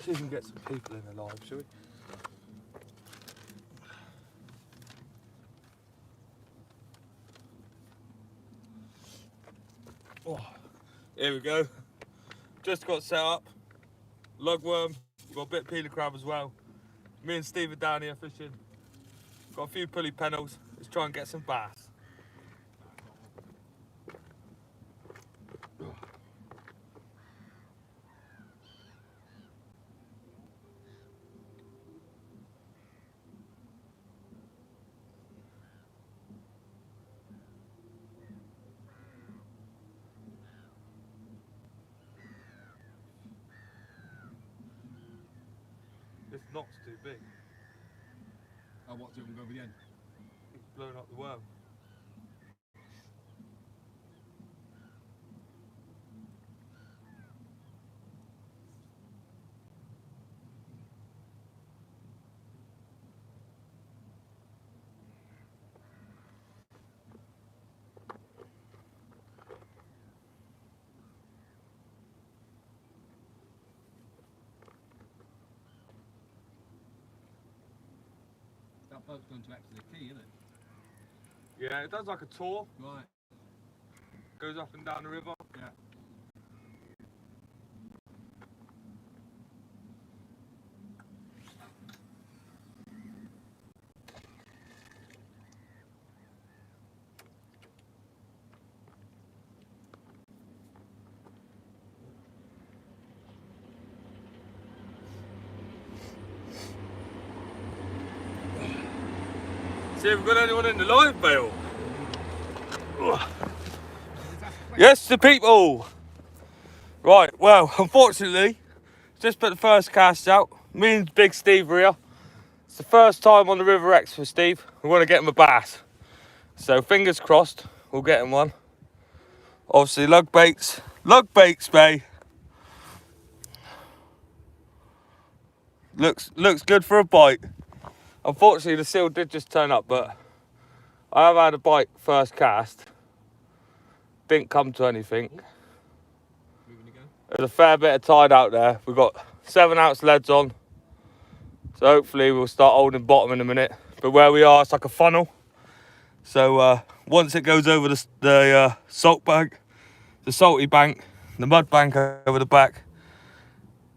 See if we can get some people in alive, shall we? Oh, here we go. Just got set up. Lugworm. We've got a bit of peeler crab as well. Me and Steve are down here fishing. Got a few pulley pennels. Let's try and get some bass. This knot's too big. Oh, what, so we can go over the end? It's blown up the worm. That boat's going to act as a key, isn't it? Yeah, it does like a tour. Right. Goes up and down the river. Yeah. See if we've got anyone in the live bail. Yes, the people. Right, well, unfortunately, just put the first cast out. Me and Big Steve are here. It's the first time on the River Exe for Steve. We want to get him a bass. So fingers crossed, we'll get him one. Obviously, lug baits, Bay. Looks good for a bite. Unfortunately, the seal did just turn up, but I have had a bite first cast. Didn't come to anything. There's a fair bit of tide out there. We've got 7-ounce leads on. So hopefully we'll start holding bottom in a minute. But where we are, it's like a funnel. So once it goes over the salt bank, the salty bank, the mud bank over the back,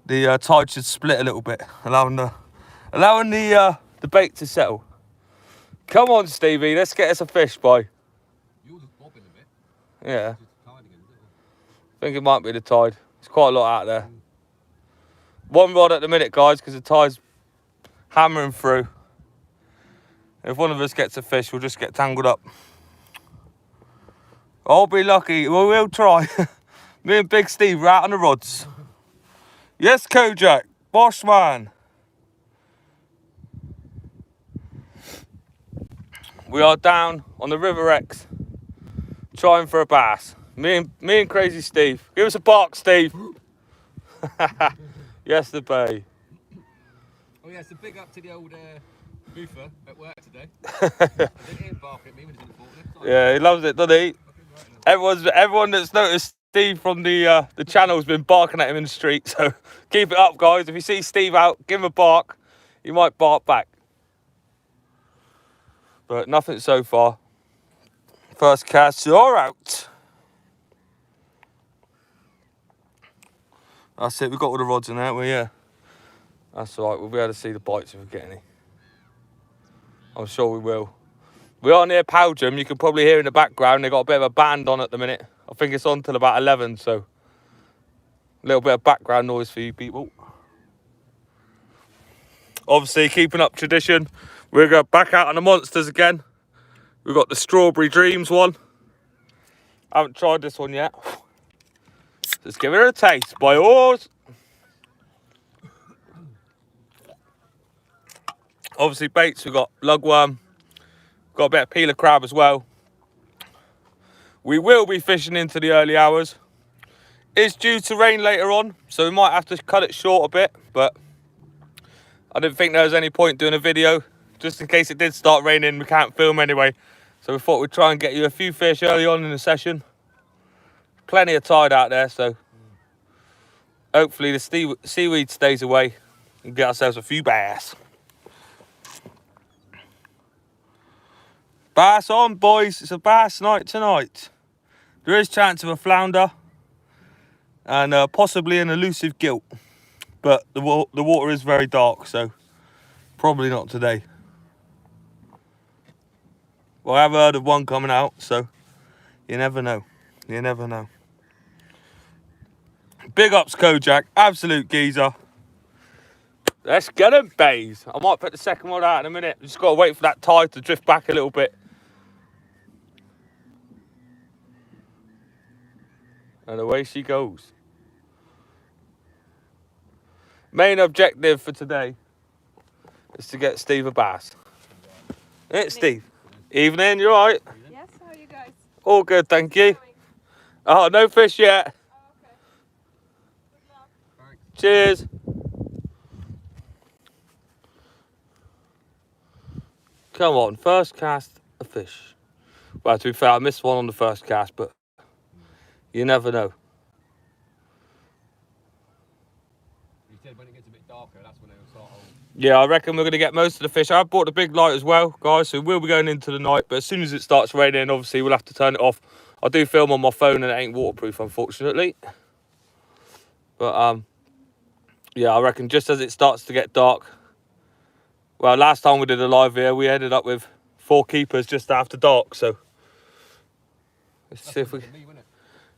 the tide should split a little bit, allowing the bait to settle. Come on, Stevie, let's get us a fish, boy. Yours is bobbing a bit. Yeah. It's tide again, isn't it? I think it might be the tide. There's quite a lot out there. One rod at the minute, guys, because the tide's hammering through. If one of us gets a fish, we'll just get tangled up. I'll be lucky. Well, we'll try. Me and Big Steve are out on the rods. Yes, Kojak. Bosh man. We are down on the River Exe, trying for a bass. Me and Crazy Steve. Give us a bark, Steve. Yes, the bay. Oh yeah, so big up to the old boofer at work today. I didn't hear him bark at me when he was in the forklift. Yeah, he loves it, doesn't he? Everyone that's noticed Steve from the channel has been barking at him in the street. So keep it up, guys. If you see Steve out, give him a bark. He might bark back. But nothing so far. First cast, you're out. That's it. We've got all the rods in there, haven't we? Yeah. That's all right. We'll be able to see the bites if we get any. I'm sure we will. We are near Powdham. You can probably hear in the background. They've got a bit of a band on at the minute. I think it's on till about 11, so a little bit of background noise for you people. Obviously, keeping up tradition, we're going back out on the monsters again. We've got the Strawberry Dreams one. I haven't tried this one yet. Let's give it a taste, boys. Obviously, baits, we've got lugworm. Got a bit of peeler crab as well. We will be fishing into the early hours. It's due to rain later on, so we might have to cut it short a bit, but I didn't think there was any point doing a video. Just in case it did start raining, we can't film anyway. So we thought we'd try and get you a few fish early on in the session. Plenty of tide out there, so hopefully the seaweed stays away and get ourselves a few bass. Bass on, boys. It's a bass night tonight. There is chance of a flounder and possibly an elusive gilt, but the water is very dark, so probably not today. Well, I have heard of one coming out, so you never know. You never know. Big ups, Kojak. Absolute geezer. Let's get him, bays. I might put the second one out in a minute. Just got to wait for that tide to drift back a little bit. And away she goes. Main objective for today is to get Steve a bass. It's Steve. Evening, you alright? Yes, how are you guys? All good, thank you. Oh, no fish yet. Oh, okay. Good luck. Thanks. Cheers. Come on, first cast a fish. Well, to be fair, I missed one on the first cast, but you never know. You said when it gets a bit darker, that's when they'll start holding. Yeah, I reckon we're going to get most of the fish. I've bought the big light as well, guys, so we'll be going into the night. But as soon as it starts raining, obviously, we'll have to turn it off. I do film on my phone and it ain't waterproof, unfortunately. But, yeah, I reckon just as it starts to get dark. Well, last time we did a live here, we ended up with 4 keepers just after dark, so. Let's see if we... Me, wasn't it?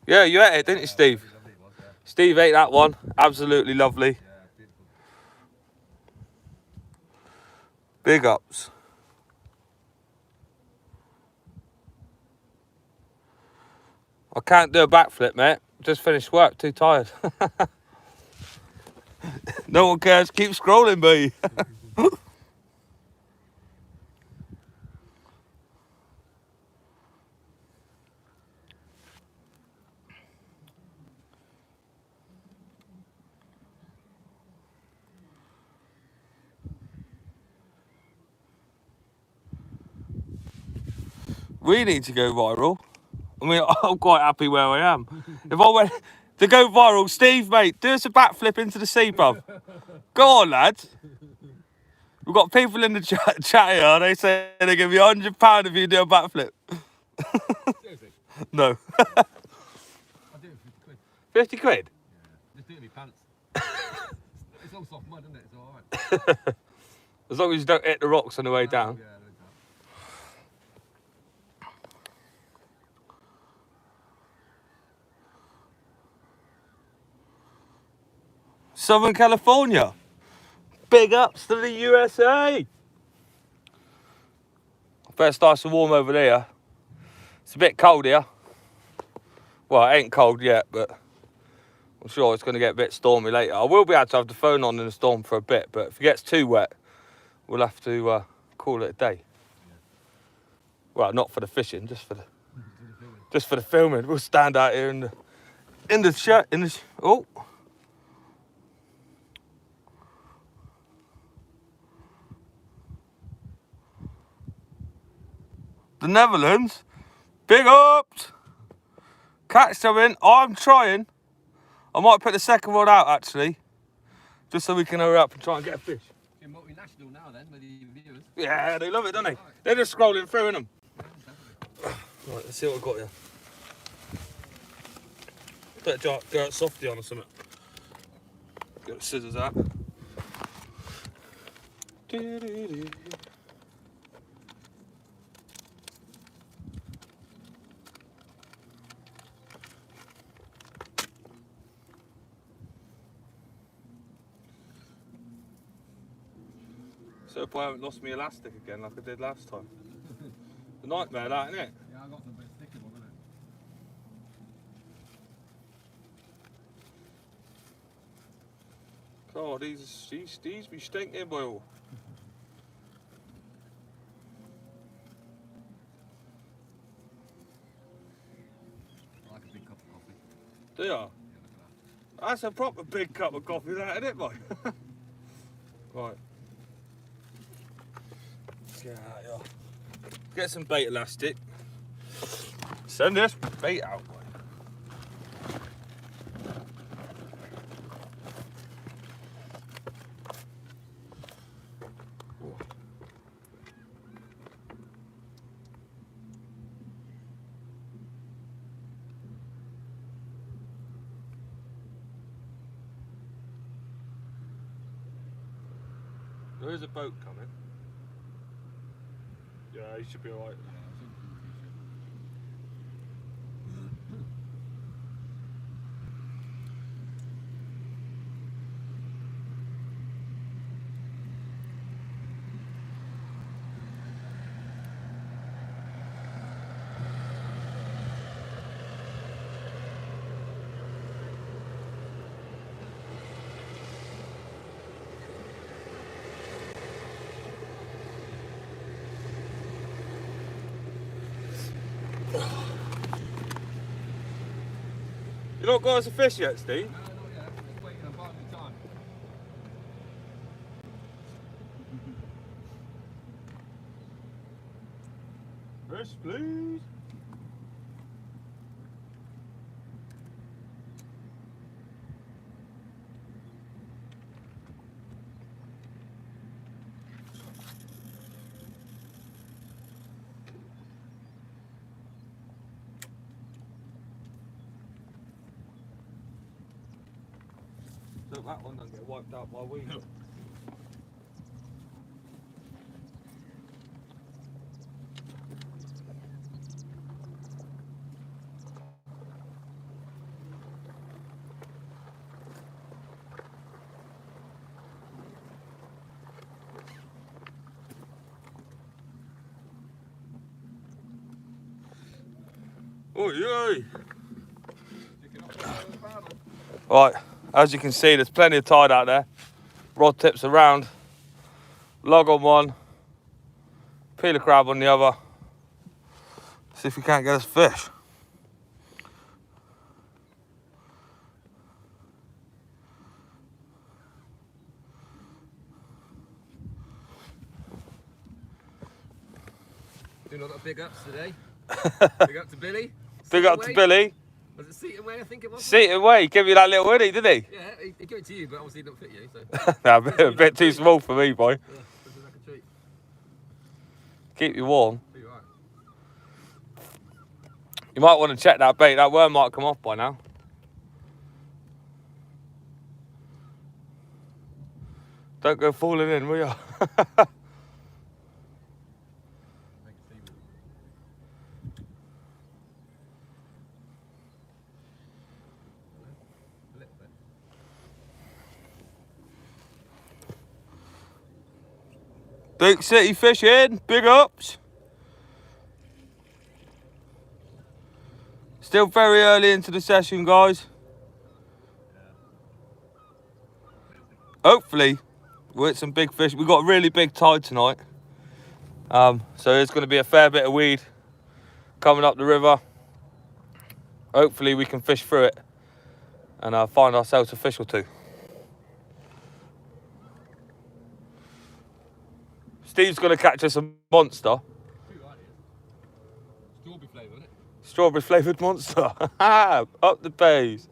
Yeah, you ate it, didn't you, Steve? Lovely it was, yeah. Steve ate that one. Absolutely lovely. Yeah, beautiful. Big ups. I can't do a backflip, mate. Just finished work, too tired. No one cares. Keep scrolling, B. We need to go viral. I mean, I'm quite happy where I am. If I went to go viral, Steve, mate, do us a backflip into the sea, bruv. Go on, lads. We've got people in the chat here. They say they give you £100 if you do a backflip. Seriously? No. I'll do it for 50 quid. 50 quid? Just do it in my pants. It's all soft mud, isn't it? It's alright. As long as you don't hit the rocks on the way down. Yeah, no doubt. Southern California. Big ups to the USA. I better start to warm over there. It's a bit cold here. Well, it ain't cold yet, but I'm sure it's going to get a bit stormy later. I will be able to have the phone on in the storm for a bit, but if it gets too wet, we'll have to call it a day. Well, not for the fishing, just for the filming. We'll stand out here in the shirt. Oh. The Netherlands, big ups. Catch something. I'm trying. I might put the second one out actually, just so we can hurry up and try and get a fish. You're multinational now then, with the viewers. Yeah, they love it, don't they? They're just scrolling through, innit? Right, let's see what we've got here. Put a Gert Softy on or something. Get the scissors out. So if I haven't lost my elastic again like I did last time. The nightmare, that, innit? Yeah, I got some bit sticky one, isn't it? God, these be stinking, boy. I like a big cup of coffee. Do ya? Yeah, look at that. That's a proper big cup of coffee, that, isn't it, boy? Right. Get out here. Get some bait elastic. Send this bait out, boy. There is a boat coming. Yeah, he should be alright. You not got us a fish yet, Steve? No, not yet. Just waiting and biding the time. Fish, please. So that one doesn't get wiped out by weed. Oi, oi. Right, as you can see, there's plenty of tide out there. Rod tips around, log on one, peeler crab on the other. See if we can't get us fish. Doing a lot of big ups today. Big up to Billy. Big up to Billy. Was it Seaton Way, I think it was? Seaton Way, give you that little hoodie, did he? Yeah, he gave it to you, but obviously it didn't fit you, so. Nah, a bit too small for me, boy. Yeah, this is like a treat. Keep you warm. Be right. You might want to check that bait. That worm might come off by now. Don't go falling in, will you? Big City fishing, big ups. Still very early into the session, guys. Hopefully, we'll hit some big fish. We've got a really big tide tonight. So there's going to be a fair bit of weed coming up the river. Hopefully we can fish through it and find ourselves a fish or two. Steve's going to catch us a monster. Strawberry flavour, isn't it? Strawberry flavoured monster. Up the bays.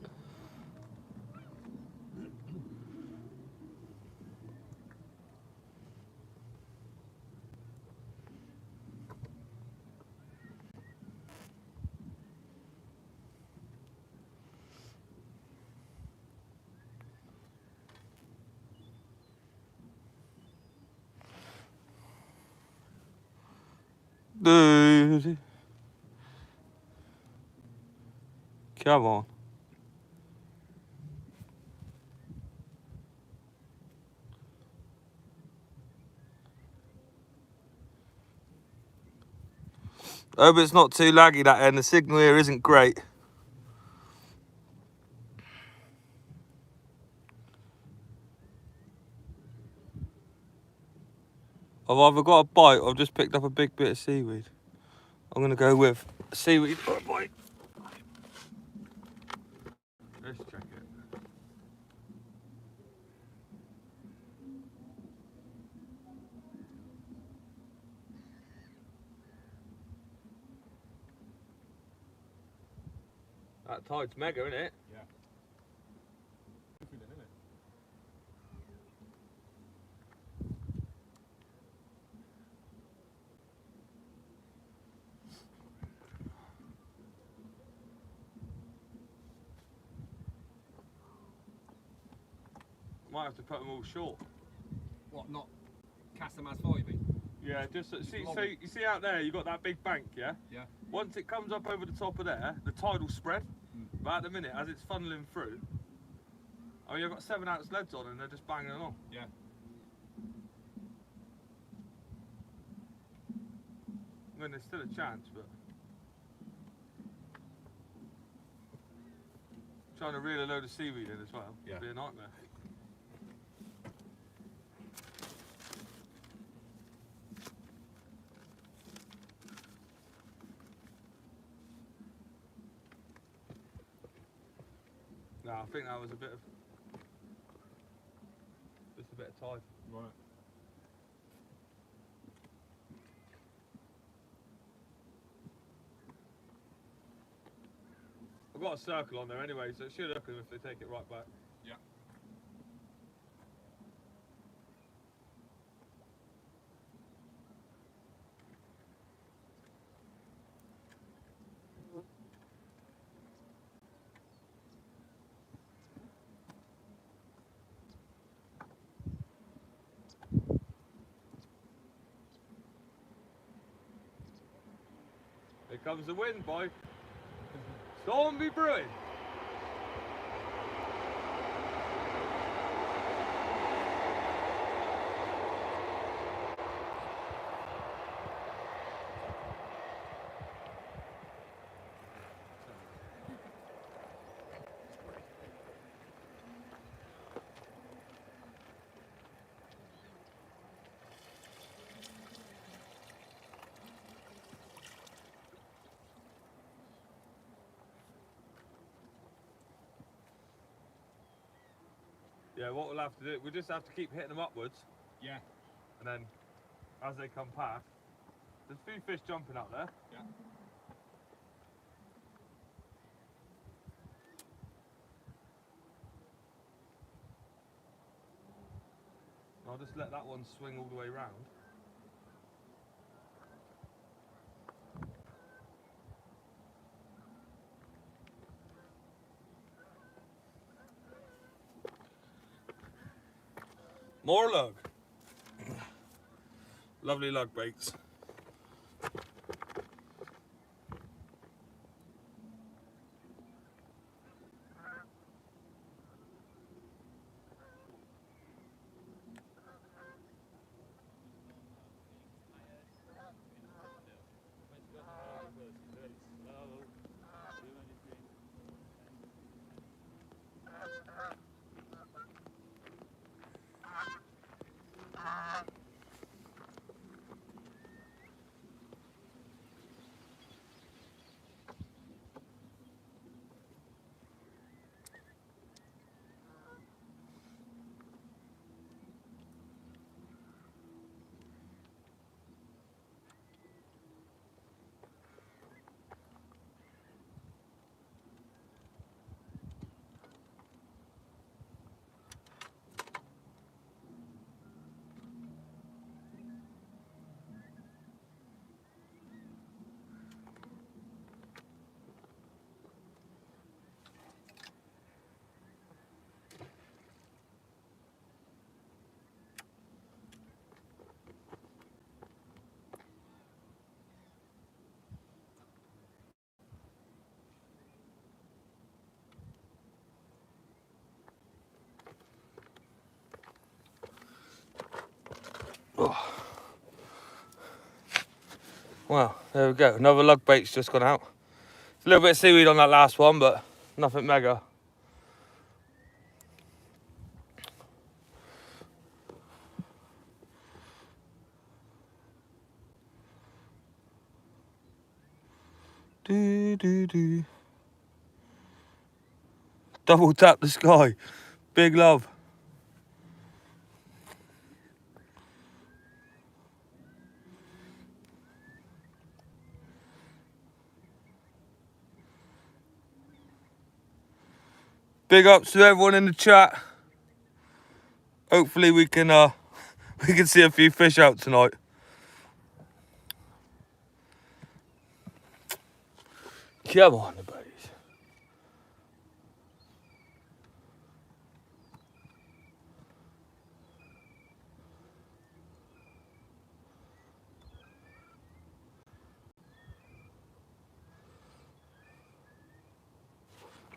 Dude. Come on. Hope it's not too laggy that end. The signal here isn't great. I've either got a bite or I've just picked up a big bit of seaweed. I'm going to go with seaweed or a bite. Let's check it. That tide's mega, isn't it? Yeah. Might have to put them all short. What, not cast them as far, you mean? Yeah, just see. So lobby. you see out there, you got that big bank, yeah. Yeah. Once it comes up over the top of there, the tide will spread. Mm. But at the minute, as it's funneling through, I mean, I've got 7 ounce leads on, and they're just banging along. Yeah. I mean, there's still a chance, but trying to reel a load of seaweed in as well Yeah. would be a nightmare. No, I think that was just a bit of tide. Right. I've got a circle on there anyway, so it should hook them if they take it right back. Yeah. Here comes the wind, boy. Storm be brewing. Yeah, what we'll have to do, we'll just have to keep hitting them upwards, Yeah. and then as they come past, there's a few fish jumping out there. Yeah. I'll just let that one swing all the way round. More lug. Lovely lug baits. Oh. Well, there we go. Another lug bait's just gone out. A little bit of seaweed on that last one, but nothing mega. Do do do. Double tap the sky. Big love. Big ups to everyone in the chat. Hopefully we can see a few fish out tonight. Come on, buddies.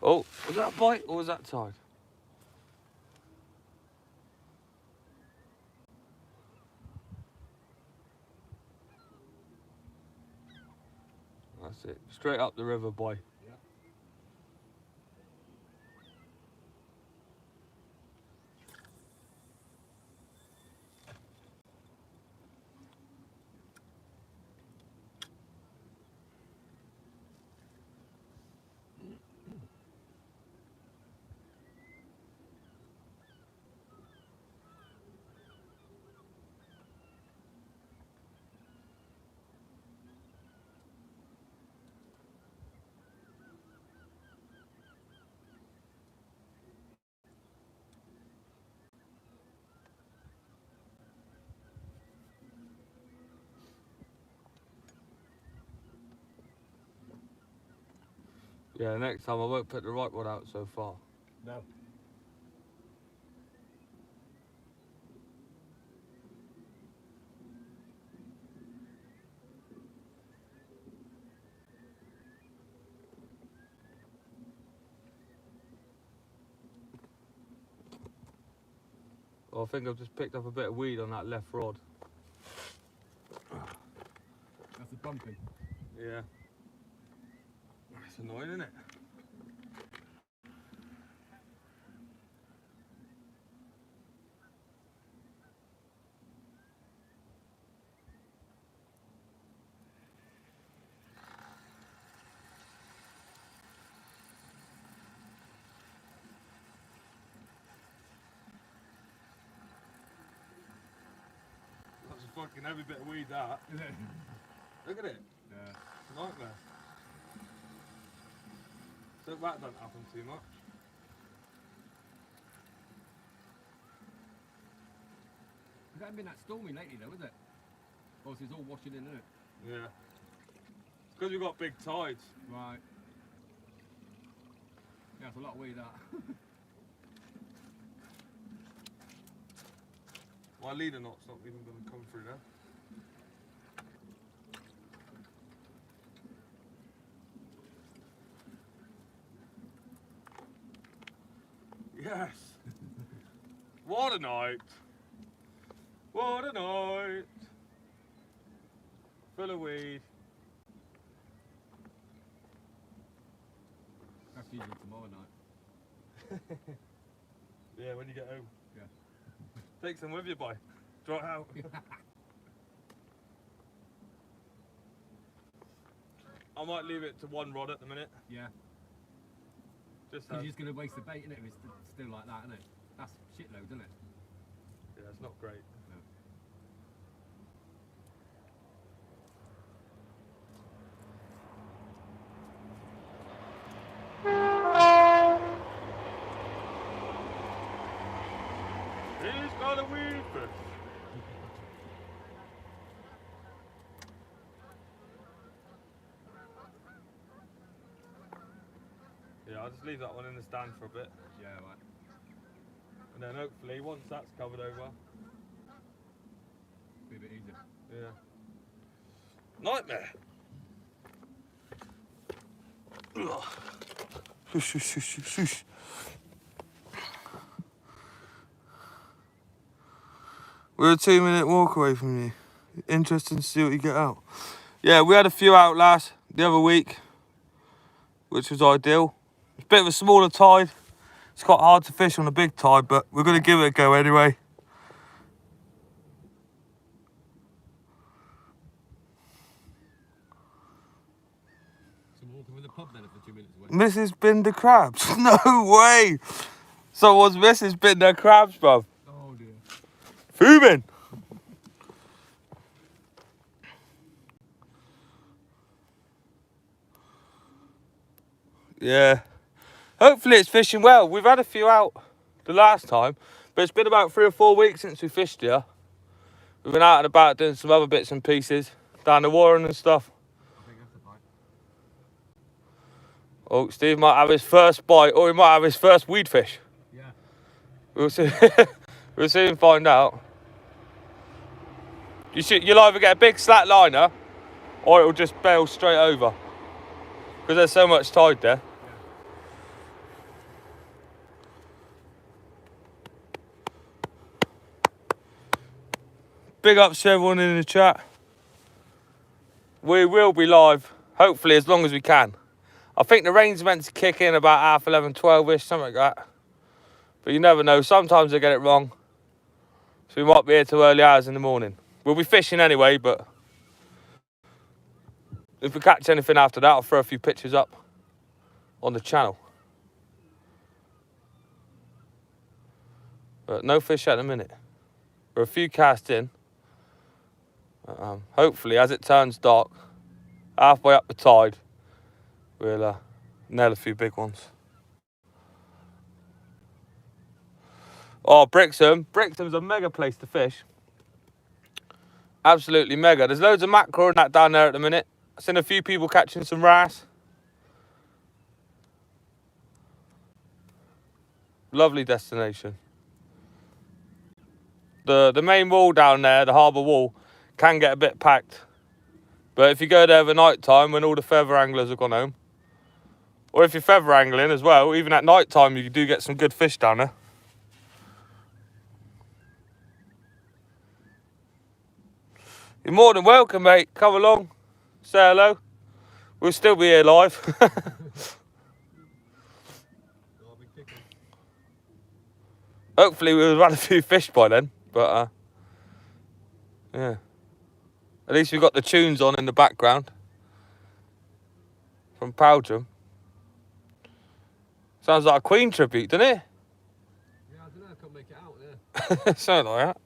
Oh, was that a bite or was that tide? That's it. Straight up the river, boy. Yeah. Yeah, next time I won't put the right one out so far. No. Oh, I think I've just picked up a bit of weed on that left rod. That's the bumping. Yeah. That's annoying, isn't it? That's a fucking heavy bit of weed, that. Is it? Look at it. Yeah. It's a nightmare. So that don't happen too much. It hasn't been that stormy lately though, is it? Obviously it's all washing in, isn't it? Yeah. It's because we've got big tides. Right. Yeah, it's a lot of weed that. My leader knot's not even going to come through now. Yes. What a night. What a night. Full of weed. That's usually tomorrow night. Yeah, when you get home. Yeah. Take some with you, boy. Draw it out. I might leave it to one rod at the minute. Yeah. Just Because you're just going to waste the bait, innit? If it's still like that, innit? That's shitloads, isn't it? Yeah, it's not great. No. He's got a weed fish. Yeah, I'll just leave that one in the stand for a bit. Yeah, right. And then hopefully, once that's covered over, Be a bit easier. yeah. Nightmare. Shush, shush, shush, shush. We're a 2-minute walk away from you. Interesting to see what you get out. Yeah, we had a few out the other week, which was ideal. It's a bit of a smaller tide. It's quite hard to fish on a big tide, but we're going to give it a go anyway. So we're walking with the pub then for 2 minutes away. Mrs. Binder crabs. No way. Someone's Mrs. Binder crabs, bruv. Oh dear. Fuming. Yeah. Hopefully it's fishing well. We've had a few out the last time, but it's been about 3 or 4 weeks since we fished here. We've been out and about doing some other bits and pieces, down the Warren and stuff. I think that's a bite. Oh, Steve might have his first bite, or he might have his first weed fish. Yeah. We'll see. We'll soon find out. You'll either get a big slack liner, or it'll just bail straight over. Because there's so much tide there. big ups to everyone in the chat. We will be live, hopefully as long as we can. I think the rain's meant to kick in about 11:30, 12ish, something like that. But you never know, sometimes they get it wrong. So we might be here till early hours in the morning. We'll be fishing anyway, but if we catch anything after that, I'll throw a few pictures up on the channel. But no fish at the minute. We're a few casts in. Hopefully, as it turns dark, halfway up the tide, we'll nail a few big ones. Oh, Brixham. Brixham's a mega place to fish. Absolutely mega. There's loads of mackerel and that down there at the minute. I've seen a few people catching some wrasse. Lovely destination. The main wall down there, the harbour wall, can get a bit packed. But if you go there over night time when all the feather anglers have gone home, or if you're feather angling as well, even at night time you do get some good fish down there. You're more than welcome, mate. Come along, say hello. We'll still be here live. Hopefully we'll have had a few fish by then, but yeah. At least we've got the tunes on in the background from Powdrum. Sounds like a Queen tribute, doesn't it? Yeah, I don't know, I can't make it out, yeah. Something like that.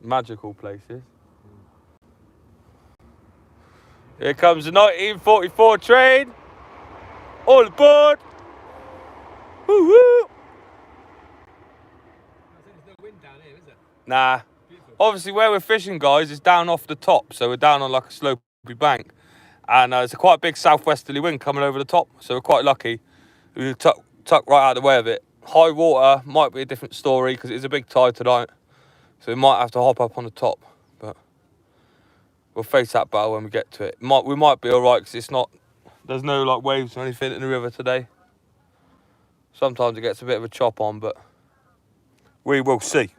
Magical places. Here comes the 1944 train. All aboard. Woo woo. There's no wind down here, is it? Nah. Beautiful. Obviously where we're fishing, guys, is down off the top. So we're down on like a slopey bank. And there's a quite big southwesterly wind coming over the top. So we're quite lucky. We tuck right out of the way of it. High water might be a different story because it's a big tide tonight. So we might have to hop up on the top. But we'll face that battle when we get to it. We might be all right because it's not... There's no like waves or anything in the river today. Sometimes it gets a bit of a chop on, but we will see.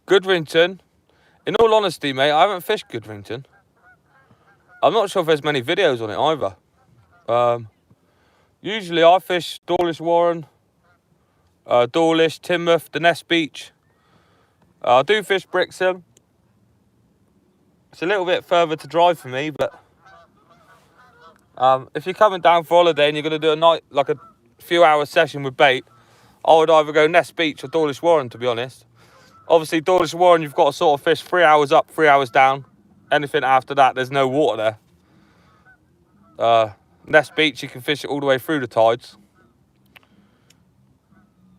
Goodrington. In all honesty, mate, I haven't fished Goodrington. I'm not sure if there's many videos on it either. Usually I fish Dawlish Warren, Dawlish, Teignmouth, the Ness Beach. I do fish Brixham. It's a little bit further to drive for me, but if you're coming down for holiday and you're going to do a night, like a few hour session with bait, I would either go Ness Beach or Dawlish Warren, to be honest. Obviously, Dawlish Warren, you've got to sort of fish 3 hours up, 3 hours down. Anything after that, there's no water there. Ness Beach, you can fish it all the way through the tides.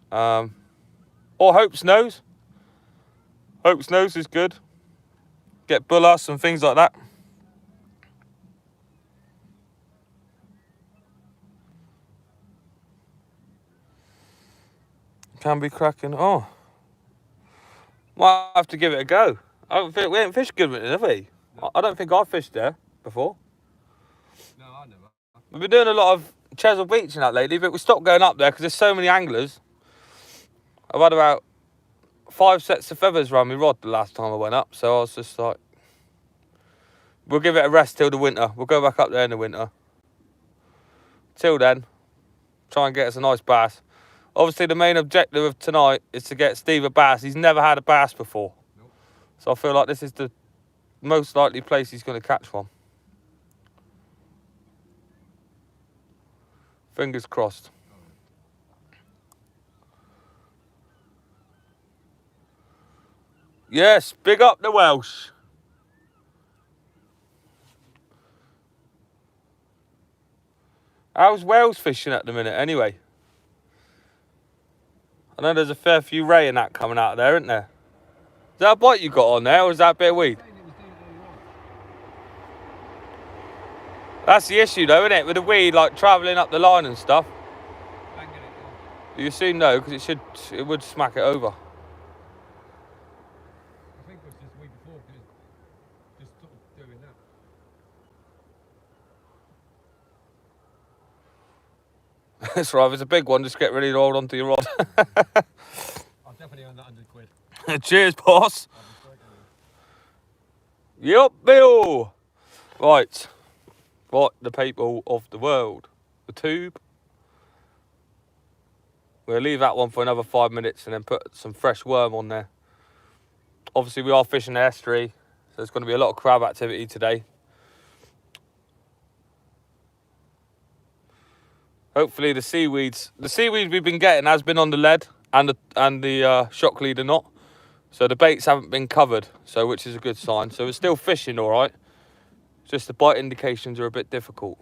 Or Hope's Nose. Hope's Nose is good. Get bullass and things like that. Can be cracking. Oh. Might have to give it a go. We haven't fished Goodrington, have we? No. I don't think I've fished there before. No, I never. We've been doing a lot of Chesil Beach and that lately, but we stopped going up there because there's so many anglers. I've had about 5 sets of feathers around my rod the last time I went up, so I was just like, we'll give it a rest till the winter. We'll go back up there in the winter. Till then, try and get us a nice bass. Obviously, the main objective of tonight is to get Steve a bass. He's never had a bass before. Nope. So I feel like this is the most likely place he's going to catch one. Fingers crossed. Yes, big up the Welsh. How's Wales fishing at the minute anyway? I know there's a fair few ray and that coming out of there, isn't there? Is that a bite you got on there, or is that a bit of weed? That's the issue though, isn't it? With the weed like travelling up the line and stuff. You soon know, because it would smack it over. I think it was just the week before, because just sort of doing that. That's right, if it's a big one, just get ready to hold on to your rod. I'll definitely earn that 100 quid. Cheers, boss. I'll be striking you. Yup, Bill. Right. What the people of the world? The tube. We'll leave that one for another 5 minutes and then put some fresh worm on there. Obviously, we are fishing the estuary, so there's going to be a lot of crab activity today. Hopefully, the seaweed we've been getting has been on the lead and the shock leader knot. So the baits haven't been covered, so which is a good sign. So we're still fishing all right. Just the bite indications are a bit difficult.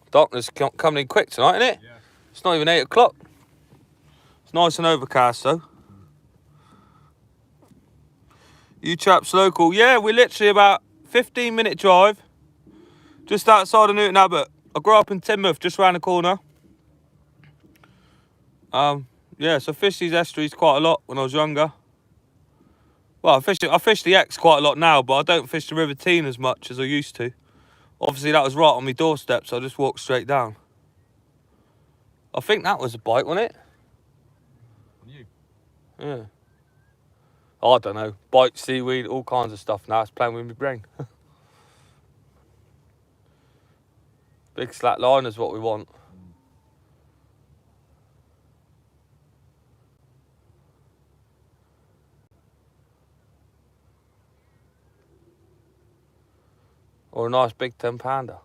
Darkness coming in quick tonight, isn't it? Yeah. It's not even 8 o'clock. It's nice and overcast though. You chaps local? Yeah, we're literally about 15-minute drive. Just outside of Newton Abbot. I grew up in Teignmouth, just round the corner. Yeah, so I fished these estuaries quite a lot when I was younger. Well, I fish the Exe quite a lot now, but I don't fish the River Teign as much as I used to. Obviously, that was right on my doorstep, so I just walked straight down. I think that was a bite, wasn't it? On you. Yeah. I don't know. Bite, seaweed, all kinds of stuff now. It's playing with my brain. Big slack line is what we want. Or a nice big 10-pounder.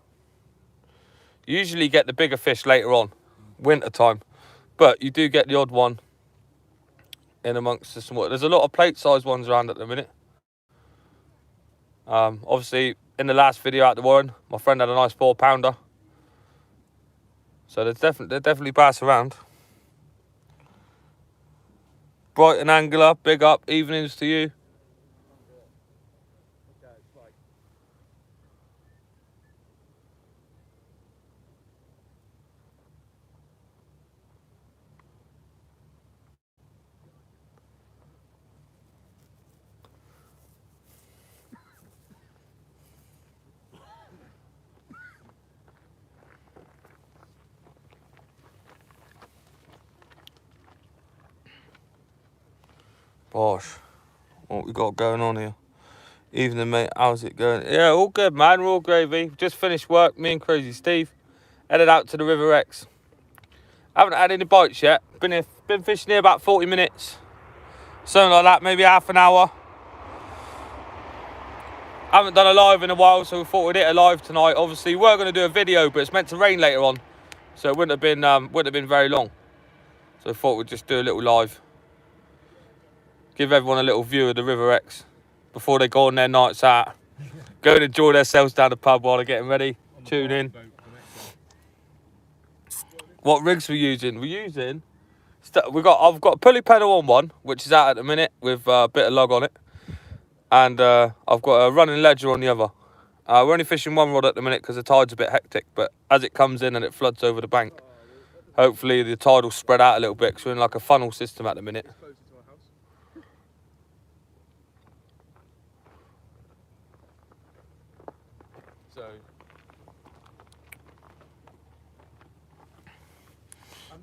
Usually get the bigger fish later on, winter time, but you do get the odd one in amongst the small. There's a lot of plate-sized ones around at the minute. Obviously, in the last video out the Warren, my friend had a nice 4-pounder. So they're definitely bass around. Brighton angler, big up, evenings to you. Bosh, what we got going on here? Evening, mate. How's it going? Yeah, all good, man. We're all gravy. Just finished work. Me and Crazy Steve headed out to the River Exe. Haven't had any bites yet. Been fishing here about 40 minutes, something like that. Maybe half an hour. Haven't done a live in a while, so we thought we'd hit a live tonight. Obviously, we're going to do a video, but it's meant to rain later on, so it wouldn't have been very long. So I thought we'd just do a little live. Give everyone a little view of the River Exe before they go on their nights out. Go and enjoy themselves down the pub while they're getting ready. Tune in. What rigs we're using? I've got a pulley pedal on one, which is out at the minute with a bit of lug on it. And I've got a running ledger on the other. We're only fishing one rod at the minute because the tide's a bit hectic, but as it comes in and it floods over the bank, hopefully the tide will spread out a little bit because we're in like a funnel system at the minute.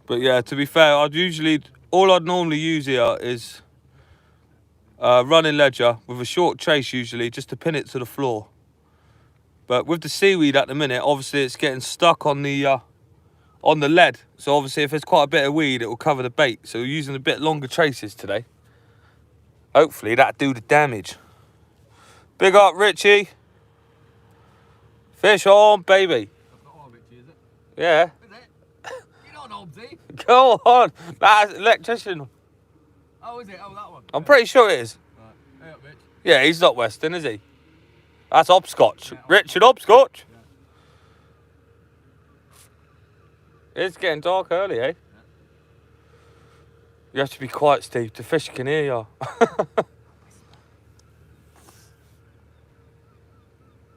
But yeah, to be fair, all I'd normally use here is running ledger with a short trace usually, just to pin it to the floor. But with the seaweed at the minute, obviously it's getting stuck on the lead. So obviously if there's quite a bit of weed, it will cover the bait. So we're using a bit longer traces today. Hopefully that'll do the damage. Big up, Richie. Fish on, baby. That's not all Richie, is it? Yeah. Is it? You're not an Obsy. Go on. That's electrician. Oh, is it? Oh, that one. I'm pretty sure it is. Right. Hey up, Rich. Yeah, he's not Western, is he? That's Obscotch. Yeah, Richard Obscotch. Yeah. It's getting dark early, eh? Yeah. You have to be quiet, Steve. The fish can hear you.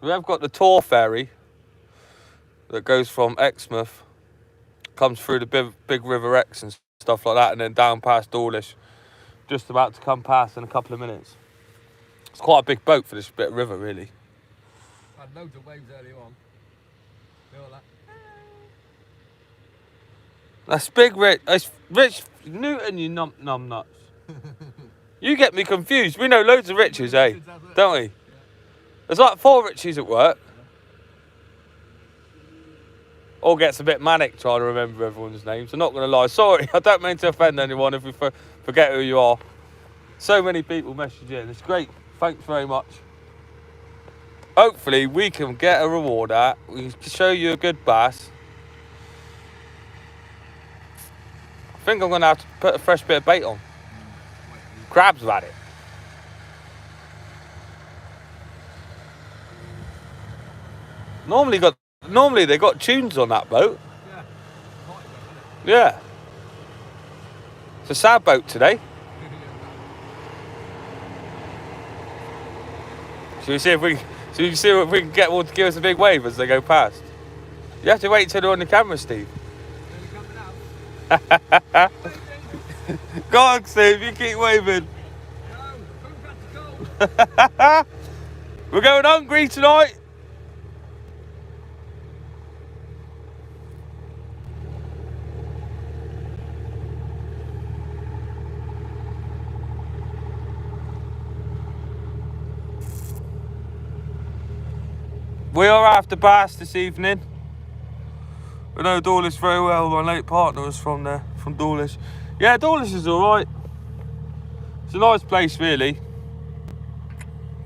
We have got the Tor ferry that goes from Exmouth, comes through the big River Exe and stuff like that, and then down past Dawlish. Just about to come past in a couple of minutes. It's quite a big boat for this bit of river, really. Had loads of waves earlier on. Feel that? That's Big Rich. It's Rich Newton, you num nuts. You get me confused. We know loads of Riches, eh? Don't we? There's like 4 Richies at work. All gets a bit manic trying to remember everyone's names. I'm not going to lie. Sorry, I don't mean to offend anyone if we forget who you are. So many people message in. It's great. Thanks very much. Hopefully we can get a reward out. We can show you a good bass. I think I'm going to have to put a fresh bit of bait on. Crabs have had it. Normally they got tunes on that boat. Yeah. Party boat, isn't it? Yeah. It's a sad boat today. Should we see if we can get one to give us a big wave as they go past? You have to wait till they're on the camera, Steve. They're coming out. Go on, Steve, you keep waving. No, come back to goal. We're going hungry tonight. We are after bass this evening. I know Dawlish very well. My late partner was from there, from Dawlish. Yeah, Dawlish is alright. It's a nice place, really.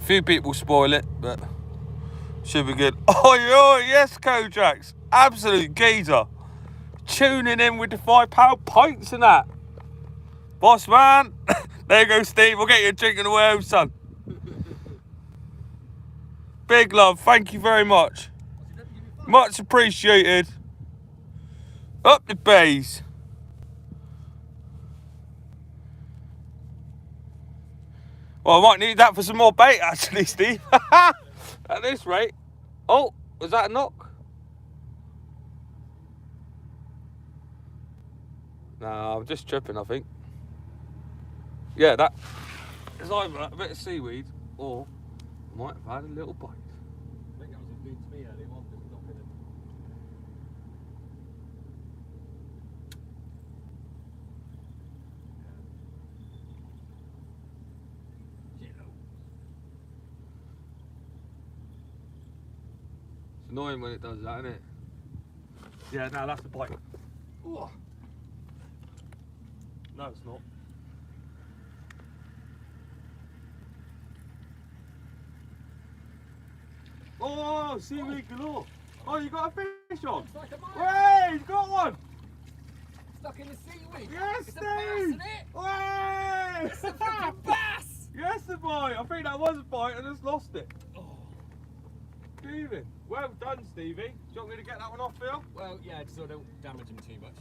A few people spoil it, but should be good. Oh, yes, Kojax. Absolute geezer. Tuning in with the £5 pints and that. Boss man. There you go, Steve. We'll get you a drink on the way home, son. Big love. Thank you very much. Much appreciated. Up the bays. Well, I might need that for some more bait, actually, Steve. At this rate. Oh, was that a knock? No, I'm just tripping, I think. Yeah, that is either a bit of seaweed or I might have had a little bite. I think that was a big to me earlier on, but it's not been It's annoying when it does that, isn't it? Yeah, no, that's a bite. Ooh. No, it's not. Oh, seaweed galore. Oh, you got a fish on? It's like a mine. Hey, he's got one. Stuck in the seaweed. Yes, It's a bass, isn't Steve. it? Hey. It's a freaking bass. Yes, the bite. I think that was a bite and just lost it. Oh. Stevie. Well done, Stevie. Do you want me to get that one off, Phil? Well, yeah, just so I don't damage him too much.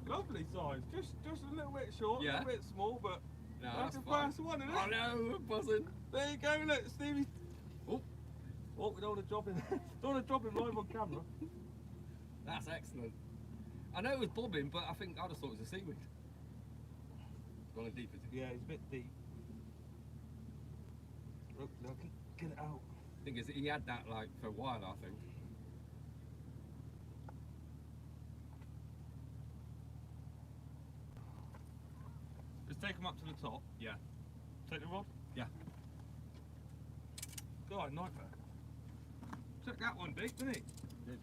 Lovely size. Just a little bit short, Yeah. a little bit small, but No, that's that's the fine. first one, isn't it? I know, I'm buzzing. There you go, look, Stevie. Oh, Oh, we don't want to drop him. Don't want to drop him live on camera. that's excellent. I know it was bobbing, but I think I just thought it was a seaweed. Gone deep, is it? Yeah, he's a bit deep. Look, I can get it out. Thing is, he had that like for a while, I think. Just take him up to the top. Yeah. Take the rod. Yeah. God, nightmare. Took that one deep, didn't he? Did.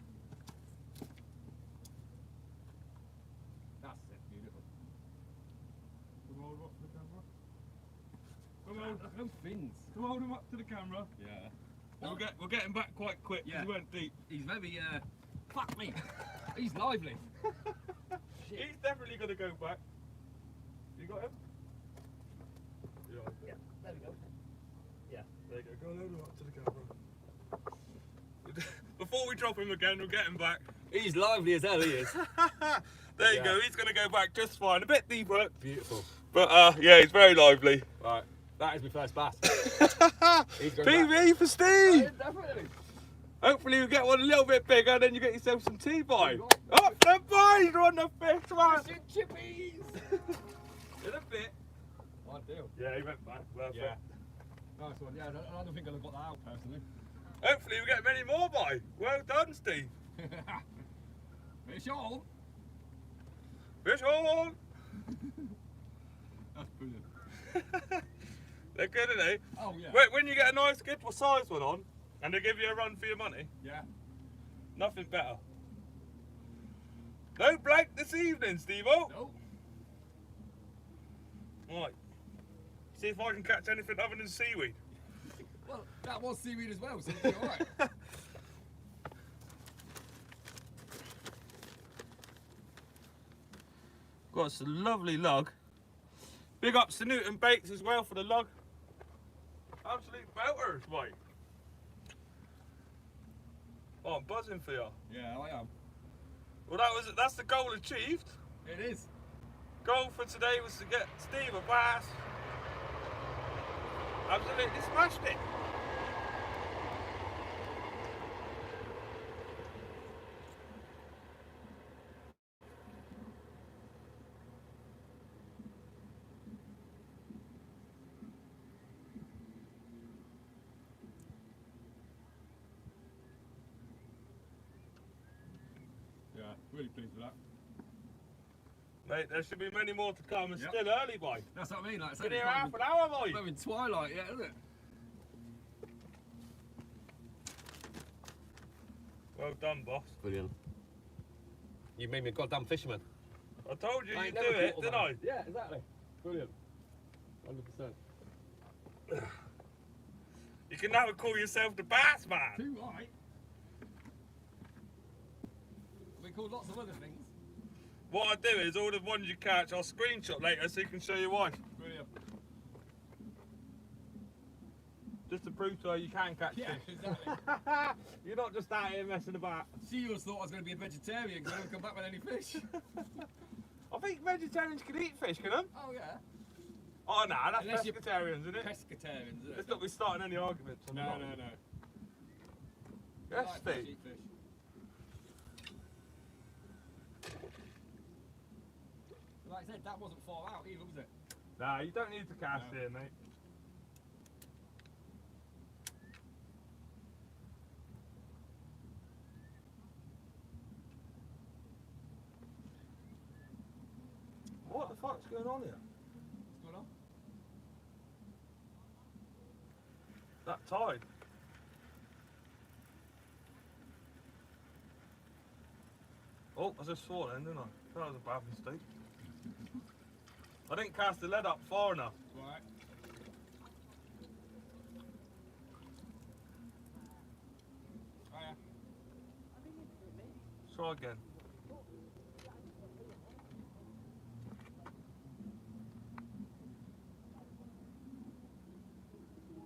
That's it, beautiful. Come hold him up to the camera. Come on, Look at those fins. come hold him up to the camera. Yeah. We'll get him back quite quick. 'Cause Yeah. He went deep. He's very, fuck me. He's lively. Shit. He's definitely gonna go back. You got him? Yeah, there we go. Yeah. There you go. Go and hold him up to the camera. Before we drop him again, we'll get him back. He's lively as hell, he is. There you Yeah. go. He's gonna go back just fine. A bit deeper, Beautiful. but yeah, he's very lively. Right, that is my first bass. He's going PV for Steve. Definitely. Hopefully you get one a little bit bigger, then you get yourself some T-bine. Right. Up the bine on the fish, man. Fishing chippies. In a bit. Ideal. Yeah, he went back. Perfect. Yeah. Nice one. Yeah, I don't think I'd have got that out personally. Hopefully we get many more by. Well done, Steve. Fish on. Fish on! That's brilliant. They're good, aren't they? Oh yeah. When you get a nice good size one on, and they give you a run for your money, Yeah. nothing better. No blank this evening, Steve-O. No. Right. See if I can catch anything other than seaweed. Well, that was seaweed as well, so it's all right. Got some lovely lug. Big ups to Newton Baits as well for the lug. Absolute belters, mate. Oh, I'm buzzing for you. Yeah, I am. Well, that's the goal achieved. It is. Goal for today was to get Steve a bass. Absolutely smashed it. Yeah, really pleased with that. Mate, there should be many more to come. It's Yep. still early, boy. That's what I mean. Like I said, Been here it's not half even- an hour, boy. not even twilight yet, is it? Well done, boss. Brilliant. You made me a goddamn fisherman. I told you I you'd ain't do never it, caught a didn't I? bass. Yeah, exactly. Brilliant. 100%. You can now call yourself the bass man. Too right. We call lots of other things. What I do is all the ones you catch, I'll screenshot later so you can show your wife. Brilliant. Just to prove to her you can catch Yeah, fish. exactly. You're not just out here messing about. She always thought I was going to be a vegetarian because I don't come back with any fish. I think vegetarians can eat fish, can they? Oh yeah. Oh no, that's Unless you're pescatarians, isn't it? Pescatarians, isn't Let's it? not be starting any arguments on No, that. no, no. Yes, Like fish, Steve. eat fish. Like I said, that wasn't far out either, was it? Nah, you don't need to cast No. here, mate. What the fuck's going on here? What's going on? That tide. Oh, I just saw then, didn't I? That was a bad mistake. I didn't cast the lead up far enough. Right. Oh yeah. Try again.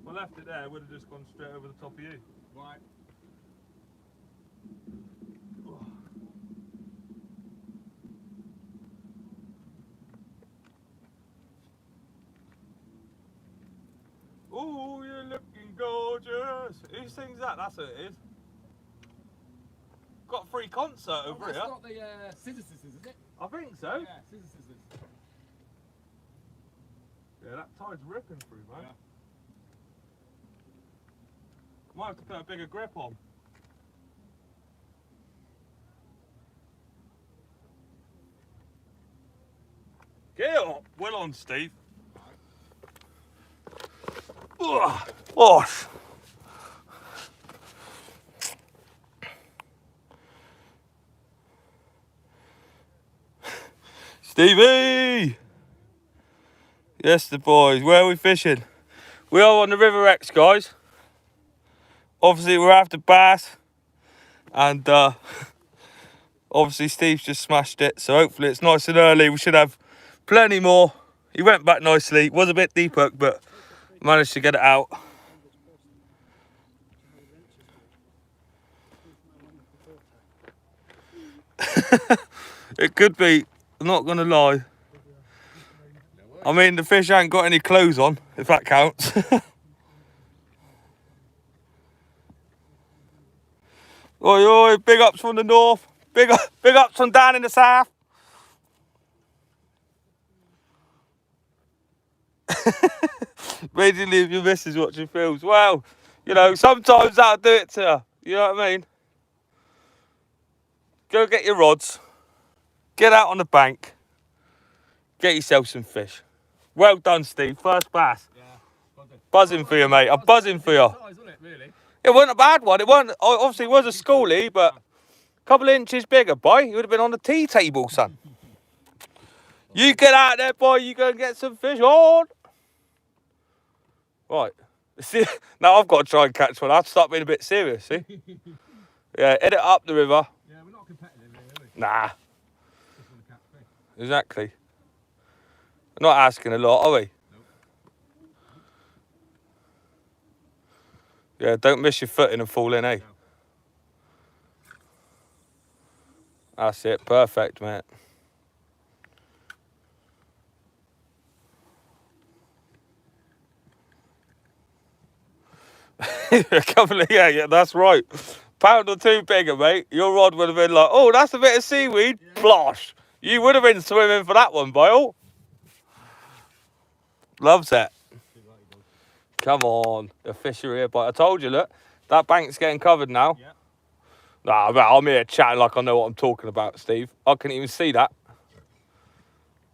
If I left it there, it would have just gone straight over the top of you. Right. Ooh, you're looking gorgeous. Who sings that? That's who it is. Got a free concert over That's here. not the Scissor Sisters, is it? I think so. Yeah, Scissor Sisters. Yeah, that tide's ripping through, man. Yeah. Might have to put a bigger grip on. Get up. Well on, Steve. Ugh. Oh. Stevie! Yes, the boys. Where are we fishing? We are on the River X, guys. Obviously, we're after bass. And obviously, Steve's just smashed it. So hopefully, it's nice and early. We should have plenty more. He went back nicely. Was a bit deep hook, but managed to get it out. It could be. I'm not going to lie. I mean, the fish ain't got any clothes on, if that counts. Oi, oi, big ups from the north. Big ups from down in the south. Basically, if your missus watching films, well, you know, sometimes that'll do it to her. You know what I mean? Go get your rods. Get out on the bank. Get yourself some fish. Well done, Steve. First bass. Yeah. Well done. Buzzing for you, mate. I'm buzzing for you. Size, wasn't it, really? It wasn't a bad one. It wasn't. Obviously, it was a schoolie, but a couple of inches bigger, boy. You would have been on the tea table, son. You get out there, boy. You go and get some fish on. Right. See, now I've got to try and catch one. I have to start being a bit serious, see? Yeah, head it up the river. Yeah, we're not competitive, really, are we? Nah, Just want to catch fish. exactly. We're not asking a lot, are we? Yeah, don't miss your footing and fall in, eh? No. That's it. Perfect, mate. A couple of, yeah, that's right. Pound or two bigger, mate. Your rod would have been like, oh, that's a bit of seaweed. Yeah. Plosh. You would have been swimming for that one, Boyle. Loves it. Come on. The fish are here, but I told you, look. That bank's getting covered now. Yeah. Nah, but I'm here chatting like I know what I'm talking about, Steve. I couldn't even see that.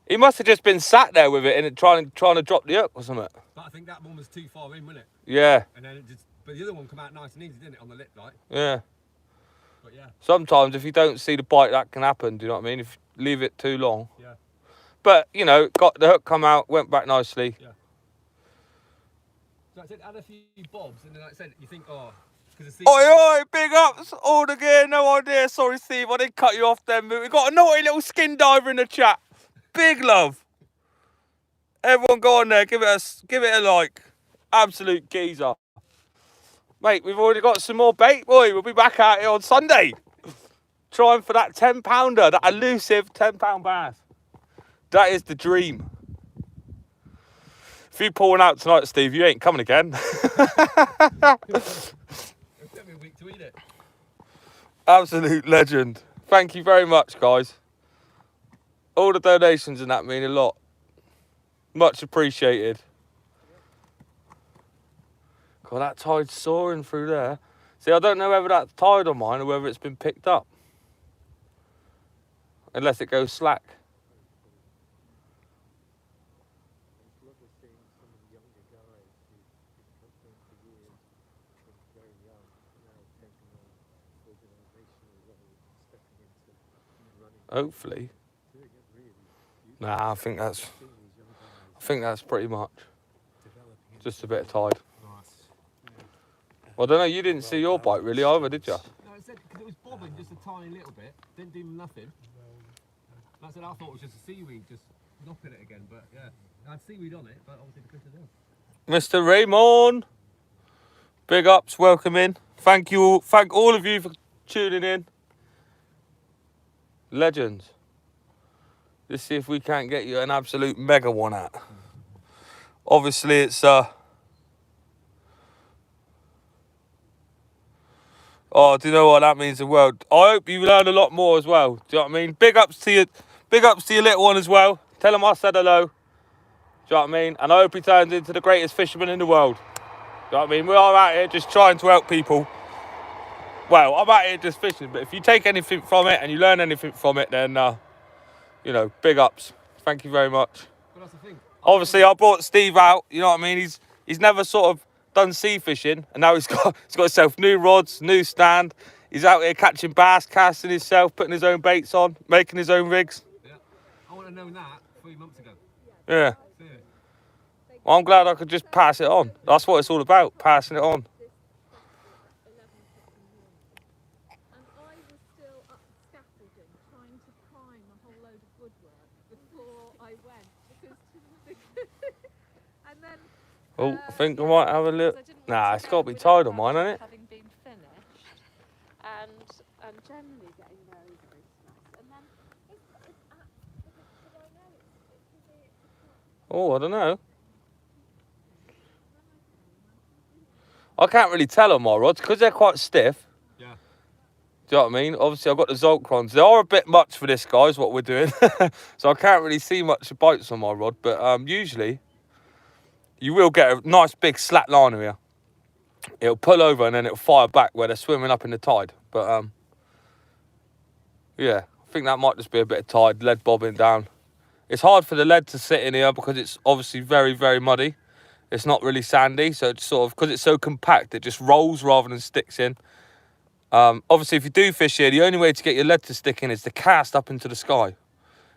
He must have just been sat there with it and trying to drop the hook or something. But I think that one was too far in, wasn't it? Yeah, And then it just, but the other one come out nice and easy, didn't it, on the lip, like? yeah. But yeah, Sometimes if you don't see the bite, that can happen. Do you know what I mean? If you leave it too long. yeah. But, you know, got the hook come out, went back nicely. So I said, had a few bobs, and then like I said, you think, oh, because the Oi, oi, big ups. All the gear, no idea. Sorry, Steve, I didn't cut you off then. But we got a naughty little skin diver in the chat. Big love. Everyone go on there, give it a like. Absolute geezer. Mate, we've already got some more bait, boy. We'll be back out here on Sunday. Trying for that 10-pounder, that elusive 10-pound bass. That is the dream. If you pull one out tonight, Steve, you ain't coming again. It took me a week to eat it. Absolute legend. Thank you very much, guys. All the donations and that mean a lot. Much appreciated. God, that tide's soaring through there. See, I don't know whether that's tide on mine or whether it's been picked up. Unless it goes slack. Hopefully. Nah, I think that's pretty much just a bit of tide. Well, I don't know, you didn't see your bite really either, did you? No, I said, because it was bobbing just a tiny little bit, didn't do nothing. And I said, I thought it was just a seaweed, just knocking it again, but yeah. I had seaweed on it, but obviously the fish is there. Mr. Raymond, big ups, welcome in. Thank all of you for tuning in. Legends. Let's see if we can't get you an absolute mega one out. Obviously, it's oh, do you know what that means the world? I hope you learn a lot more as well. Do you know what I mean? Big ups to your little one as well. Tell him I said hello. Do you know what I mean? And I hope he turns into the greatest fisherman in the world. Do you know what I mean? We are out here just trying to help people. Well, I'm out here just fishing, but if you take anything from it and you learn anything from it, then, you know, big ups. Thank you very much. But that's the thing. Obviously, I brought Steve out. You know what I mean? He's never sort of done sea fishing, and now he's got himself new rods, new stand. He's out here catching bass, casting himself, putting his own baits on, making his own rigs. Yeah. I would have known that 3 months ago. Yeah. Seriously. Well, I'm glad I could just pass it on. That's what it's all about, passing it on. And I was still up scaffolding, trying to prime a whole load of woodwork before I went, because and then. Oh, I think I might have a look. Nah, it's got to be tied on mine, hasn't it? Having been finished, and generally getting very stressed, and then it's I know it's Oh, I don't know. I can't really tell on my rods because they're quite stiff. Yeah. Do you know what I mean? Obviously, I've got the Zolkrons. They are a bit much for this, guys, what we're doing. So I can't really see much bites on my rod. But usually, you will get a nice big slack line here. It'll pull over and then it'll fire back where they're swimming up in the tide. But, yeah, I think that might just be a bit of tide, lead bobbing down. It's hard for the lead to sit in here because it's obviously very, very muddy. It's not really sandy, so it's sort of, because it's so compact, it just rolls rather than sticks in. Obviously, if you do fish here, the only way to get your lead to stick in is to cast up into the sky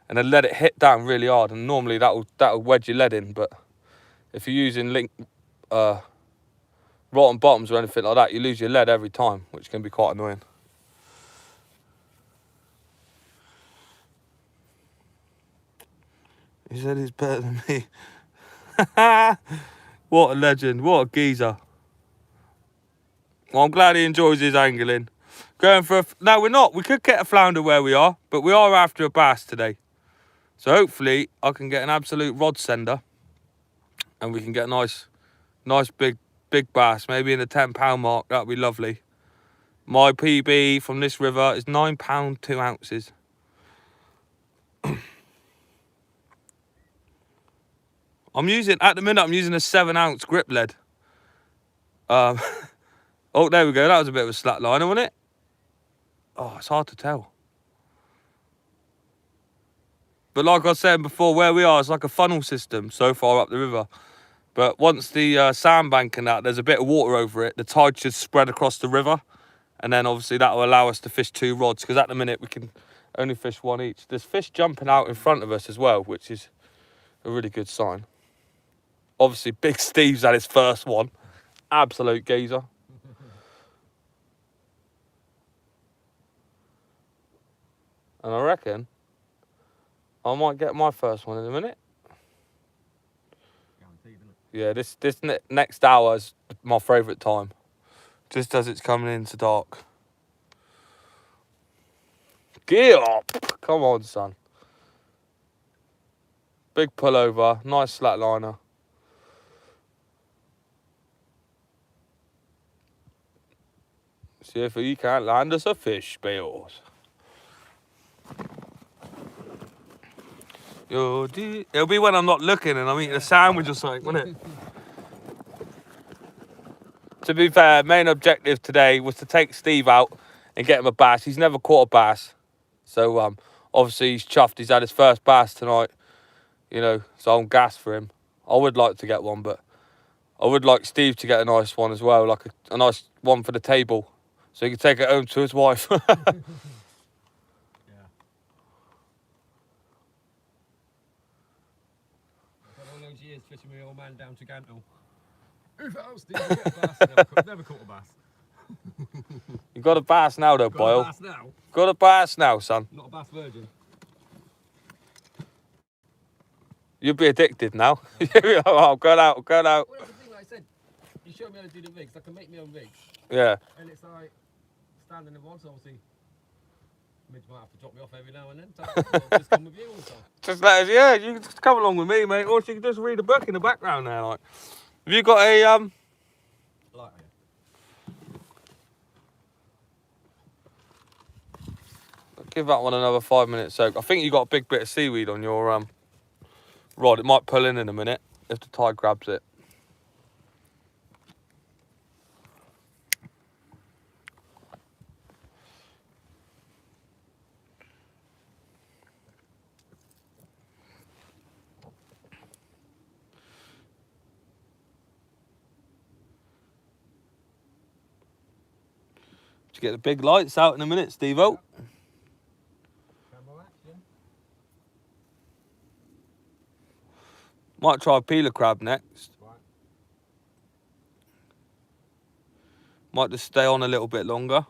and then let it hit down really hard. And normally that'll wedge your lead in. But if you're using rotten bottoms or anything like that, you lose your lead every time, which can be quite annoying. He said he's better than me. What a legend. What a geezer. Well, I'm glad he enjoys his angling. Going for no, we're not. We could get a flounder where we are, but we are after a bass today. So hopefully I can get an absolute rod sender and we can get a nice big bass, maybe in the £10 mark. That'd be lovely. My PB from this river is £9 2 ounces. At the minute I'm using a 7-ounce grip lead. Oh, there we go. That was a bit of a slack liner, wasn't it? Oh, it's hard to tell. But like I was saying before, where we are, it's like a funnel system so far up the river. But once the sandbank and that, there's a bit of water over it, the tide should spread across the river. And then obviously that will allow us to fish 2 rods, because at the minute we can only fish 1 each. There's fish jumping out in front of us as well, which is a really good sign. Obviously, Big Steve's had his first one. Absolute geezer. And I reckon I might get my first one in a minute. Guaranteed, isn't it? Yeah, this next hour is my favourite time. Just as it's coming into dark. Get up! Come on, son. Big pullover, nice slack liner. See if you can't land us a fish, Beals. It'll be when I'm not looking and I'm eating a sandwich or something, won't it? To be fair, main objective today was to take Steve out and get him a bass. He's never caught a bass. So obviously he's chuffed. He's had his first bass tonight. You know, so I'm gassed for him. I would like to get one, but I would like Steve to get a nice one as well, like a nice one for the table, so he can take it home to his wife. Yeah. I've had all those years fishing with my old man down to Gantle. Who else did you get a bass? Never caught a bass. You got a bass now, though, Boyle. Got a bass now? Got a bass now, son. Not a bass virgin. You'll be addicted now. Oh, go out. Well, that's the thing, like I said, you show me how to do the rigs. I can make my own rigs. Yeah. And it's like standing in one, so obviously Midge might have to drop me off every now and then. So I'll just come with you all the time. Just let us, yeah, you can just come along with me, mate. Or you can just read a book in the background there, like. Have you got a Like, give that one another 5 minutes soak. I think you got a big bit of seaweed on your rod. It might pull in a minute if the tide grabs it. Just get the big lights out in a minute, Steve-o. camera action. Might try peeler crab next. Right. Might just stay on a little bit longer.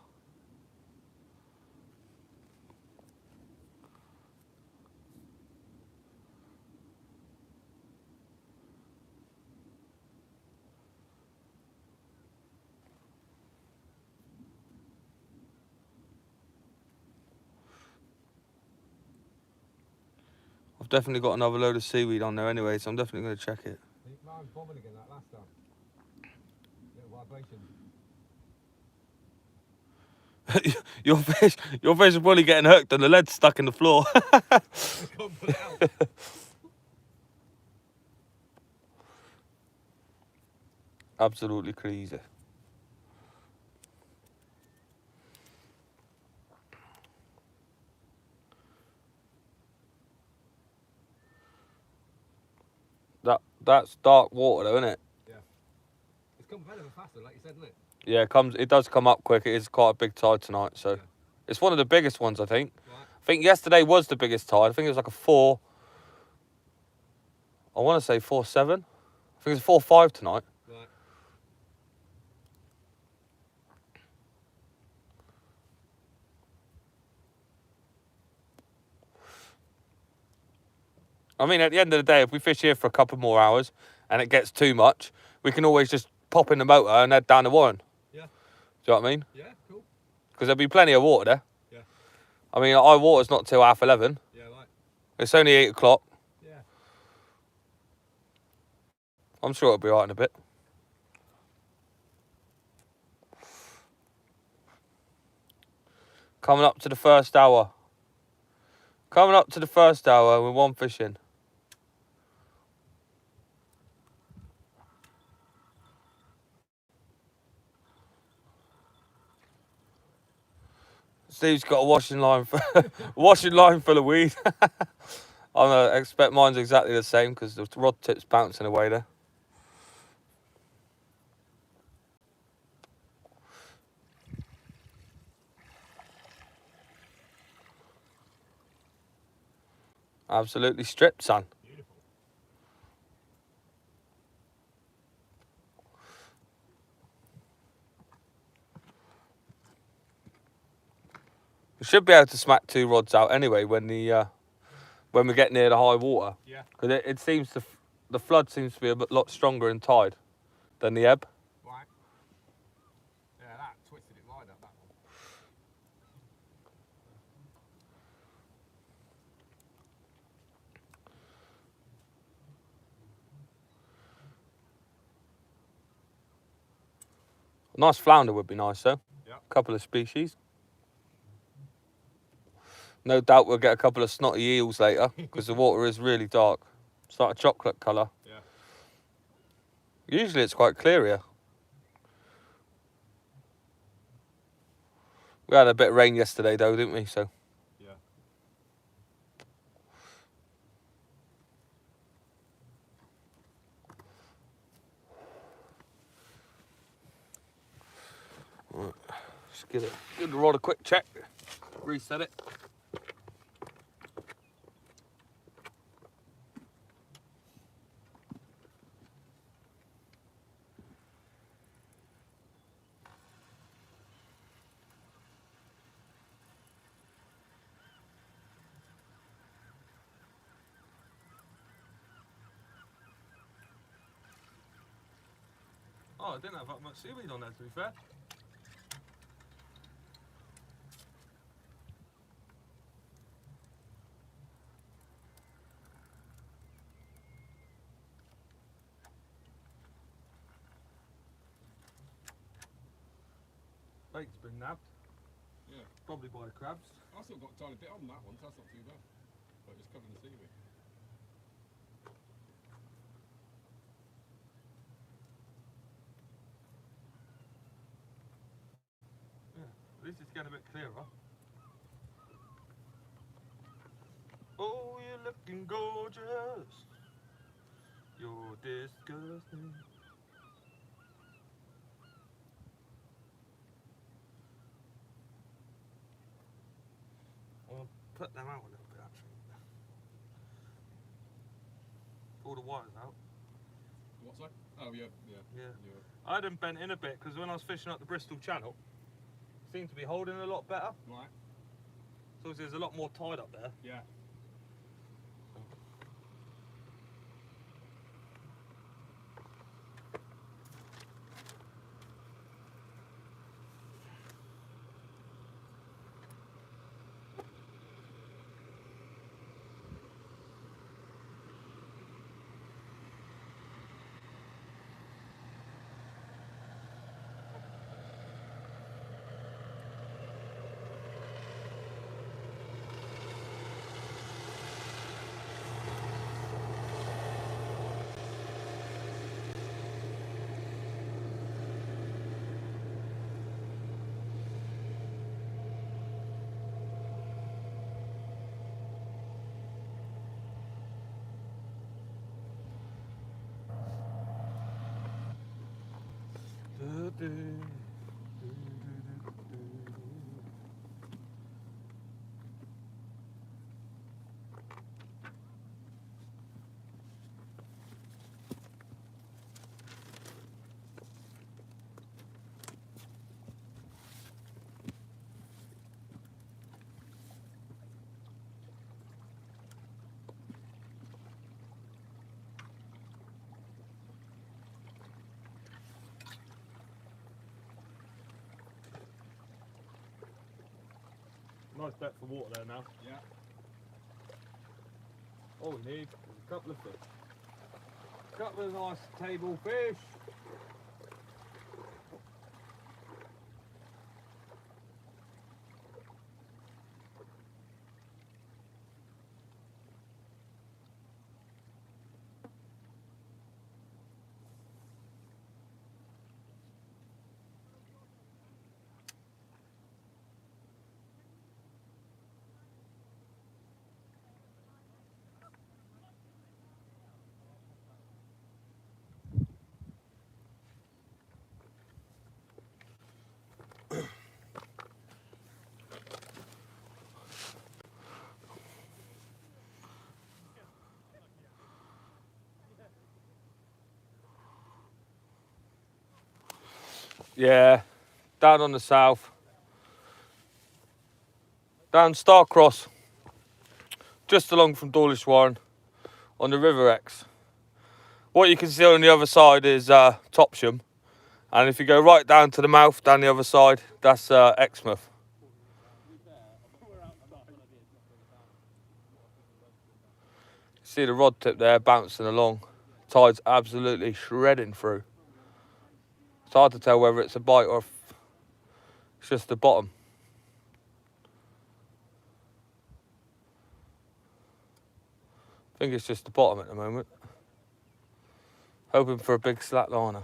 I've definitely got another load of seaweed on there anyway, so I'm definitely going to check it. Mine's bobbing again like last time. Little vibration. your fish are probably getting hooked and the lead's stuck in the floor. I can't pull it out. Absolutely crazy. That's dark water though, isn't it? Yeah. It's come better and faster, like you said, isn't it? Yeah, it does come up quick. It is quite a big tide tonight, so Yeah. it's one of the biggest ones, I think. Right. I think yesterday was the biggest tide. I think it was like a 4. I want to say 4.7. I think it's 4.5 tonight. Right. I mean, at the end of the day, if we fish here for a couple more hours and it gets too much, we can always just pop in the motor and head down the Warren. Yeah. Do you know what I mean? Yeah, cool. Because there'll be plenty of water there. Yeah. I mean, our water's not till 11:30. Yeah, right. It's only 8 o'clock. Yeah. I'm sure it'll be all right in a bit. Coming up to the first hour. Coming up to the first hour with one fish in. Steve's got a washing line, washing line full of weed. I expect mine's exactly the same because the rod tip's bouncing away there. Absolutely stripped, son. Beautiful. We should be able to smack 2 rods out anyway when we get near the high water. Yeah. Because it seems the flood seems to be a lot stronger in tide than the ebb. Right. Yeah, that twisted it right up, that one. A nice flounder would be nice though. Yeah. A couple of species. No doubt we'll get a couple of snotty eels later because the water is really dark. It's like a chocolate colour. Yeah. Usually it's quite clear here. We had a bit of rain yesterday though, didn't we? So Yeah. just give the rod a quick check. Reset it. Oh, I didn't have that much seaweed on there, to be fair. Bait's been nabbed, Yeah. probably by the crabs. I still got a tiny bit on that one, so that's not too bad. But it's covering the seaweed. At least it's getting a bit clearer. Oh, you're looking gorgeous. You're disgusting. I'll put them out a little bit actually. Pull the wires out. What's that? Oh, yeah, yeah. Yeah. I had them bent in a bit because when I was fishing up the Bristol Channel, it seemed to be holding a lot better. Right. So there's a lot more tide up there. Yeah. Nice bet for water there now. Yeah. All we need is a couple of fish. A couple of nice table fish. Yeah, down on the south. Down Starcross. Just along from Dawlish Warren on the River Exe. What you can see on the other side is Topsham. And if you go right down to the mouth, down the other side, that's Exmouth. See the rod tip there bouncing along. Tide's absolutely shredding through. It's hard to tell whether it's a bite or if it's just the bottom. I think it's just the bottom at the moment. Hoping for a big slack liner.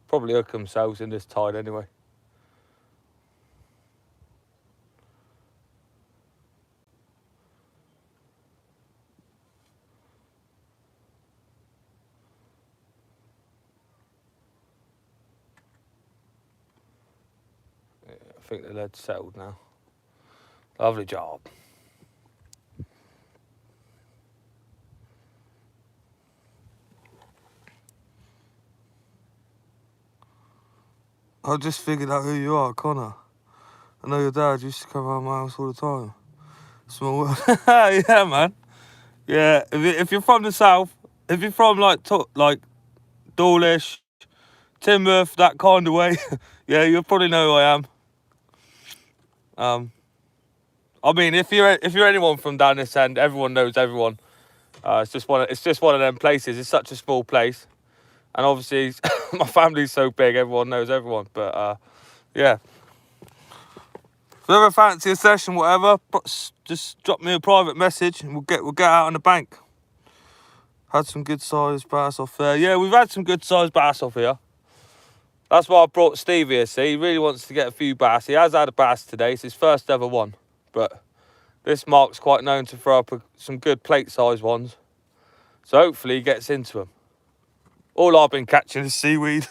Probably hook themselves in this tide anyway. Yeah, I think the lead's settled now. Lovely job. I just figured out who you are, Connor. I know your dad used to come around my house all the time. Small world. Yeah, man. Yeah, if you're from the south, if you're from like Dawlish, Teignmouth, that kind of way, yeah, you'll probably know who I am. I mean, if you're anyone from down this end, everyone knows everyone. It's just one of them places. It's such a small place, and obviously my family's so big, everyone knows everyone. But yeah, if you ever fancy a session, whatever, just drop me a private message, and we'll get out on the bank. Had some good sized bass off there. Yeah, we've had some good sized bass off here. That's why I brought Steve here. See, he really wants to get a few bass. He has had a bass today. It's his first ever one. But this Mark's quite known to throw up some good plate size ones. So hopefully he gets into them. All I've been catching is seaweed.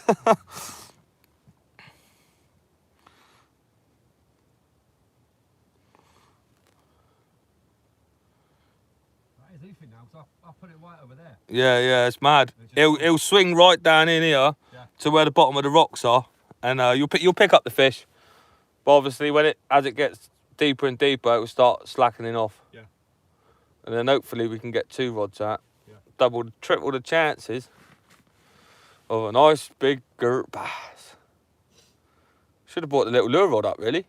I'll put it right over there. Yeah, it's mad. He'll swing right down in here to where the bottom of the rocks are, and you'll pick up the fish. But obviously, as it gets deeper and deeper, it will start slackening off. Yeah. And then hopefully we can get 2 rods out. Yeah. Triple the chances of a nice big gert bass. Should have brought the little lure rod up, really.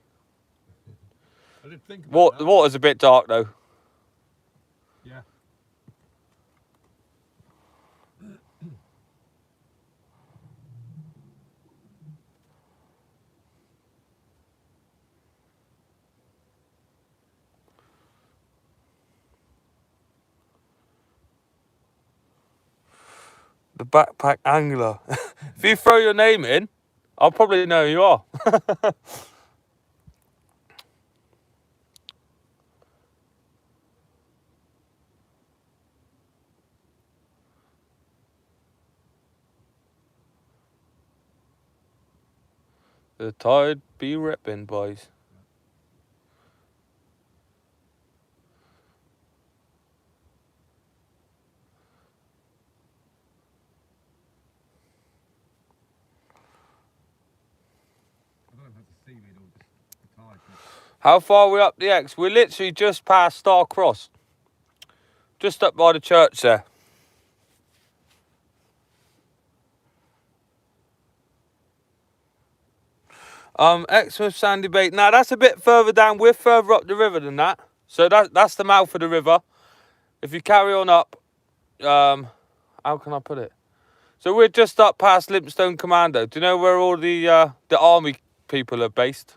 I didn't think about that. The water's a bit dark though. Yeah. The backpack angler. If you throw your name in, I'll probably know who you are. The tide be ripping, boys. I don't know if that's a seaweed or just the tide. How far are we up the X? We're literally just past Star Cross. Just up by the church there. Exmouth Sandy Bay. Now that's a bit further down. We're further up the river than that. So that's the mouth of the river. If you carry on up, how can I put it? So we're just up past Lympstone Commando. Do you know where all the army people are based?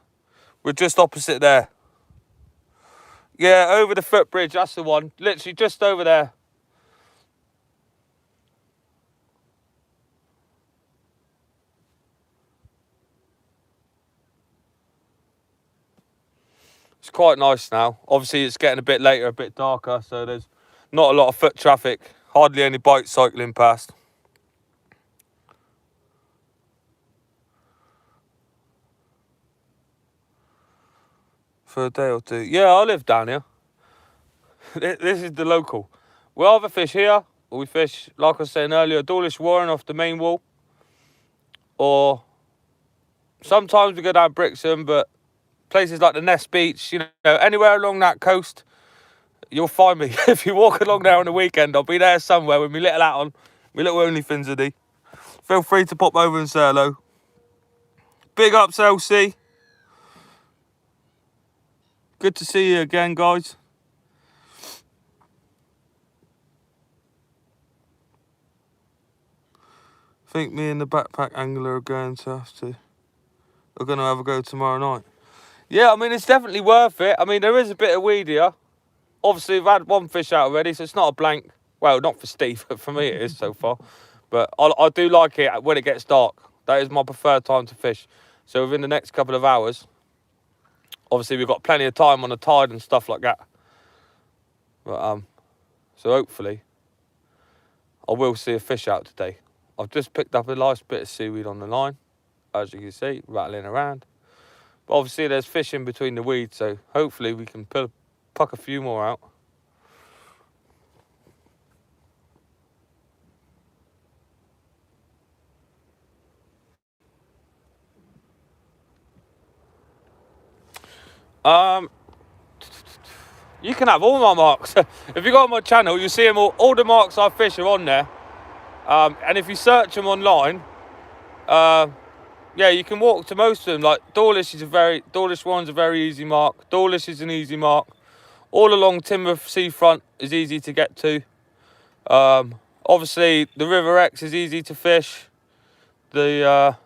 We're just opposite there. Yeah, over the footbridge. That's the one. Literally just over there. It's quite nice now. Obviously, it's getting a bit later, a bit darker, so there's not a lot of foot traffic. Hardly any bike cycling past. For a day or two. Yeah, I live down here. This is the local. We either fish here, or we fish, like I was saying earlier, Dawlish Warren off the main wall. Or sometimes we go down Brixham, but places like the Ness Beach, you know, anywhere along that coast, you'll find me. If you walk along there on the weekend, I'll be there somewhere with my little hat on, my little OnlyFins hoodie. Feel free to pop over and say hello. Big ups, LC. Good to see you again, guys. I think me and the backpack angler are going to have a go tomorrow night. Yeah, I mean, it's definitely worth it. I mean, there is a bit of weed here. Obviously, we've had one fish out already, so it's not a blank. Well, not for Steve, but for me it is so far. But I do like it when it gets dark. That is my preferred time to fish. So within the next couple of hours, obviously we've got plenty of time on the tide and stuff like that. But so hopefully I will see a fish out today. I've just picked up a nice bit of seaweed on the line, as you can see, rattling around. But obviously there's fish in between the weeds, so hopefully we can pluck a few more out. You can have all my marks. If you go on my channel, you see them all the marks I fish are on there. And if you search them online, yeah, you can walk to most of them. Like Dawlish Warren's a very easy mark. Dawlish is an easy mark. All along Timber Seafront is easy to get to. Obviously the River Exe is easy to fish. Where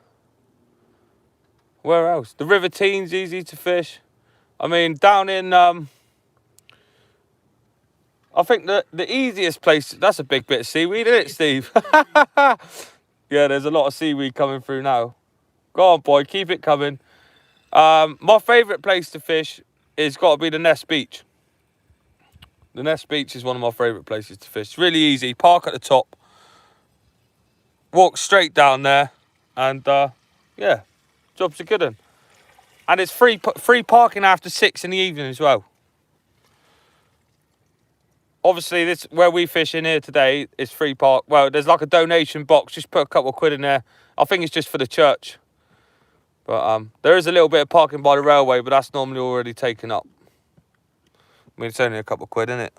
else? The River Teen's easy to fish. I mean, down in I think the easiest place, that's a big bit of seaweed, isn't it, Steve? Yeah, there's a lot of seaweed coming through now. Go on, boy, keep it coming. My favourite place to fish is got to be the Ness Beach. The Ness Beach is one of my favourite places to fish. It's really easy. Park at the top. Walk straight down there. And, yeah, job's a good one. And it's free parking after 6 in the evening as well. Obviously, this where we fish in here today is free park. Well, there's like a donation box. Just put a couple of quid in there. I think it's just for the church. But there is a little bit of parking by the railway, but that's normally already taken up. I mean, it's only a couple of quid, isn't it?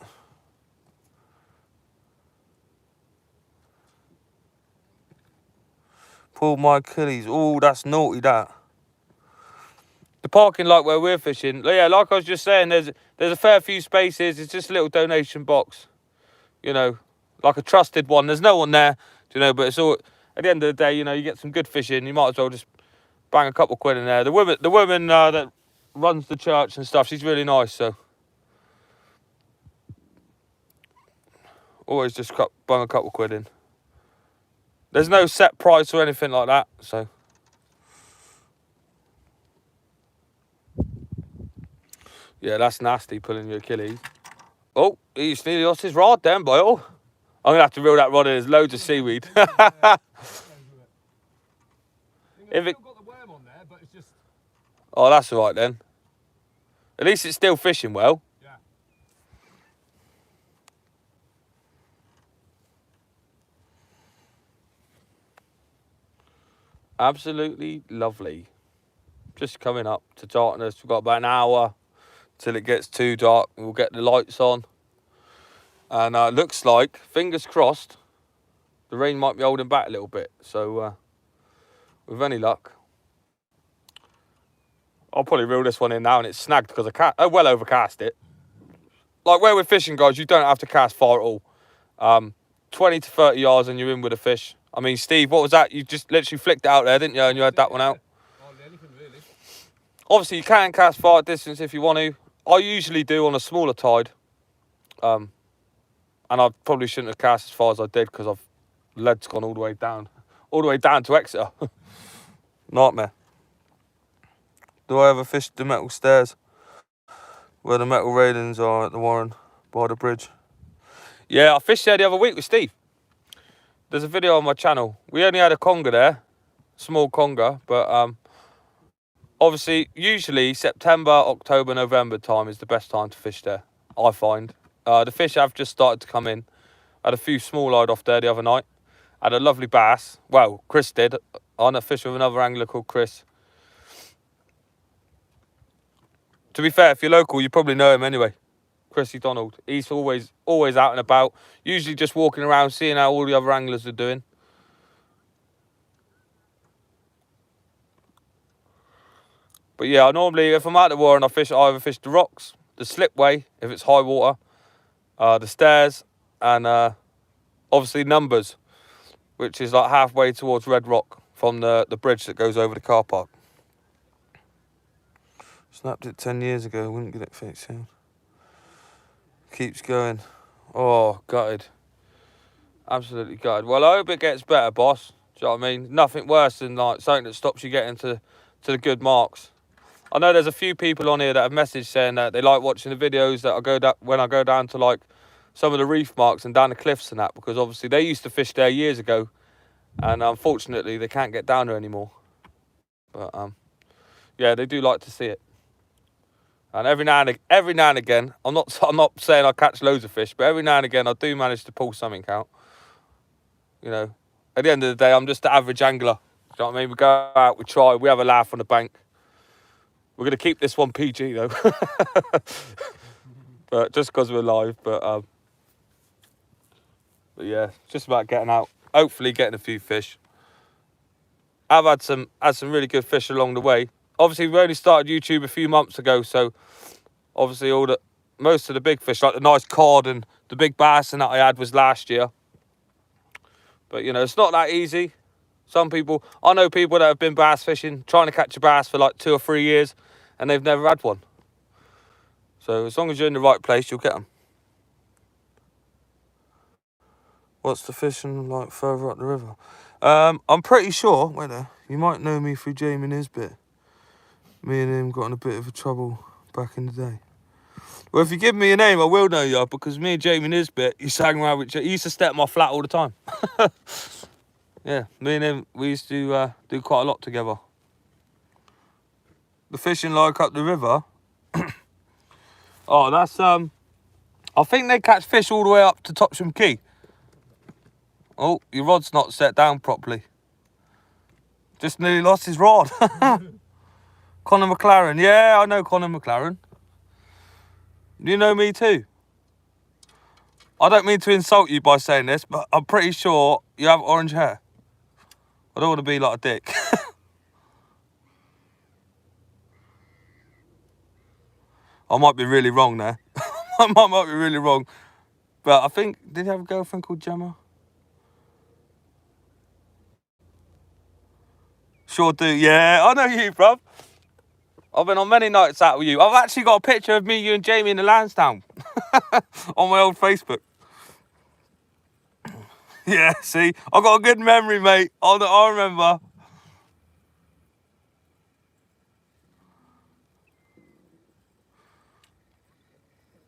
Pulled my Achilles. Oh, that's naughty, that. The parking lot where we're fishing, yeah, like I was just saying, there's a fair few spaces. It's just a little donation box, you know, like a trusted one. There's no one there, you know, but it's all, at the end of the day, you know, you get some good fishing. You might as well just bang a couple of quid in there. The woman that runs the church and stuff, she's really nice, so always just bang a couple of quid in. There's no set price or anything like that, so. Yeah, that's nasty, pulling your Achilles. Oh, he's nearly lost his rod then, boy. Oh, I'm going to have to reel that rod in. There's loads of seaweed. If it got the worm on there, but it's just, Oh, that's all right then. At least it's still fishing well. yeah. Absolutely lovely. Just coming up to darkness. We've got about an hour till it gets too dark. We'll get the lights on. And looks like, fingers crossed, the rain might be holding back a little bit. So with any luck, I'll probably reel this one in now, and it's snagged because I well overcast it. Like where we're fishing, guys, you don't have to cast far at all. 20 to 30 yards and you're in with a fish. I mean, Steve, what was that? You just literally flicked it out there, didn't you? And you had that one out. Hardly anything really. Obviously, you can cast far distance if you want to. I usually do on a smaller tide. And I probably shouldn't have cast as far as I did because lead's gone all the way down. All the way down to Exeter. Nightmare. Do I ever fish the metal stairs where the metal railings are at the Warren by the bridge? Yeah, I fished there the other week with Steve. There's a video on my channel. We only had a conger there, small conger, but obviously, usually September, October, November time is the best time to fish there, I find. The fish have just started to come in. Had a few small-eyed off there the other night. Had a lovely bass. Well, Chris did. On a fish with another angler called Chris. To be fair, if you're local, you probably know him anyway. Chrissy Donald. He's always out and about. Usually just walking around, seeing how all the other anglers are doing. But yeah, normally if I'm out the Warren, I either fish the rocks, the slipway if it's high water, the stairs, and obviously Numbers, which is like halfway towards Red Rock from the bridge that goes over the car park. Snapped it 10 years ago, wouldn't get it fixed soon. Keeps going. Oh, gutted. Absolutely gutted. Well, I hope it gets better, boss. Do you know what I mean? Nothing worse than like something that stops you getting to the good marks. I know there's a few people on here that have messaged saying that they like watching the videos that I go down when I go down to like some of the reef marks and down the cliffs and that, because obviously they used to fish there years ago, and unfortunately they can't get down there anymore. But yeah, they do like to see it. And every now and again, I'm not saying I catch loads of fish, but every now and again I do manage to pull something out. You know, at the end of the day, I'm just the average angler. You know what I mean? We go out, we try, we have a laugh on the bank. We're going to keep this one PG though. But just because we're live. But yeah, it's just about getting out. Hopefully getting a few fish. I've had some really good fish along the way. Obviously, we only started YouTube a few months ago, so obviously most of the big fish, like the nice cod and the big bass and that I had was last year. But, you know, it's not that easy. I know people that have been bass fishing, trying to catch a bass for like 2 or 3 years, and they've never had one. So as long as you're in the right place, you'll get them. What's the fishing like further up the river? I'm pretty sure, wait there, you might know me through Jamie Nisbet. Me and him got in a bit of a trouble back in the day. Well, if you give me a name, I will know you, because me and Jamie Nisbet used to hang around with each other. He used to step my flat all the time. Yeah, me and him, we used to do quite a lot together. The fishing like up the river. Oh, that's, I think they catch fish all the way up to Topsham Quay. Oh, your rod's not set down properly. Just nearly lost his rod. Conor McLaren. Yeah, I know Conor McLaren. You know me too. I don't mean to insult you by saying this, but I'm pretty sure you have orange hair. I don't want to be like a dick. I might be really wrong there. I might be really wrong. But I think, did he have a girlfriend called Gemma? Sure do. Yeah, I know you, bruv. I've been on many nights out with you. I've actually got a picture of me, you and Jamie in the Lansdowne on my old Facebook. Yeah, see, I've got a good memory, mate. I remember.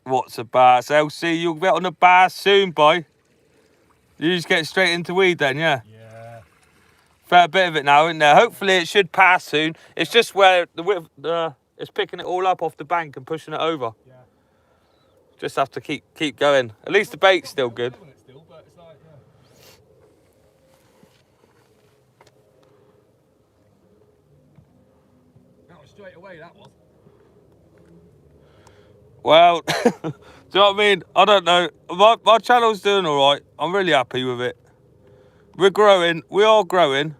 What's a bass? LC, you'll get on the bass soon, boy. You just get straight into weed then, yeah? Yeah. fair bit of it now, isn't there? Hopefully it should pass soon. It's just where the width, it's picking it all up off the bank and pushing it over. Yeah. Just have to keep going. At least the bait's still good. Doing it still, but it's like, that was straight away, that was. Well, do you know what I mean? I don't know. My channel's doing all right. I'm really happy with it. We're growing. We are growing.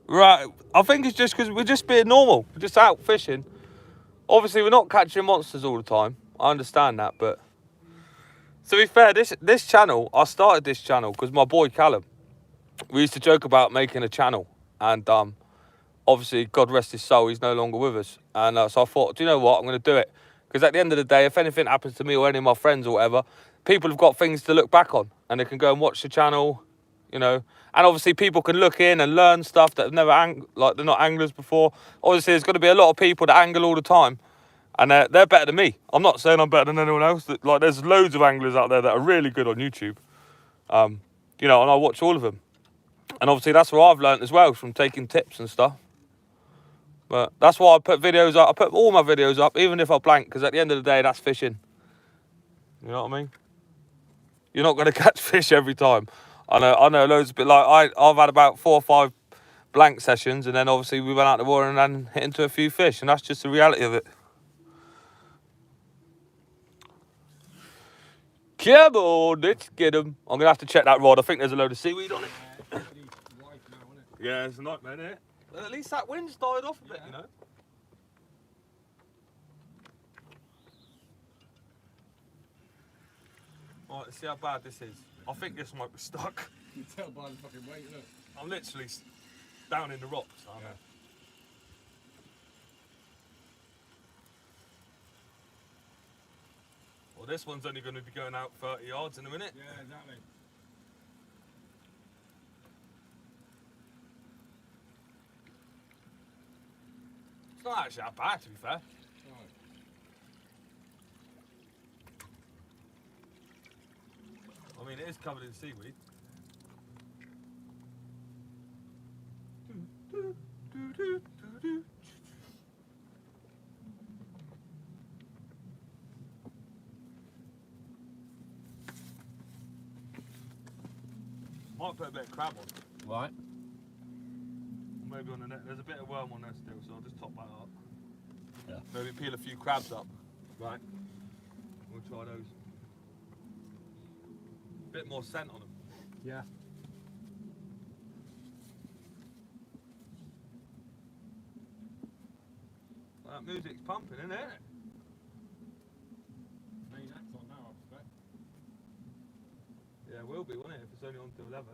Right. I think it's just because we're just being normal. We're just out fishing. Obviously, we're not catching monsters all the time. I understand that, but to be fair, this channel, I started this channel because my boy Callum, we used to joke about making a channel, and obviously, God rest his soul, he's no longer with us. And so I thought, do you know what? I'm going to do it. Because at the end of the day, if anything happens to me or any of my friends or whatever, people have got things to look back on. And they can go and watch the channel, you know. And obviously, people can look in and learn stuff that have never, like they're not anglers before. Obviously, there's going to be a lot of people that angle all the time. And they're better than me. I'm not saying I'm better than anyone else. Like, there's loads of anglers out there that are really good on YouTube. You know, and I watch all of them. And obviously, that's what I've learned as well, from taking tips and stuff. But that's why I put videos up. I put all my videos up, even if I blank, because at the end of the day, that's fishing. You know what I mean? You're not going to catch fish every time. I know loads of bit like I've had about 4 or 5 blank sessions, and then obviously we went out to the water and then hit into a few fish, and that's just the reality of it. Come on, let's get them. I'm going to have to check that rod. I think there's a load of seaweed on it. Yeah, it's a nightmare, isn't it? But at least that wind's died off a bit, you know. Alright, let's see how bad this is. I think this might be stuck. You can tell by the fucking weight, look. I'm literally down in the rocks, aren't I? Well, this one's only going to be going out 30 yards in a minute. Yeah, exactly. It's not actually that bad, to be fair. I mean, it is covered in seaweed. Might put a bit of crab on. Right. Maybe on the net. There's a bit of worm on there still, so I'll just top that up. Yeah. Maybe peel a few crabs up. Right. We'll try those. Bit more scent on them. Yeah. That music's pumping, isn't it? Main axe on now, I expect. Yeah, it will be, won't it? If it's only on till 11.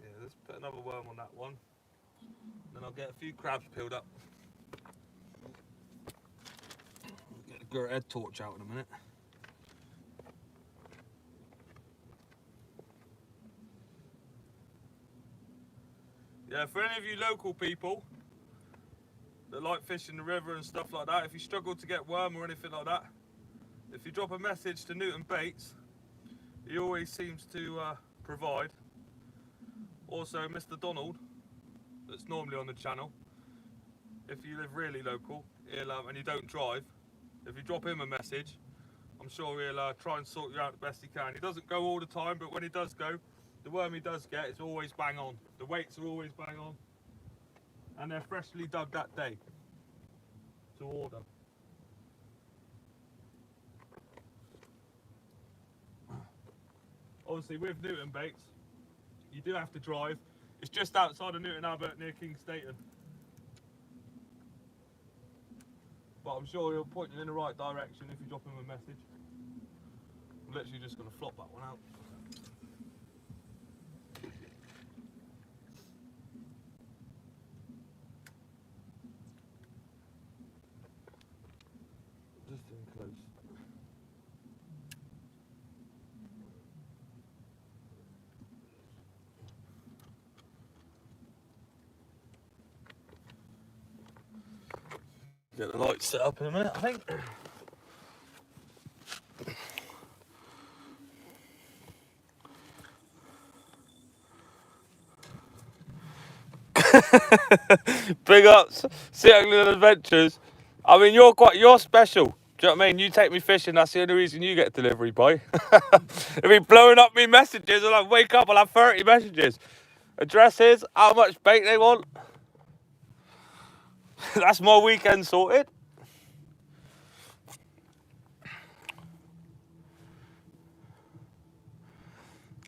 Yeah, let's put another worm on that one. Then I'll get a few crabs peeled up. Get the Gurt Head torch out in a minute. Yeah, for any of you local people that like fishing the river and stuff like that, if you struggle to get worm or anything like that, if you drop a message to Newton Baits, he always seems to provide. Also, Mr. Donald, that's normally on the channel, if you live really local, he'll, and you don't drive, if you drop him a message, I'm sure he'll try and sort you out the best he can. He doesn't go all the time, but when he does go, the worm he does get is always bang on. The weights are always bang on, and they're freshly dug that day to order. Obviously, with Newton Baits, you do have to drive. It's just outside of Newton Abbot near King Staton. But I'm sure he'll point you in the right direction if you drop him a message. I'm literally just going to flop that one out. Just in close. Get the lights set up in a minute, I think. Big ups, Sea Angling Adventures. I mean, you're special. Do you know what I mean? You take me fishing, that's the only reason you get delivery, boy. If be blowing up me messages, I'll wake up, I'll have 30 messages. Addresses, how much bait they want. That's my weekend sorted.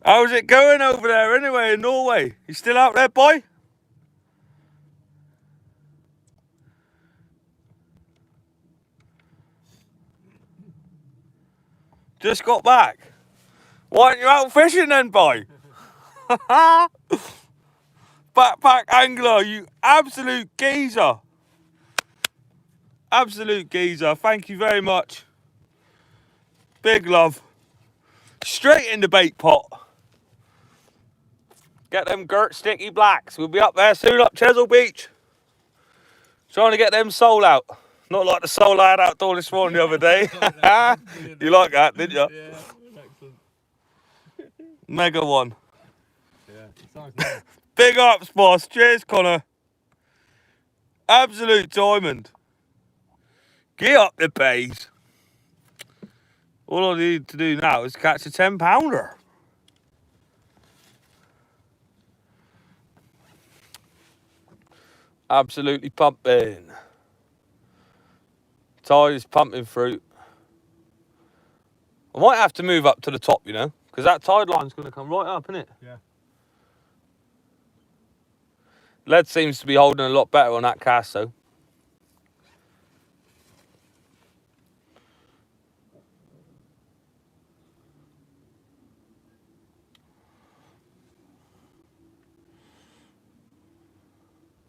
How's it going over there anyway in Norway? You still out there, boy? Just got back. Why aren't you out fishing then, boy? Backpack angler, you absolute geezer. Absolute geezer. Thank you very much. Big love. Straight in the bait pot. Get them girt sticky blacks. We'll be up there soon up Chesil Beach. Trying to get them sole out. Not like the sole I had outdoor this morning the other day. You like that, didn't you? Yeah, excellent. Mega one. Yeah, it sounds nice. Big ups, boss. Cheers, Connor. Absolute diamond. Get up the bays. All I need to do now is catch a 10-pounder. Absolutely pumping. Tide is pumping through. I might have to move up to the top, you know, because that tide line's going to come right up, isn't it? Yeah. Lead seems to be holding a lot better on that cast, though.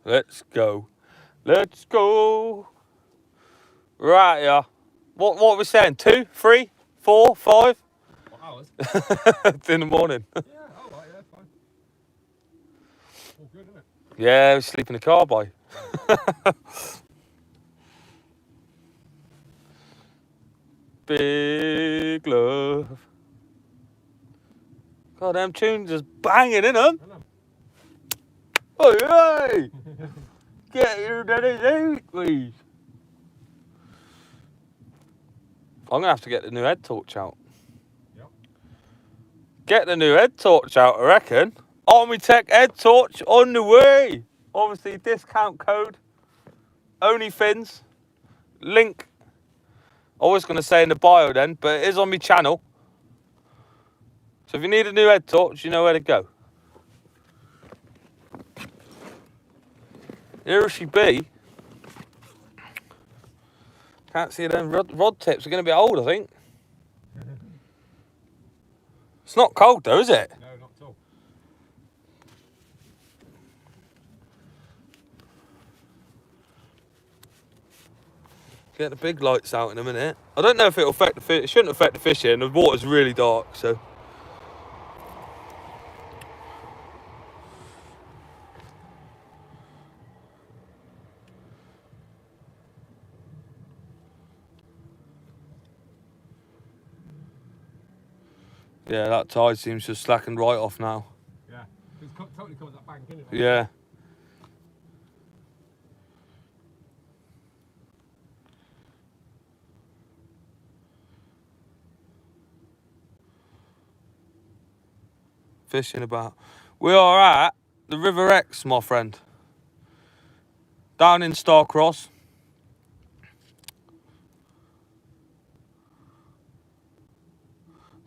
Let's go. Let's go. Right, yeah. What are we saying? 2, 3, 4, 5? What hours? In the morning. Yeah, all right, yeah, fine. All good, isn't it? Yeah, we sleep in the car, boy. Big love. God, them tunes just banging in them. I know. Oi, oi! Get your daddy's out, please. I'm gonna have to get the new head torch out. Yep. Get the new head torch out, I reckon. Army Tech head torch on the way. Obviously, discount code. OnlyFins. Link. I was gonna say in the bio then, but it is on my channel. So if you need a new head torch, you know where to go. Here she be. Can't see them rod tips are going to be old, I think. It's not cold though, is it? No, not at all. Get the big lights out in a minute. I don't know if it'll affect the fish. It shouldn't affect the fishing. The water's really dark, so. Yeah, that tide seems to have slackened right off now. Yeah. It's totally covered that bank, isn't it? Yeah. Fishing about. We are at the River Exe, my friend. Down in Starcross.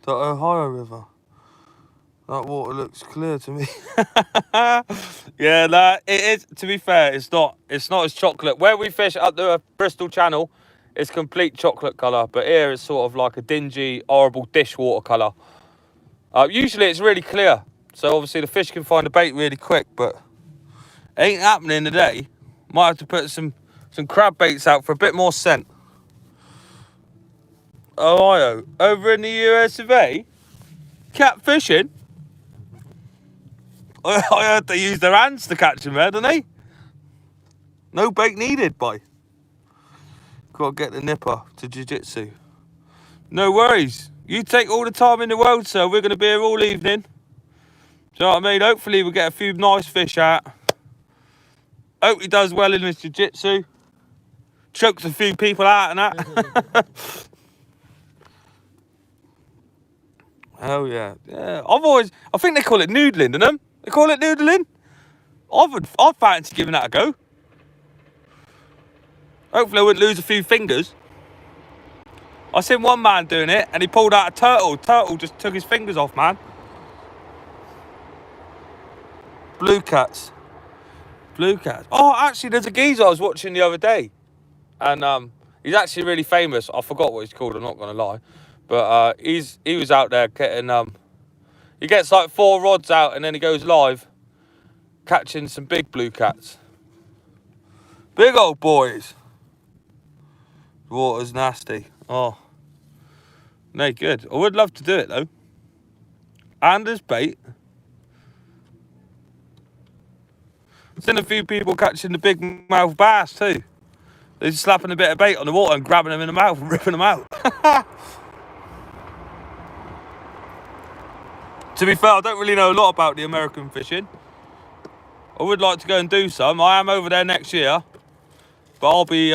The Ohio River. That water looks clear to me. Yeah, that it is. To be fair, it's not as chocolate. Where we fish up the Bristol Channel, it's complete chocolate colour. But here it's sort of like a dingy, horrible dishwater colour. Usually it's really clear, so obviously the fish can find the bait really quick. But ain't happening today. Might have to put some crab baits out for a bit more scent. Ohio, over in the US of A, catfishing. I heard they use their hands to catch them there, don't they? No bait needed, boy. Got to get the nipper to jiu-jitsu. No worries. You take all the time in the world, sir. We're going to be here all evening. Do you know what I mean? Hopefully we'll get a few nice fish out. Hope he does well in his jiu-jitsu. Chokes a few people out and that. Oh yeah. Yeah. I think they call it noodling, don't they? They call it noodling? I'd fancy giving that a go. Hopefully I wouldn't lose a few fingers. I seen one man doing it and he pulled out a turtle. Turtle just took his fingers off, man. Blue cats. Blue cats. Oh, actually, there's a geezer I was watching the other day. And he's actually really famous. I forgot what he's called, I'm not going to lie. But he was out there getting... he gets like 4 rods out and then he goes live catching some big blue cats. Big old boys. The water's nasty. Oh. No, good. I would love to do it, though. And as bait. I've seen a few people catching the big mouth bass, too. They're just slapping a bit of bait on the water and grabbing them in the mouth and ripping them out. To be fair, I don't really know a lot about the American fishing. I would like to go and do some. I am over there next year. But I'll be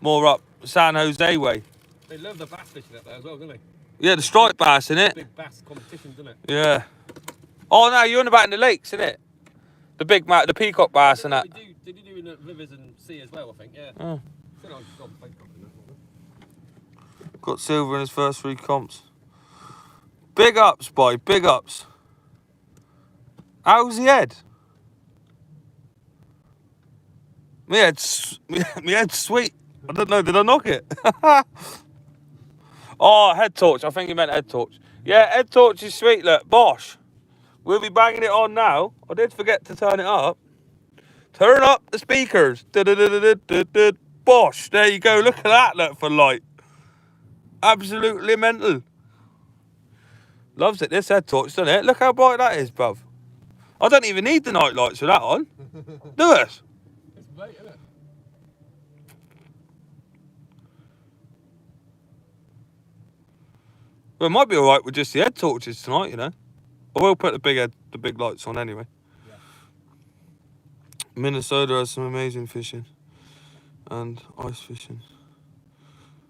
more up San Jose way. They love the bass fishing up there as well, don't they? Yeah, the striped bass, innit? Big bass competitions, isn't it? Yeah. Oh, no, you're on about in the lakes, innit? The big the peacock bass and that. They do in the rivers and sea as well, I think, yeah. Oh. I think I've got Bangkok in that one. Got silver in his first 3 comps. Big ups, boy, big ups. How's the head? My head's sweet. I don't know, did I knock it? Oh, head torch. I think you meant head torch. Yeah, head torch is sweet, look. Bosh. We'll be banging it on now. I did forget to turn it up. Turn up the speakers. Bosh. There you go. Look at that, look, for light. Absolutely mental. Loves it, this head torch, doesn't it? Look how bright that is, bruv. I don't even need the night lights for that on. Do it. It's great, isn't it? Well, it might be alright with just the head torches tonight, you know. I will put the big lights on anyway. Yeah. Minnesota has some amazing fishing and ice fishing.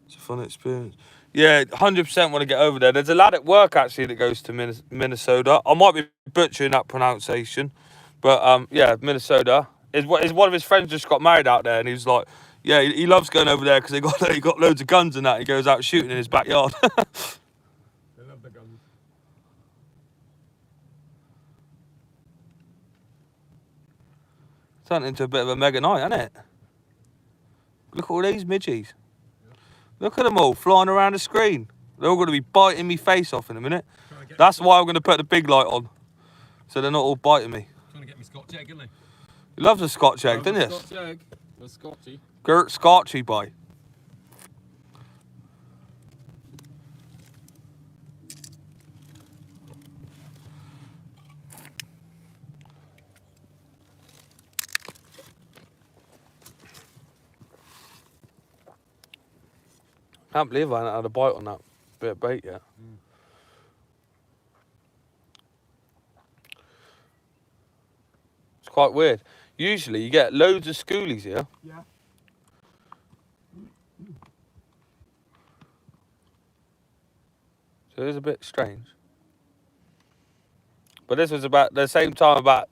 It's a fun experience. Yeah, 100% want to get over there. There's a lad at work actually that goes to Minnesota. I might be butchering that pronunciation, but yeah, Minnesota. One of his friends just got married out there, and he was like, yeah, he loves going over there because he got loads of guns and that. He goes out shooting in his backyard. They love the guns. Turned into a bit of a mega night, hasn't it? Look at all these midgies. Look at them all flying around the screen. They're all going to be biting me face off in a minute. That's why I'm going to put the big light on, so they're not all biting me. Trying to get me Scotch egg, isn't they? He loves a Scotch egg, doesn't he? Scotch egg. The Scotchy. Gert Scotchy boy. Can't believe I haven't had a bite on that bit of bait yet. It's quite weird. Usually you get loads of schoolies here. Yeah. So it is a bit strange. But this was about the same time, about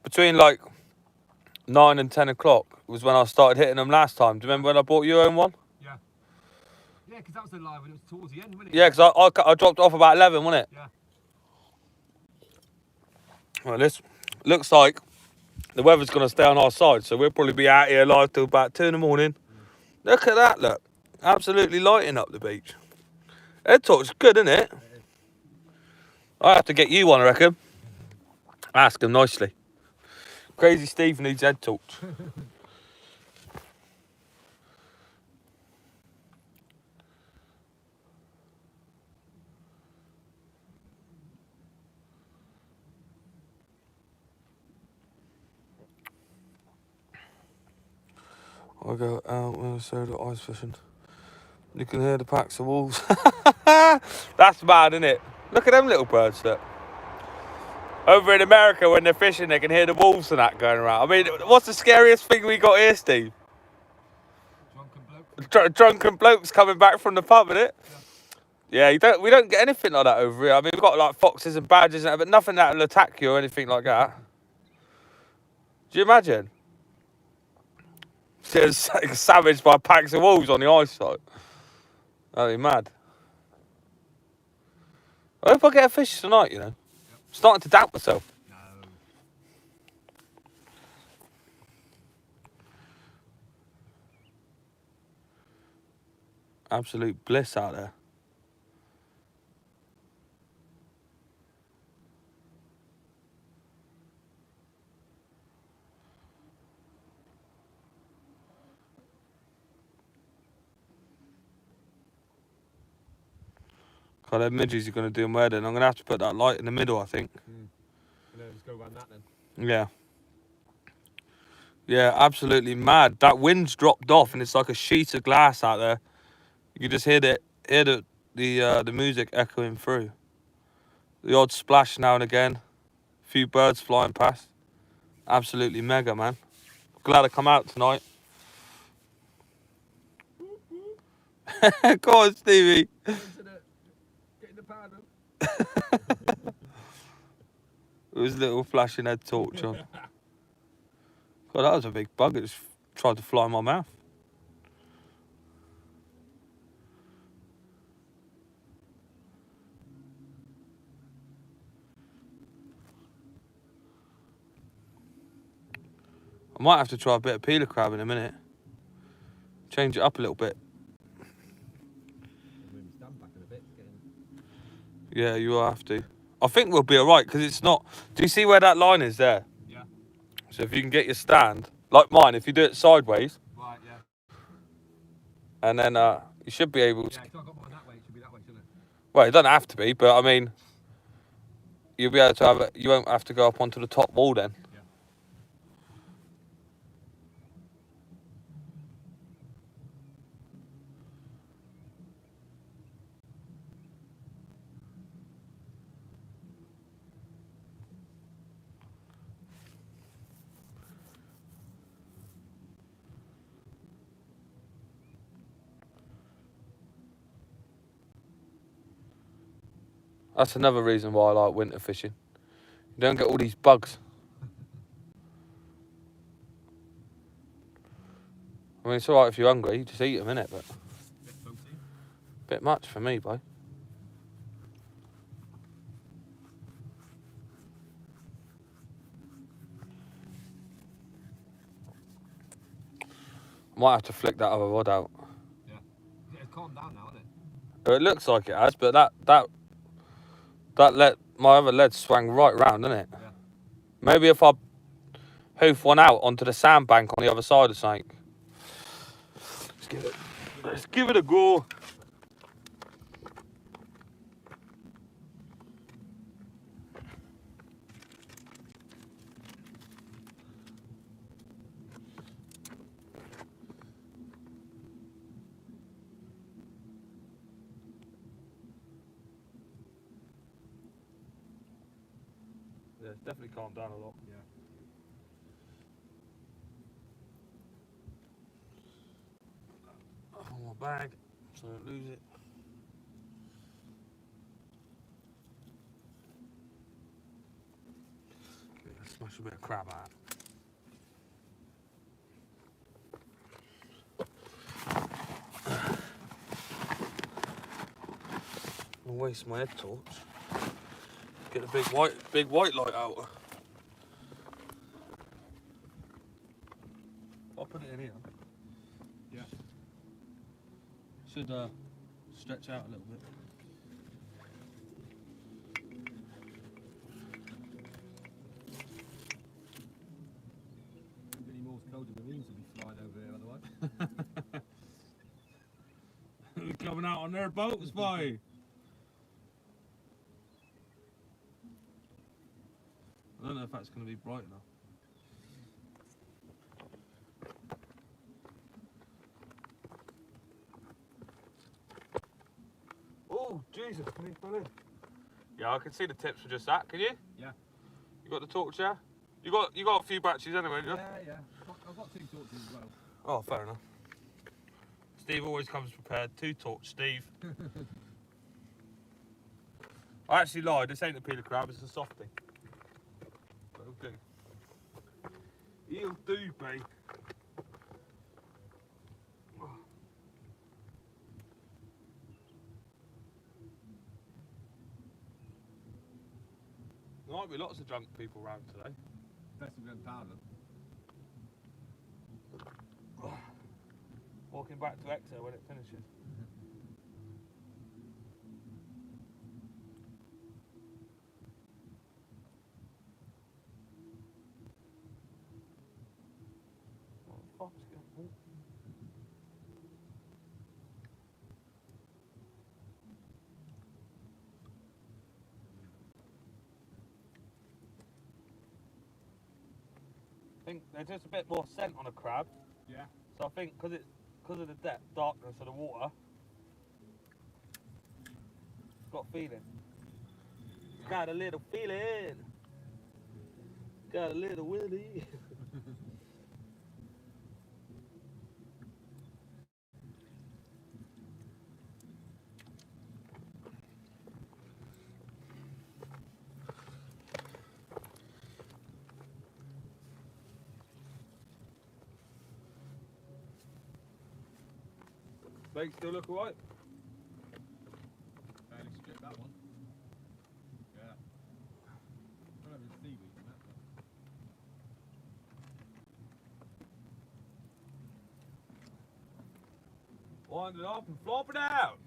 between like 9 and 10 o'clock was when I started hitting them last time. Do you remember when I bought your own one? Yeah. Yeah, because that was the live when it was towards the end, wasn't it? Yeah, because I dropped off about 11, wasn't it? Yeah. Well, this looks like the weather's going to stay on our side, so we'll probably be out here live till about 2 in the morning. Look at that, look. Absolutely lighting up the beach. Head torch is good, isn't it? I have to get you one, I reckon. Ask him nicely. Crazy Steve needs head torch. I I go out Minnesota ice fishing. You can hear the packs of wolves. That's mad, isn't it? Look at them little birds there. Over in America, when they're fishing, they can hear the wolves and that going around. I mean, what's the scariest thing we got here, Steve? Drunken bloke. Drunken blokes coming back from the pub, innit? Yeah, we don't get anything like that over here. I mean, we've got like foxes and badgers and that, but nothing that will attack you or anything like that. Do you imagine? Getting savaged by packs of wolves on the ice side. That'd be mad. I hope I get a fish tonight, you know. Yep. Starting to doubt myself. No. Absolute bliss out there. God, them midges are going to do them wedding. I'm going to have to put that light in the middle, I think. Let's go around that then. Yeah. Yeah, absolutely mad. That wind's dropped off and it's like a sheet of glass out there. You can just hear the music echoing through. The odd splash now and again. A few birds flying past. Absolutely mega, man. Glad I come out tonight. Go on, Stevie. Get in the powder. With his little flashing head torch on. God, that was a big bug. It just tried to fly in my mouth. I might have to try a bit of peeler crab in a minute. Change it up a little bit. Maybe stand back in a bit. Yeah, you will have to. I think we'll be alright because it's not. Do you see where that line is there? Yeah. So if you can get your stand, like mine, if you do it sideways. Right, yeah. And then you should be able to. Yeah, if I got mine that way, it should be that way, shouldn't it? Well, it doesn't have to be, but I mean, you'll be able to have it. You won't have to go up onto the top wall then. Yeah. That's another reason why I like winter fishing. You don't get all these bugs. I mean, it's alright if you're hungry, you just eat them, innit? But Bit salty. bit much for me, boy. Might have to flick that other rod out. Yeah. It's calmed down now, hasn't it? It looks like it has, but that my other lead swung right round, didn't it? Yeah. Maybe if I hoof one out onto the sandbank on the other side or something. Let's give it a go. Yeah, it's definitely calmed down a lot. Yeah. On my bag, so I don't lose it. Okay, let's smash a bit of crab out. I'll waste my head torch. Get a big white light out. I'll put it in here. Yeah. Should stretch out a little bit. Any Morse code in the rooms will be flying over here otherwise. They're coming out on their boats, boy. I don't know if that's going to be bright enough. in. Yeah, I can see the tips for just that. Can you? Yeah. You got the torch there? You got a few batteries anyway, haven't you? Yeah. I've got 2 torches as well. Oh, fair enough. Steve always comes prepared. 2 torch, Steve. I actually lied. This ain't a peeler crab. It's a softie. It'll do. He'll do, babe. There might be lots of drunk people around today. Especially when powder. Walking back to Exeter when it finishes. What the fuck's going on? I think there's just a bit more scent on a crab. Yeah. So I think because of the depth, darkness of the water, it's got feeling. Got a little feeling. Got a little willy. Legs still look alright? Fairly stripped that one. Yeah. I don't have any seaweed in that one. Wind it up and flop it out.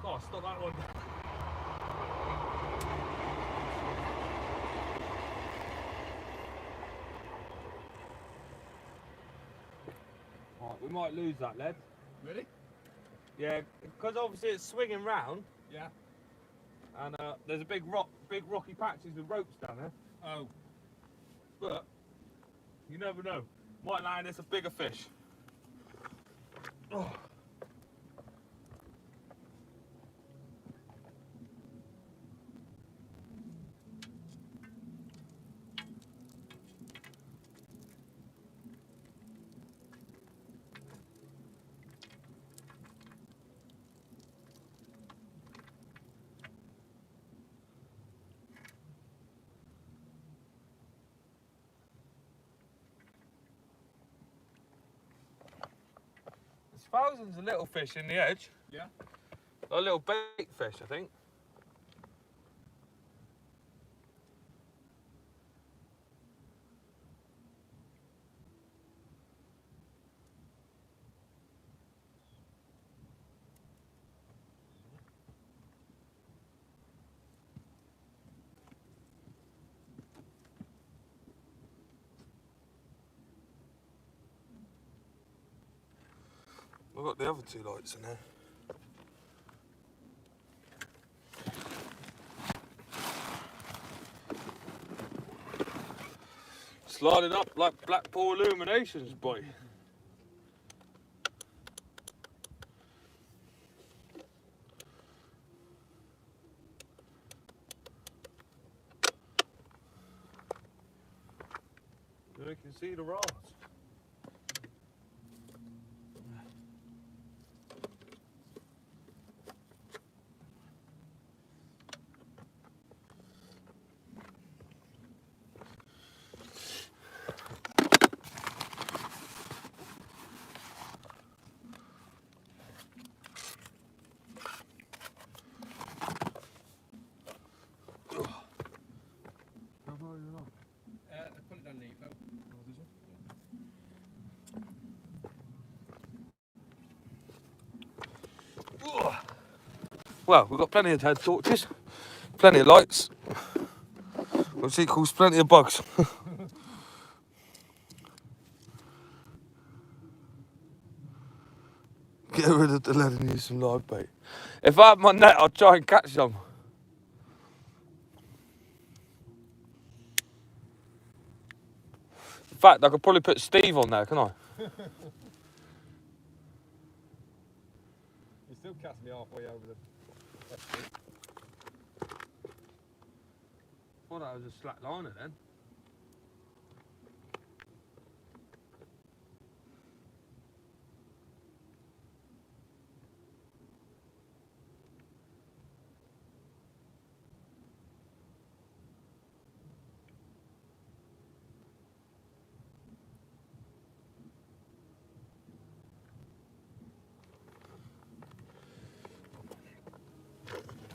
God, stop that one. Right, we might lose that lead. Really? Yeah, because obviously it's swinging round, Yeah. and there's a big rocky patches with ropes down there. Oh. But you never know. Might land us a bigger fish. Oh. There's thousands of little fish in the edge. Yeah. A little bait fish, I think. We've got the other 2 lights in there. Slide it up like Blackpool Illuminations, boy. You can see the rods. Put it underneath though. Well, we've got plenty of head torches, plenty of lights, which equals plenty of bugs. Get rid of the lead and use some live bait. If I had my net, I'd try and catch some. fact, I could probably put Steve on there, can I? You still cast me halfway over the. Well, that was a slack liner then.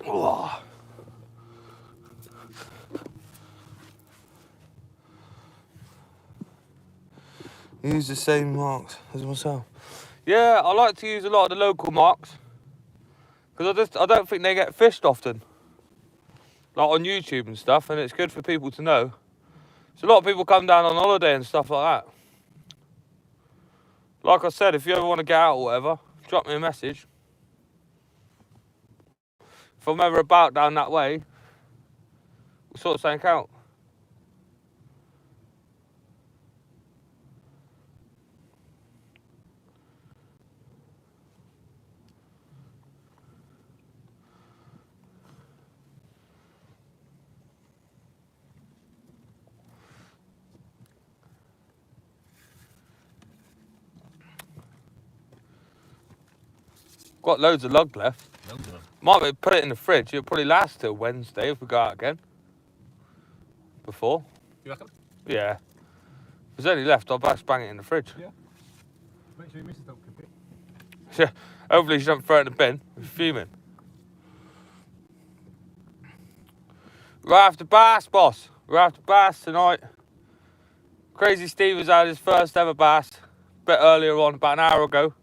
Oh. Use the same marks as myself. Yeah, I like to use a lot of the local marks because I don't think they get fished often, like on YouTube and stuff, and it's good for people to know. So a lot of people come down on holiday and stuff like that. Like I said, if you ever want to get out or whatever, drop me a message. If I'm ever about down that way, we'll sort something out. Got loads of lug left. Loads of them. Might be put it in the fridge. It'll probably last till Wednesday if we go out again. Before. You reckon? Yeah. If there's any left, I'll bang it in the fridge. Yeah. Make sure your missus don't cook it. Yeah. Hopefully she don't throw it in the bin. I'm fuming. We're after bass, boss. We're after bass tonight. Crazy Steve has had his first ever bass a bit earlier on, about an hour ago.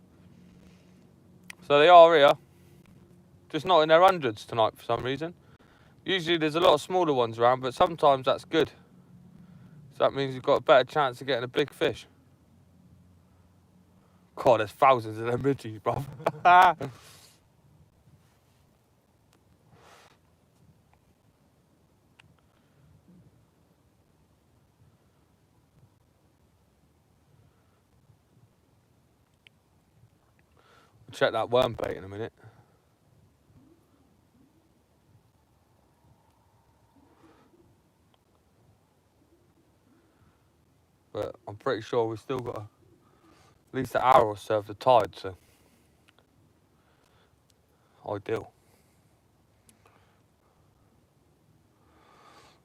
So they are here. Just not in their hundreds tonight for some reason. Usually there's a lot of smaller ones around, but sometimes that's good. So that means you've got a better chance of getting a big fish. God, there's thousands of them midgies, bruv. Check that worm bait in a minute. But I'm pretty sure we've still got at least an hour or so of the tide, so ideal.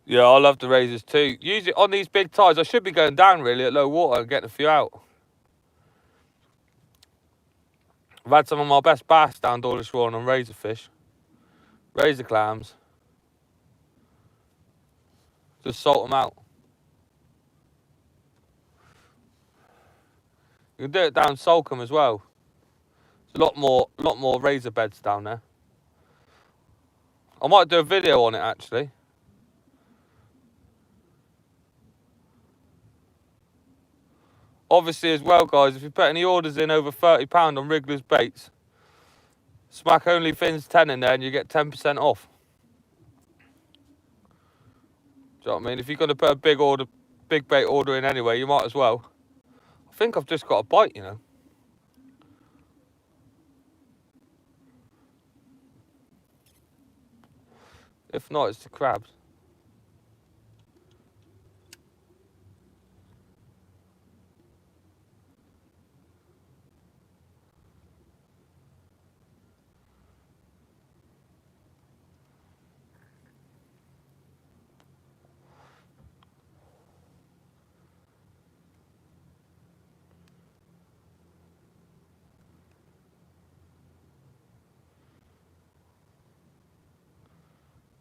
Yeah, I love the razors too. Usually on these big tides, I should be going down really at low water and getting a few out. I've had some of my best bass down Dawlish Warren on razor fish, razor clams. Just salt them out. You can do it down Salcombe as well. There's a lot more razor beds down there. I might do a video on it actually. Obviously as well, guys, if you put any orders in over £30 on Wriggler's baits, smack only Fins 10 in there and you get 10% off. Do you know what I mean? If you're going to put a big bait order in anyway, you might as well. I think I've just got a bite, you know. If not, it's the crabs.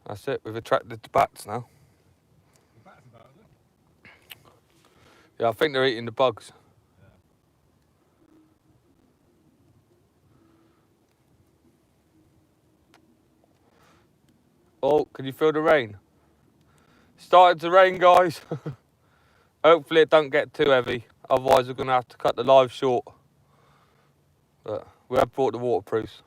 That's it, we've attracted the bats now. The bat's about, isn't it? Yeah, I think they're eating the bugs. Oh, can you feel the rain? Starting to rain, guys. Hopefully it don't get too heavy. Otherwise we're going to have to cut the live short. But we have brought the waterproofs.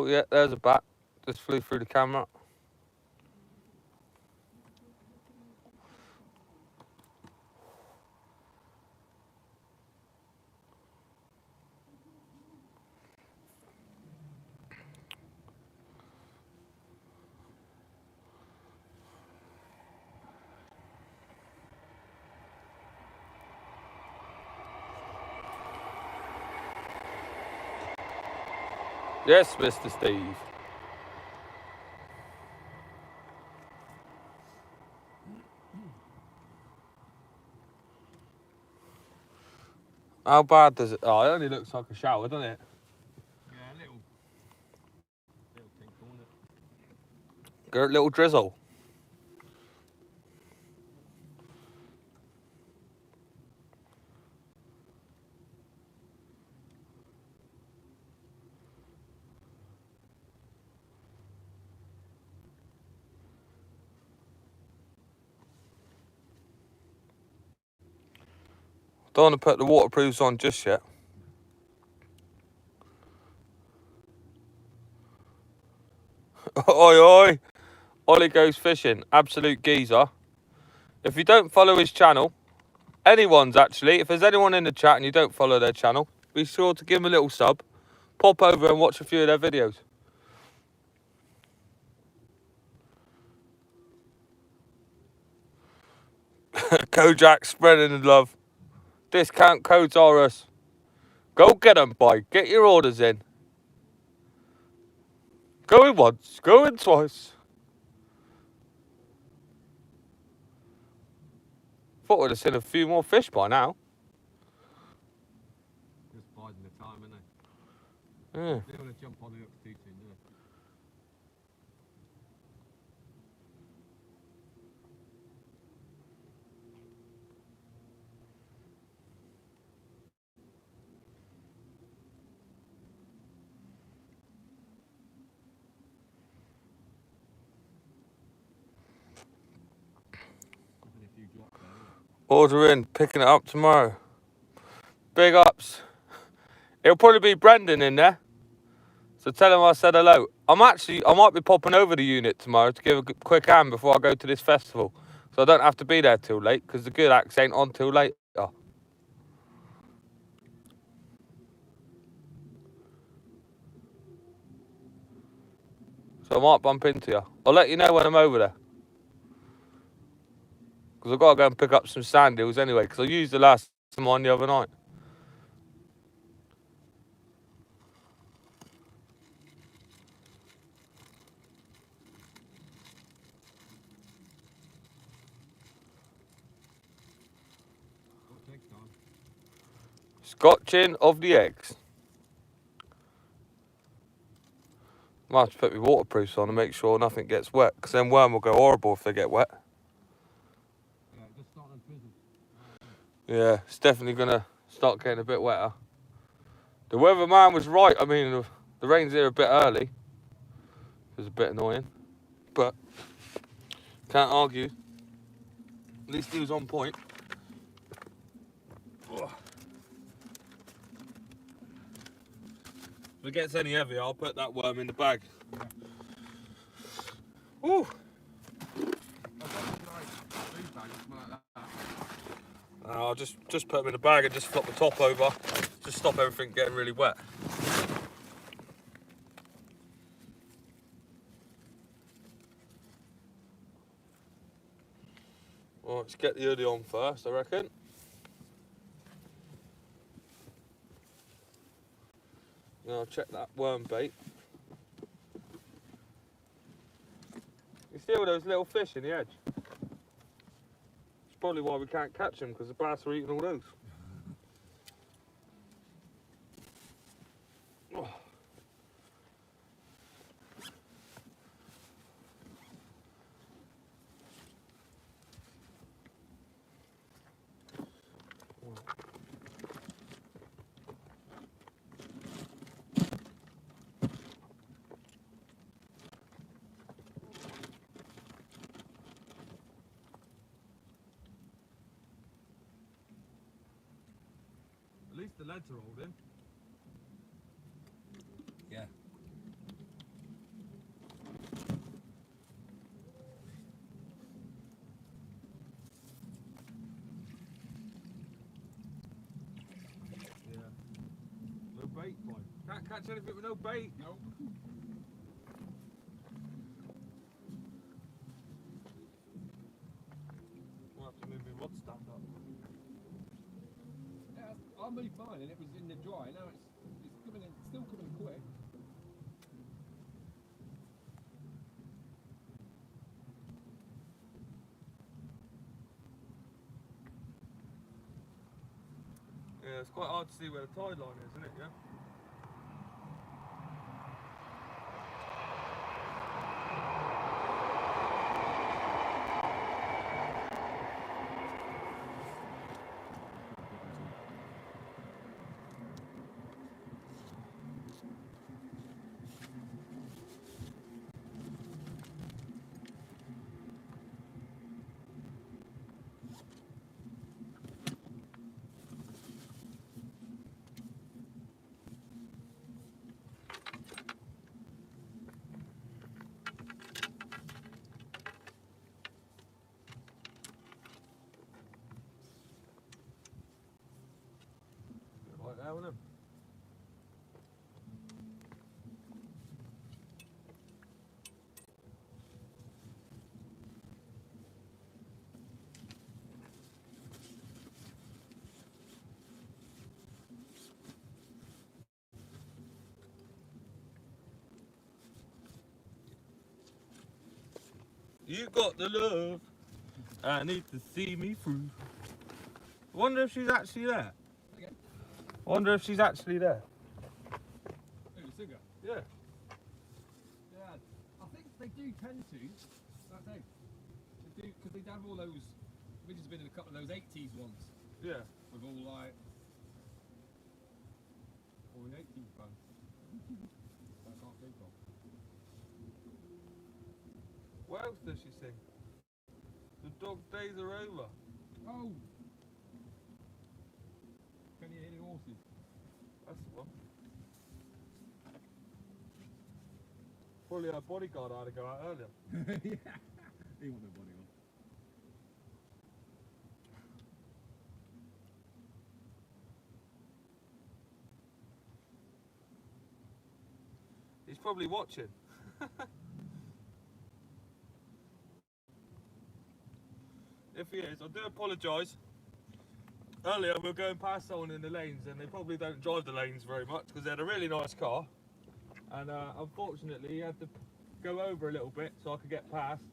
Oh yeah, there's a bat. Just flew through the camera. Yes, Mr. Steve. How bad does it? Oh, it only looks like a shower, doesn't it? Yeah, little tinkle, isn't it? Got a little drizzle. Don't want to put the waterproofs on just yet. Oi, oi. Ollie goes fishing. Absolute geezer. If you don't follow his channel, anyone's actually, if there's anyone in the chat and you don't follow their channel, be sure to give them a little sub. Pop over and watch a few of their videos. Kojak spreading the love. Discount codes are us. Go get them, boy. Get your orders in. Going once, going twice. Thought we'd have seen a few more fish by now. Just biding the time, isn't they? Yeah. They don't want to jump on the hooks too soon, do they? There's a few drops there, isn't it? Order in, picking it up tomorrow. Big ups. It'll probably be Brendan in there. So tell him I said hello. I might be popping over the unit tomorrow to give a quick hand before I go to this festival. So I don't have to be there till late, because the good acts ain't on till later. So I might bump into you. I'll let you know when I'm over there. Because I've got to go and pick up some sand hills anyway, because I used the last one the other night. What takes time? Scotching of the eggs. Might have to put my waterproofs on to make sure nothing gets wet, because then worm will go horrible if they get wet. Yeah, just starting to drizzle. Yeah, it's definitely going to start getting a bit wetter. The weatherman was right. I mean, the rain's here a bit early. It was a bit annoying. But, can't argue. At least he was on point. If it gets any heavier, I'll put that worm in the bag. Yeah. Woo! I'll just put them in the bag and just flop the top over. Just stop everything getting really wet. Well, let's get the hoodie on first, I reckon. Then I'll check that worm bait. You see all those little fish in the edge? It's probably why we can't catch them, because the bass are eating all those. Oh. At least the leads are holding. Yeah. catch anything with no bait. No. We'll have to move my rod stand up. Yeah, I moved mine and it was in the dry. Now it's coming in, still coming quick. Yeah, it's quite hard to see where the tide line is, isn't it? Yeah. Right there with him. You got the love. I need to see me through. Wonder if she's actually there. Again. Wonder if she's actually there. Who, the singer? Yeah. Yeah, I think they do tend to. That's it. They do, because they'd have all those. Ridge has been in a couple of those 80s ones Yeah. with all like. All the 80s bands. I can't think of. What else does she sing? The dog days are over. Oh! Can you hear the horses? That's the one. Probably our bodyguard had to go out earlier. Yeah. He want no body on. He's probably watching. If he is, I do apologise. Earlier we were going past someone in the lanes and they probably don't drive the lanes very much because they had a really nice car. And unfortunately he had to go over a little bit so I could get past.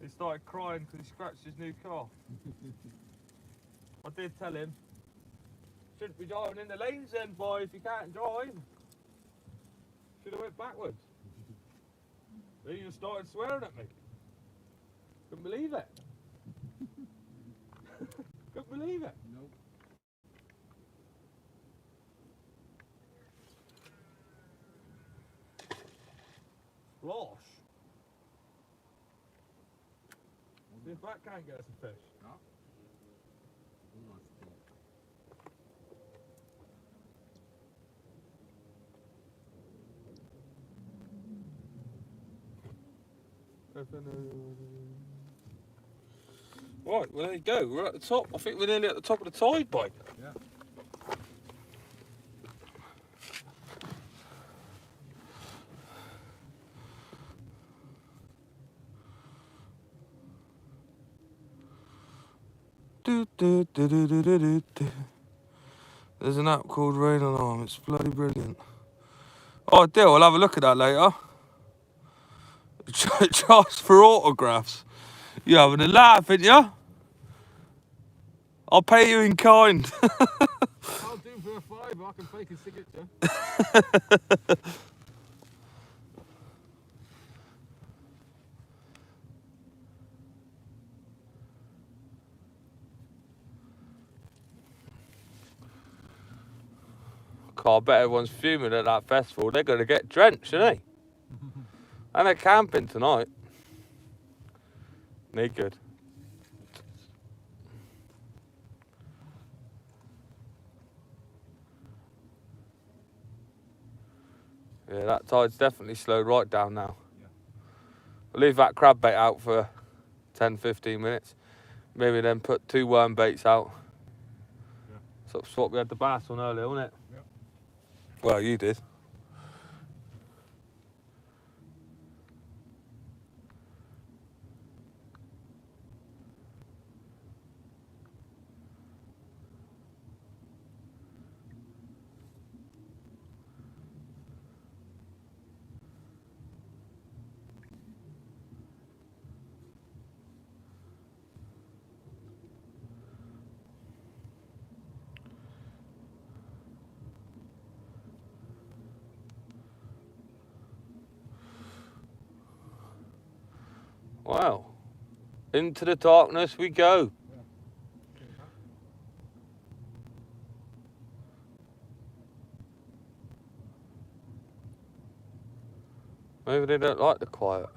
He started crying because he scratched his new car. I did tell him, shouldn't be driving in the lanes then, boy, if you can't drive. Should have went backwards. Then he just started swearing at me. Couldn't believe it. Couldn't believe it. Nope. Slosh. See if that can't get us a fish. No. Oh, nice thing. Right, well there you go. We're at the top. I think we're nearly at the top of the tide, bike. Yeah. There's an app called Rain Alarm. It's bloody brilliant. Oh, dear. I'll have a look at that later. Charge for autographs. You're having a laugh, ain't you? I'll pay you in kind. I'll do for a £5. I can fake a signature. I bet everyone's fuming at that festival. They're going to get drenched, aren't they? And they're camping tonight. Naked. Yeah, that tide's definitely slowed right down now. Yeah. I'll leave that crab bait out for 10-15 minutes. Maybe then put 2 worm baits out. Yeah. Sort of what we had the bass on earlier, wasn't it? Yeah. Well, you did. Wow. Into the darkness we go. Maybe they don't like the quiet.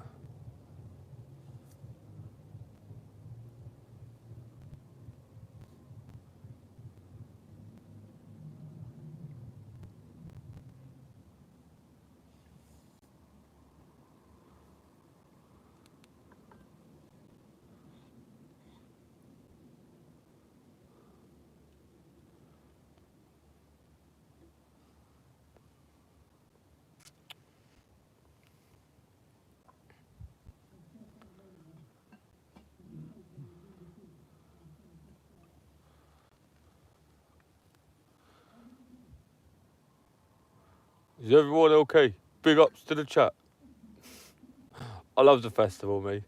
Is everyone okay? Big ups to the chat. I love the festival, me.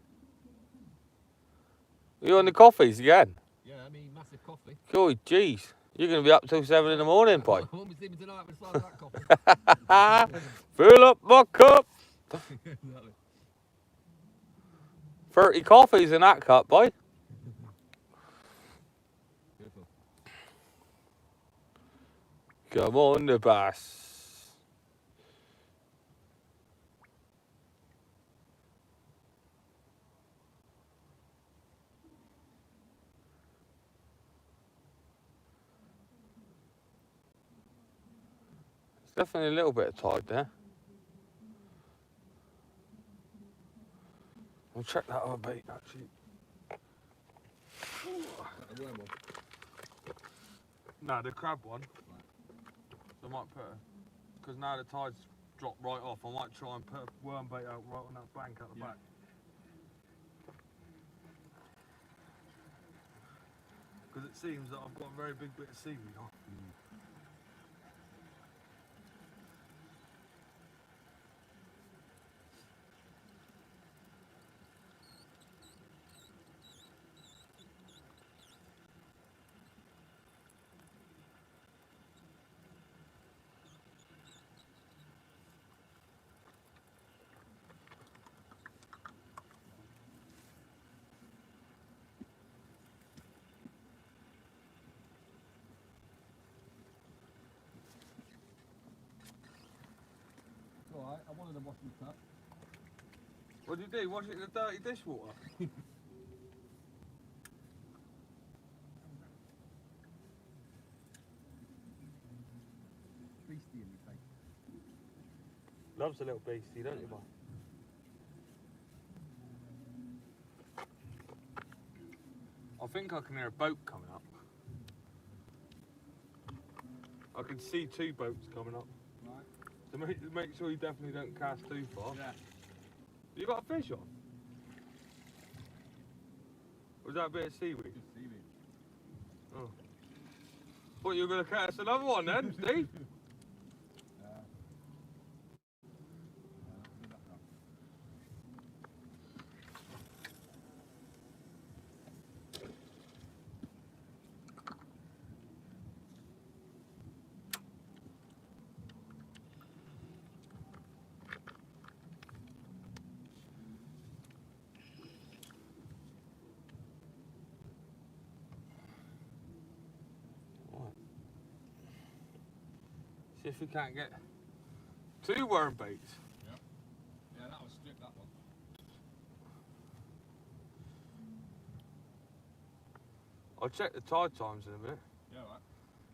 You on the coffees again? Yeah, I mean, massive coffee. Cool, jeez. You're going to be up till 7 in the morning, boy. I won't be sleeping tonight with a slice of that coffee. Fill up my cup. Exactly. 30 coffees in that cup, boy. Beautiful. Come on, the bass. There's definitely a little bit of tide there. I'll check that other bait, actually. The worm one. No, the crab one. So I might put because now the tide's dropped right off, I might try and put a worm bait out right on that bank at the back. Because it seems that I've got a very big bit of seaweed on. It's alright, I wanted to wash my cup. What do you do? Wash it in the dirty dishwater? Beastie in your face. Loves a little beastie, don't you, boy? I think I can hear a boat coming up. I can see 2 boats coming up. Right. So make sure you definitely don't cast too far. Yeah. You got a fish on? Was that a bit of seaweed? Just seaweed. Oh. Thought you were going to catch another one then, Steve? See if we can't get 2 worm baits. Yeah, that was stripped, that one. I'll check the tide times in a minute. Yeah, right.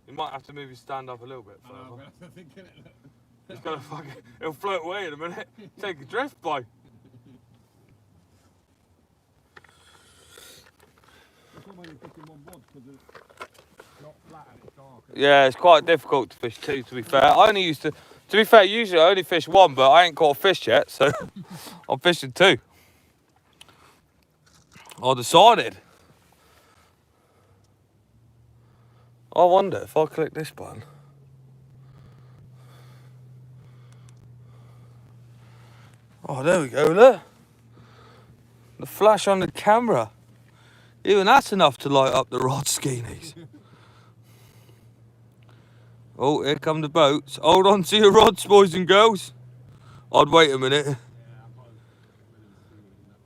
You might have to move your stand up a little bit I know, I'm further. gonna have to think in it. It's gonna fucking, it'll float away in a minute. Take a drift by. That's why you're fishing one rod, because it's not flat and it's dark. Yeah, it's quite difficult to fish 2, to be fair. I only used to be fair, usually I only fish 1, but I ain't caught a fish yet, so I'm fishing 2. I decided. I wonder if I click this button. Oh, there we go, look. The flash on the camera. Even that's enough to light up the rod skeenies. Oh, here come the boats. Hold on to your rods, boys and girls. I'd wait a minute. Yeah, I'm probably rid of the seaweed and that.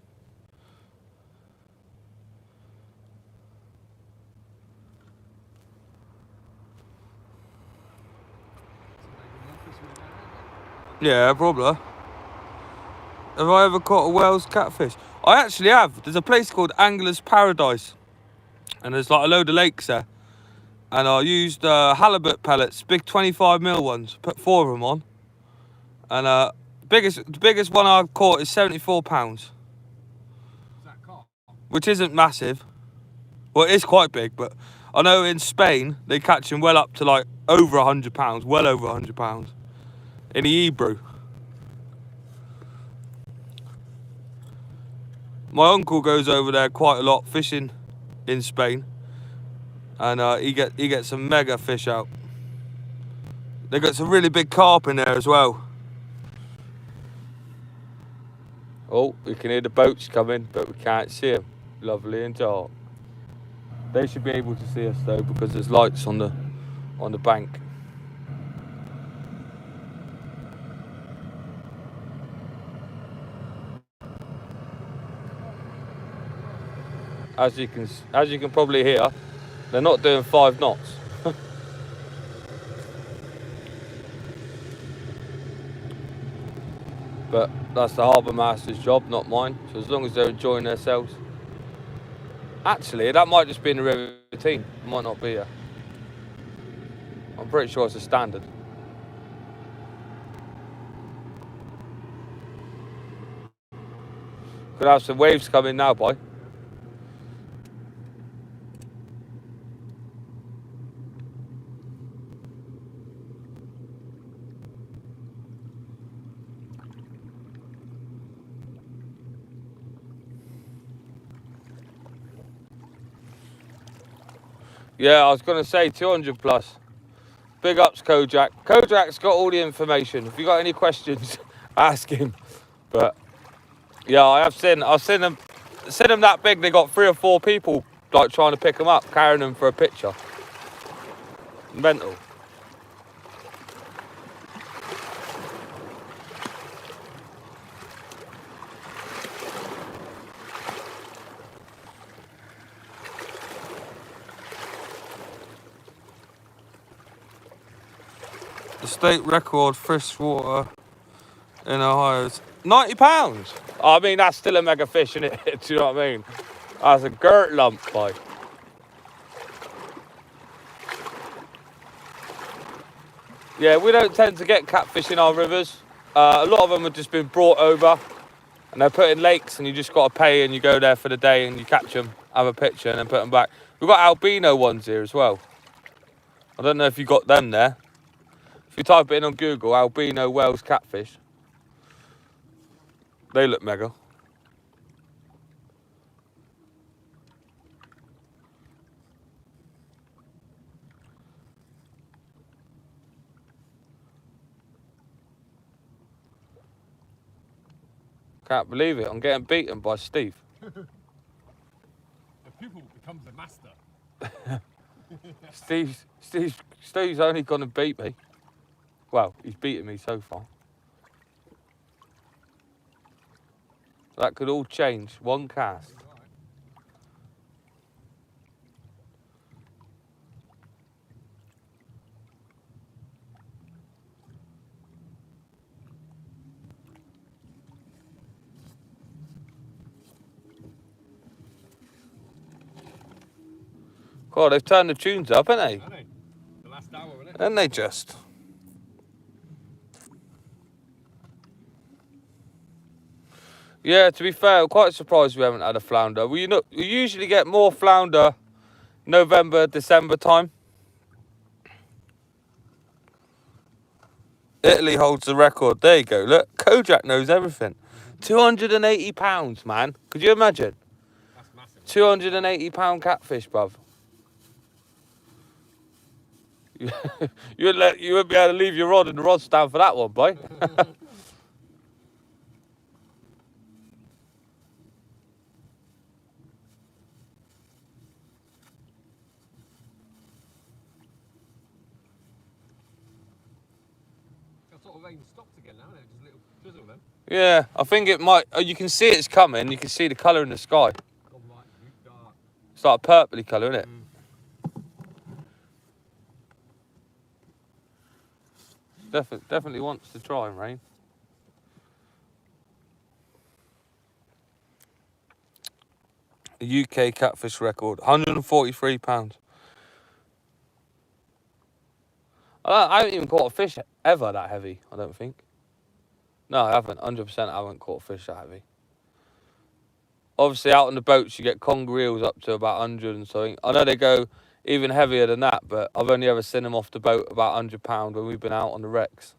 Yeah, probably. Have I ever caught a Wales catfish? I actually have. There's a place called Angler's Paradise. And there's like a load of lakes there. And I used halibut pellets, big 25mm ones. Put 4 of them on. And the biggest one I caught is 74 pounds. Is that carp? Which isn't massive. Well, it is quite big, but I know in Spain they catch them well up to like over 100 pounds, well over 100 pounds in the Ebro. My uncle goes over there quite a lot fishing in Spain, and he gets some mega fish out. They got some really big carp in there as well. Oh, we can hear the boats coming, but we can't see them. Lovely and dark. They should be able to see us though, because there's lights on the bank. As you can probably hear, they're not doing 5 knots. But that's the harbour master's job, not mine. So as long as they're enjoying themselves. Actually, that might just be in the river team. It might not be here. I'm pretty sure it's a standard. Could have some waves coming now, boy. Yeah, I was going to say 200 plus. Big ups, Kojak. Kojak's got all the information. If you got any questions, ask him. But yeah, I've seen them that big. They got 3 or 4 people like trying to pick them up, carrying them for a picture. Mental. The state record freshwater in Ohio is £90. I mean, that's still a mega fish, isn't it? Do you know what I mean? That's a girt lump, boy. Yeah, we don't tend to get catfish in our rivers. A lot of them have just been brought over and they're put in lakes, and you just got to pay and you go there for the day and you catch them, have a picture and then put them back. We've got albino ones here as well. I don't know if you got them there. If you type it in on Google, albino Wales catfish, they look mega. Can't believe it, I'm getting beaten by Steve. The pupil becomes the master. Steve's only gonna beat me. Well, he's beaten me so far. That could all change one cast. God, they've turned the tunes up, haven't they? Aren't they? The last hour, isn't it? Haven't they just? Yeah, to be fair, I'm quite surprised we haven't had a flounder. We usually get more flounder November, December time. Italy holds the record. There you go. Look, Kojak knows everything. £280, man. Could you imagine? That's massive. £280 catfish, bruv. You wouldn't be able to leave your rod in the rod stand for that one, boy. That sort of rain stopped again now, isn't it? Just a little drizzle then. Yeah, I think it might. You can see it's coming. You can see the colour in the sky. Gone like dark. It's like a purpley colour, isn't it? Definitely wants to try and rain. The UK catfish record, £143. I haven't even caught a fish ever that heavy, I don't think. No, I haven't. 100% I haven't caught a fish that heavy. Obviously, out on the boats, you get conger eels up to about 100 and something. I know they go even heavier than that, but I've only ever seen them off the boat about £100 when we've been out on the wrecks.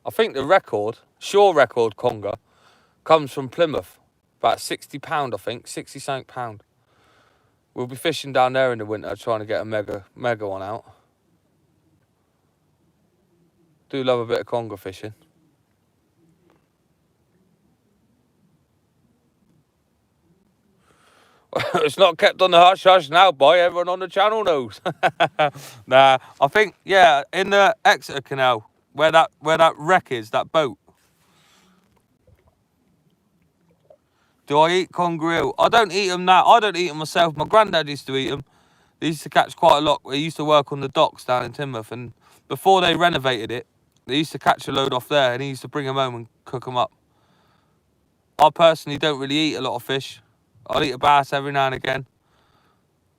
I think the record, shore record conger, comes from Plymouth. About £60, I think. 60 something pound. We'll be fishing down there in the winter trying to get a mega one out. Do love a bit of conger fishing. It's not kept on the hush hush now, boy. Everyone on the channel knows. Nah, I think, yeah, in the Exeter Canal, where that wreck is, that boat. Do I eat conger eel? I don't eat them now. I don't eat them myself. My granddad used to eat them. They used to catch quite a lot. He used to work on the docks down in Teignmouth, and before they renovated it, they used to catch a load off there, and he used to bring them home and cook them up. I personally don't really eat a lot of fish. I'll eat a bass every now and again.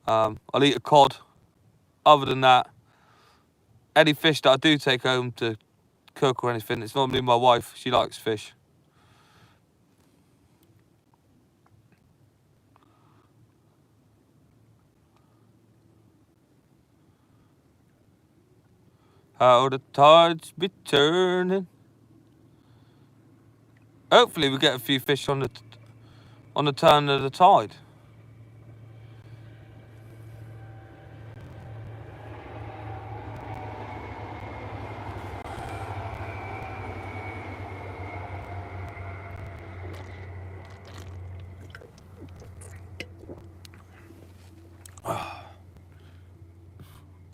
I'll eat a cod. Other than that, any fish that I do take home to cook or anything, it's normally my wife. She likes fish. How the tides be turning. Hopefully we get a few fish on the turn of the tide.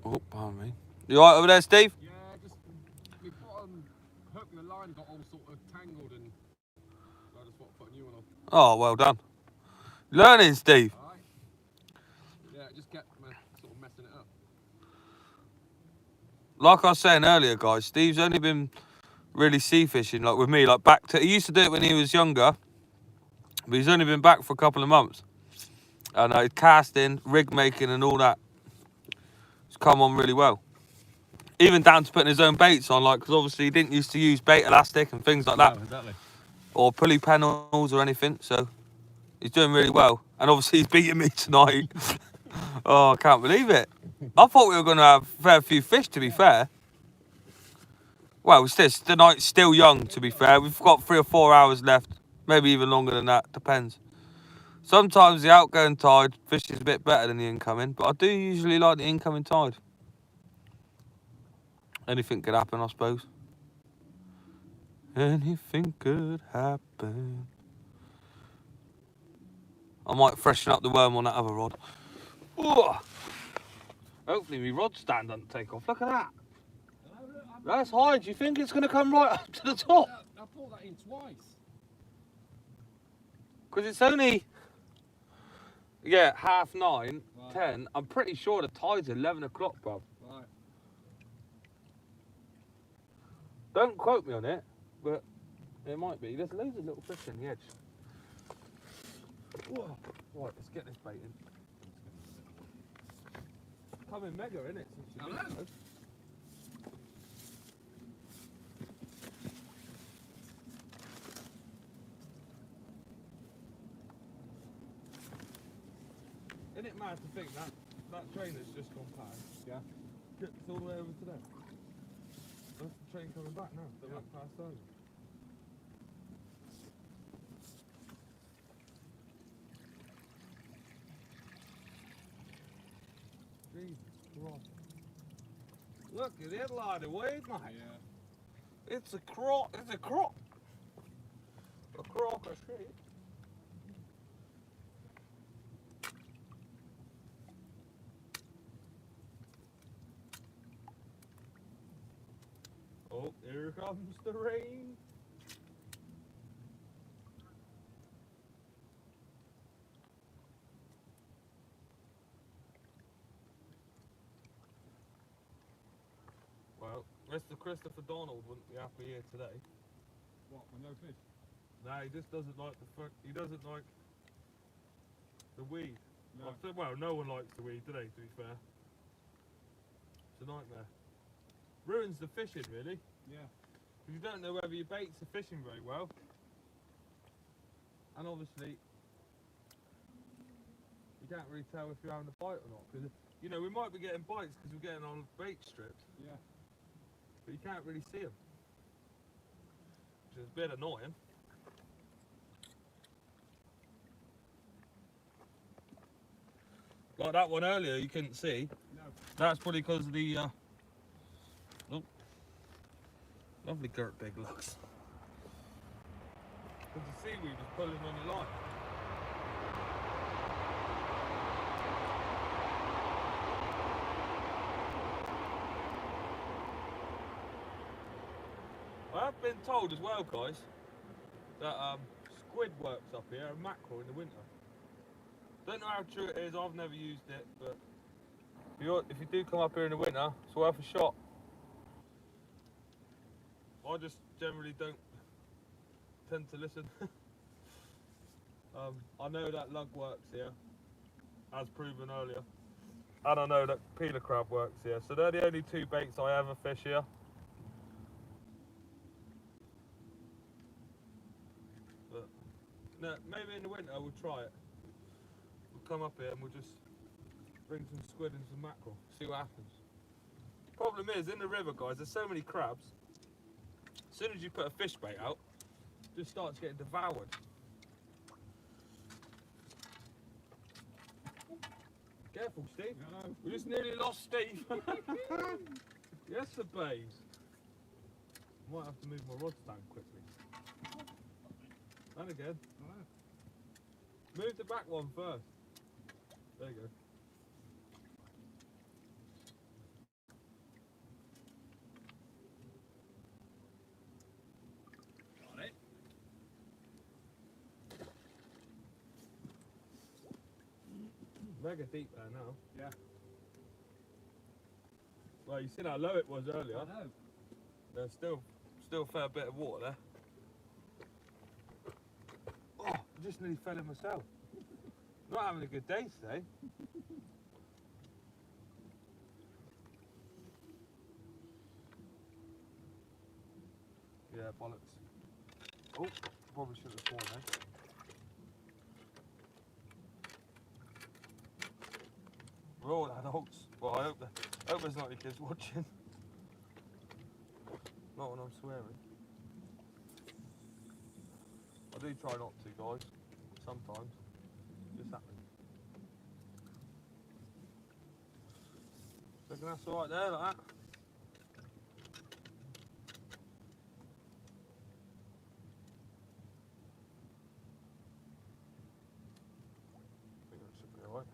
Oh, pardon me. You alright over there, Steve? Yeah, just my bottom hook and the line got all sort of tangled, and so I just want to put a new one on. Oh, well done. Learning, Steve. Alright. Yeah, it just kept sort of messing it up. Like I was saying earlier, guys, Steve's only been really sea fishing, like with me, like back to, he used to do it when he was younger, but he's only been back for a couple of months. And casting, rig making and all that, it's come on really well. Even down to putting his own baits on, like, because obviously he didn't used to use bait elastic and things like that, Yeah, exactly. or pulley panels or anything, so he's doing really well. And obviously he's beating me tonight. Oh, I can't believe it. I thought we were going to have a fair few fish, to be fair. Well, the night's still young, to be fair. We've got 3 or 4 hours left, maybe even longer than that, depends. Sometimes the outgoing tide fish is a bit better than the incoming, but I do usually like the incoming tide. Anything could happen, I suppose. Anything could happen. I might freshen up the worm on that other rod. Ooh. Hopefully my rod stand doesn't take off. Look at that. That's high. Do you think it's going to come right up to the top? I brought that in twice. Because it's only, yeah, 9:30, Right. 10. I'm pretty sure the tide's 11 o'clock, bro. Right. Don't quote me on it, but it might be. There's loads of little fish in the edge. Whoa. Right, let's get this bait in. Coming mega, innit? Hello. Isn't it mad to think that train has just gone past? Yeah. It's all the way over to there. That's the train coming back now. That went past over. Jesus Christ. Look at it, lad, wait, mate. Yeah. It's a croc. It's a croc. A croc of shit. Oh, here comes the rain. Well, Mr. Christopher Donald wouldn't be happy here today. What, with no fish? No, he just doesn't like he doesn't like the weed. No. Well, no one likes the weed, do they, to be fair? It's a nightmare. Ruins the fishing, really. Yeah. Because you don't know whether your baits are fishing very well. And obviously, you can't really tell if you're having a bite or not. Because, you know, we might be getting bites because we're getting on bait strips. Yeah. But you can't really see them. Which is a bit annoying. Like that one earlier you couldn't see. No. That's probably because of the oh, lovely girt big looks. Because the seaweed was pulling on your line. I have been told as well, guys, that squid works up here and mackerel in the winter. Don't know how true it is, I've never used it, but if you do come up here in the winter, it's worth a shot. I just generally don't tend to listen. I know that lug works here, as proven earlier, and I know that peeler crab works here, so they're the only two baits I ever fish here. But no, maybe in the winter we'll try it. We'll come up here and we'll just bring some squid and some mackerel, see what happens. Problem is, in the river, guys, there's so many crabs. As soon as you put a fish bait out, it just starts getting devoured. Careful, Steve. No. We just nearly lost Steve. Yes, sir, babes. Might have to move my rod stand quickly. And again. No. Move the back one first. There you go. Got it. Mega deep there now. Yeah. Well, you see how low it was earlier. I know. There's still a fair bit of water there. Oh, I just nearly fell in myself. Not having a good day today. Yeah, bollocks. Oh, probably should have sworn then. We're all adults. Well, I hope there's not any kids watching. Not when I'm swearing. I do try not to, guys. Sometimes. Just happens. Reckon that's alright there, like that? I think that should be alright.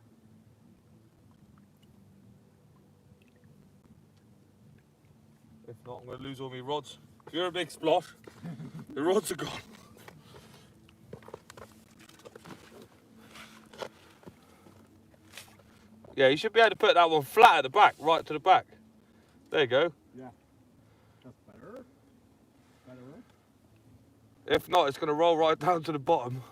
If not, I'm going to lose all my rods. If you're a big splosh, the rods are gone. Yeah, you should be able to put that one flat at the back, right to the back. There you go. Yeah. That's better. Better. If not, it's going to roll right down to the bottom.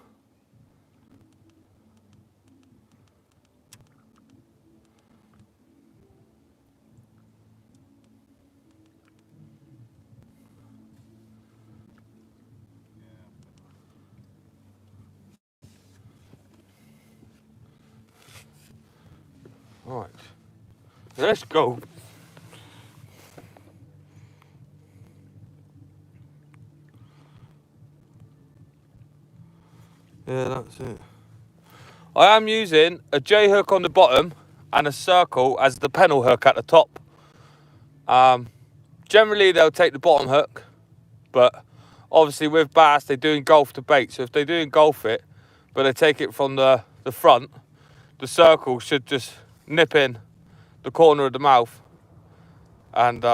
Right, let's go. Yeah, that's it. I am using a J hook on the bottom and a circle as the pennel hook at the top. Generally they'll take the bottom hook, but obviously with bass they do engulf the bait. So if they do engulf it, but they take it from the front, the circle should just nip in the corner of the mouth and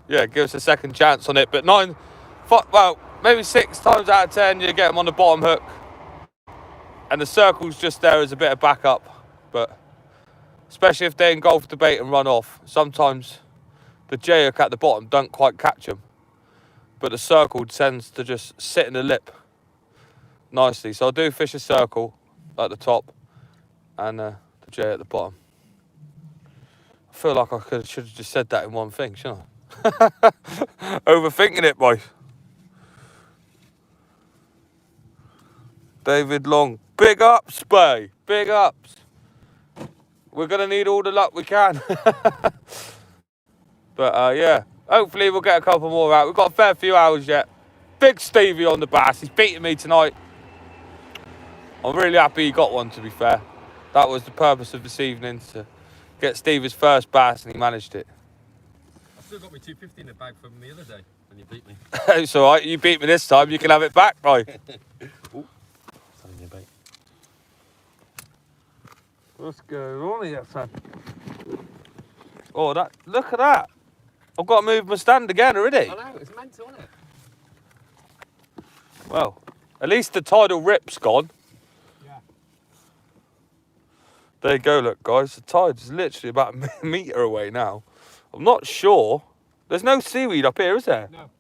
yeah, give us a second chance on it. But well, maybe 6 times out of 10 you get them on the bottom hook and the circle's just there as a bit of backup. But especially if they engulf the bait and run off, sometimes the J hook at the bottom don't quite catch them, but the circle tends to just sit in the lip nicely. So I'll do fish a circle at the top and the J at the bottom. I feel like I should have just said that in one thing, shouldn't I? Overthinking it, boy. David Long, big ups, Bay, big ups. We're gonna need all the luck we can. But yeah, hopefully we'll get a couple more out. We've got a fair few hours yet. Big Stevie on the bass. He's beating me tonight. I'm really happy he got one, to be fair. That was the purpose of this evening, to get Steve his first bass, and he managed it. I still got my 250 in the bag from the other day when you beat me. It's all right. You beat me this time. You can have it back, boy. What's going on here, son? Oh, that! Look at that. I've got to move my stand again already. I know, it's mental, isn't it? Well, at least the tidal rip's gone. Yeah. There you go, look, guys. The tide's literally about a metre away now. I'm not sure. There's no seaweed up here, is there? No.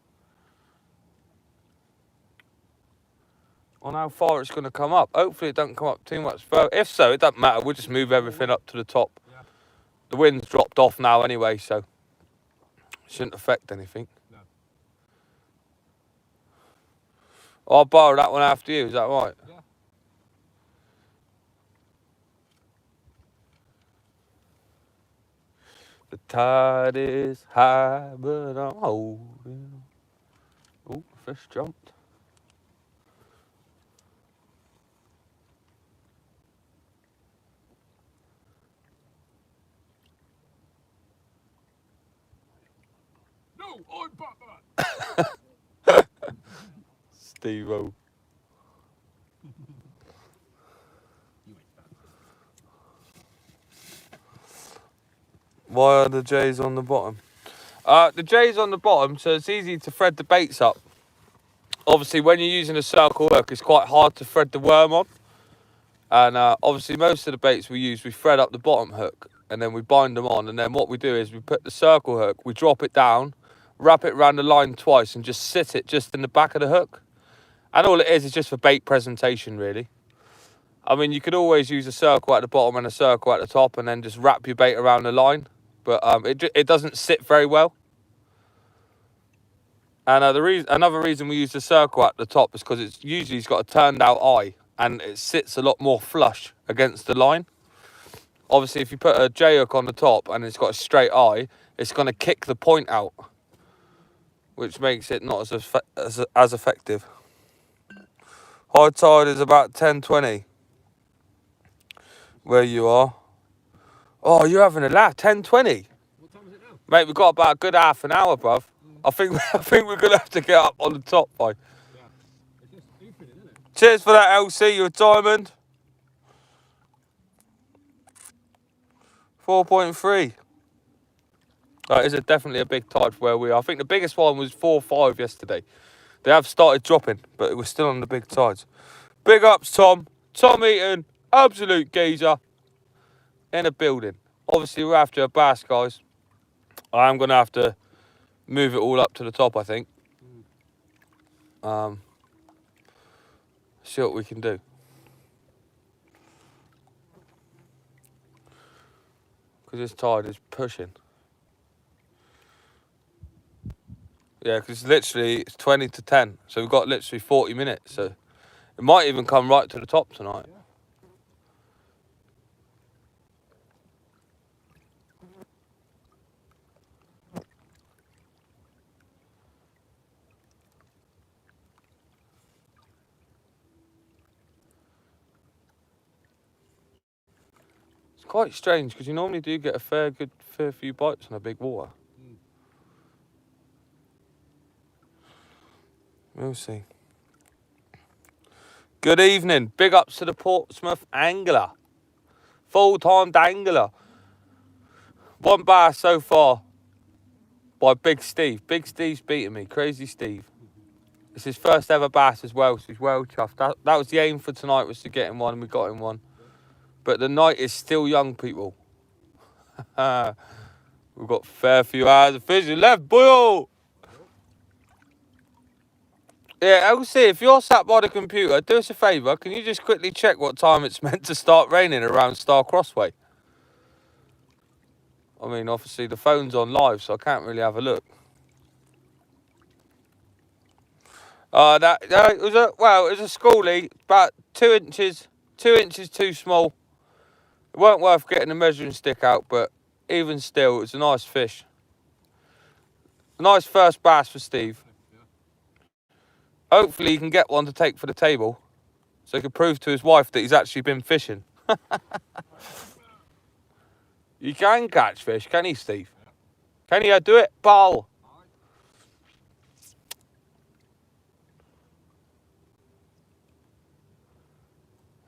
On how far it's going to come up. Hopefully it doesn't come up too much further. If so, it doesn't matter. We'll just move everything up to the top. Yeah. The wind's dropped off now anyway, so it shouldn't affect anything. No. I'll borrow that one after you. Is that right? Yeah. The tide is high, but I'm holding. Oh, fish jumped. No, I'm Batman. Steve-O. Why are the J's on the bottom? The J's on the bottom, so it's easy to thread the baits up. Obviously, when you're using a circle hook, it's quite hard to thread the worm on. And obviously, most of the baits we use, we thread up the bottom hook, and then we bind them on. And then what we do is we put the circle hook, we drop it down, wrap it around the line twice, and just sit it just in the back of the hook. And all it is just for bait presentation, really. I mean, you could always use a circle at the bottom and a circle at the top, and then just wrap your bait around the line. But it doesn't sit very well. And another reason we use the circle at the top is because it's got a turned out eye, and it sits a lot more flush against the line. Obviously, if you put a J hook on the top and it's got a straight eye, it's going to kick the point out, which makes it not as effective. High tide is about 10:20 where you are. Oh, you're having a laugh. 10:20. What time is it now? Mate, we've got about a good half an hour, bruv. I think we're gonna have to get up on the top, boy. Yeah. It's just stupid, isn't it? Cheers for that, LC. You're a diamond. 4.3. That is definitely a big tide for where we are. I think the biggest one was 4.5 yesterday. They have started dropping, but it was still on the big tides. Big ups, Tom. Tom Eaton, absolute geezer. In a building. Obviously, we're after a bass, guys. I'm going to have to move it all up to the top, I think. See what we can do. Because this tide is pushing. Yeah, because it's 20 to 10. So we've got literally 40 minutes. So it might even come right to the top tonight. Yeah. It's quite strange because you normally do get a fair few bites on a big water. We'll see. Good evening. Big ups to the Portsmouth angler. Full-time dangler. One bass so far by Big Steve. Big Steve's beating me. Crazy Steve. It's his first ever bass as well, so he's well chuffed. That was the aim for tonight, was to get him one, and we got him one. But the night is still young, people. We've got a fair few hours of fishing left, boy. Yeah, LC, if you're sat by the computer, do us a favour. Can you just quickly check what time it's meant to start raining around Star Crossway? I mean, obviously the phone's on live, so I can't really have a look. It was a schoolie, about 2 inches, 2 inches too small. It weren't worth getting a measuring stick out, but even still, it was a nice fish. A nice first bass for Steve. Hopefully he can get one to take for the table, so he can prove to his wife that he's actually been fishing. You can catch fish, can he, Steve? Can you do it, pal?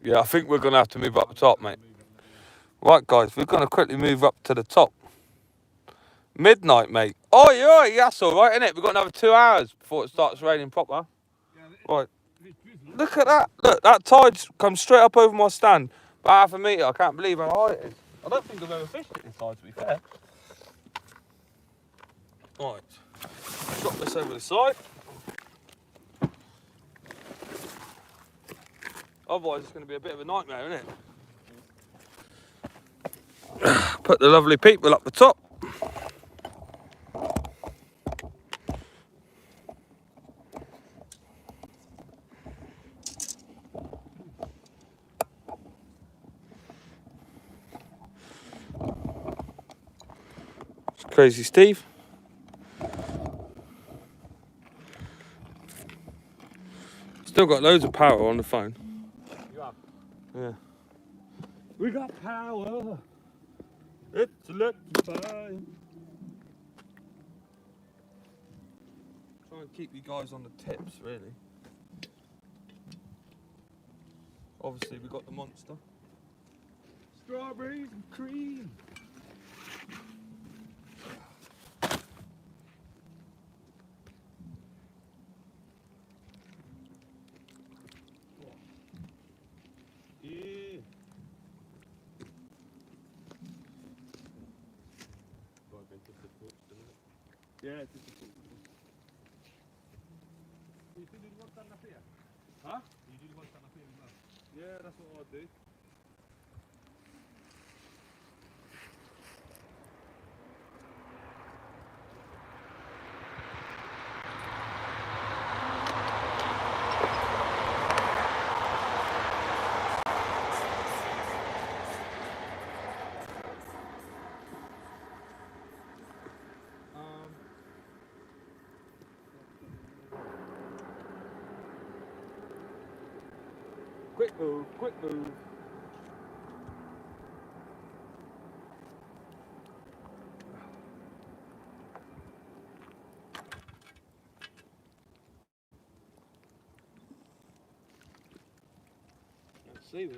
Yeah, I think we're going to have to move up the top, mate. Right, guys, we're going to quickly move up to the top. Midnight, mate. Oh, yeah, that's all right, isn't it? We've got another 2 hours before it starts raining proper. Right. Look at that. Look, that tide's come straight up over my stand. About half a metre. I can't believe how high it is. I don't think I've ever fished at this tide, to be fair. Right. Drop this over the side. Otherwise, it's going to be a bit of a nightmare, isn't it? Put the lovely people up the top. It's Crazy Steve. Still got loads of power on the phone. You have? Yeah. We got power. It's electrifying. Try and keep you guys on the tips, really. Obviously, we got the monster. Strawberries and cream. Yeah. Yeah, it's just a cool. You do one stand up here? Huh? You do one stand up here as well? Yeah, that's what I'll do. Quick move, quick move. Let's see those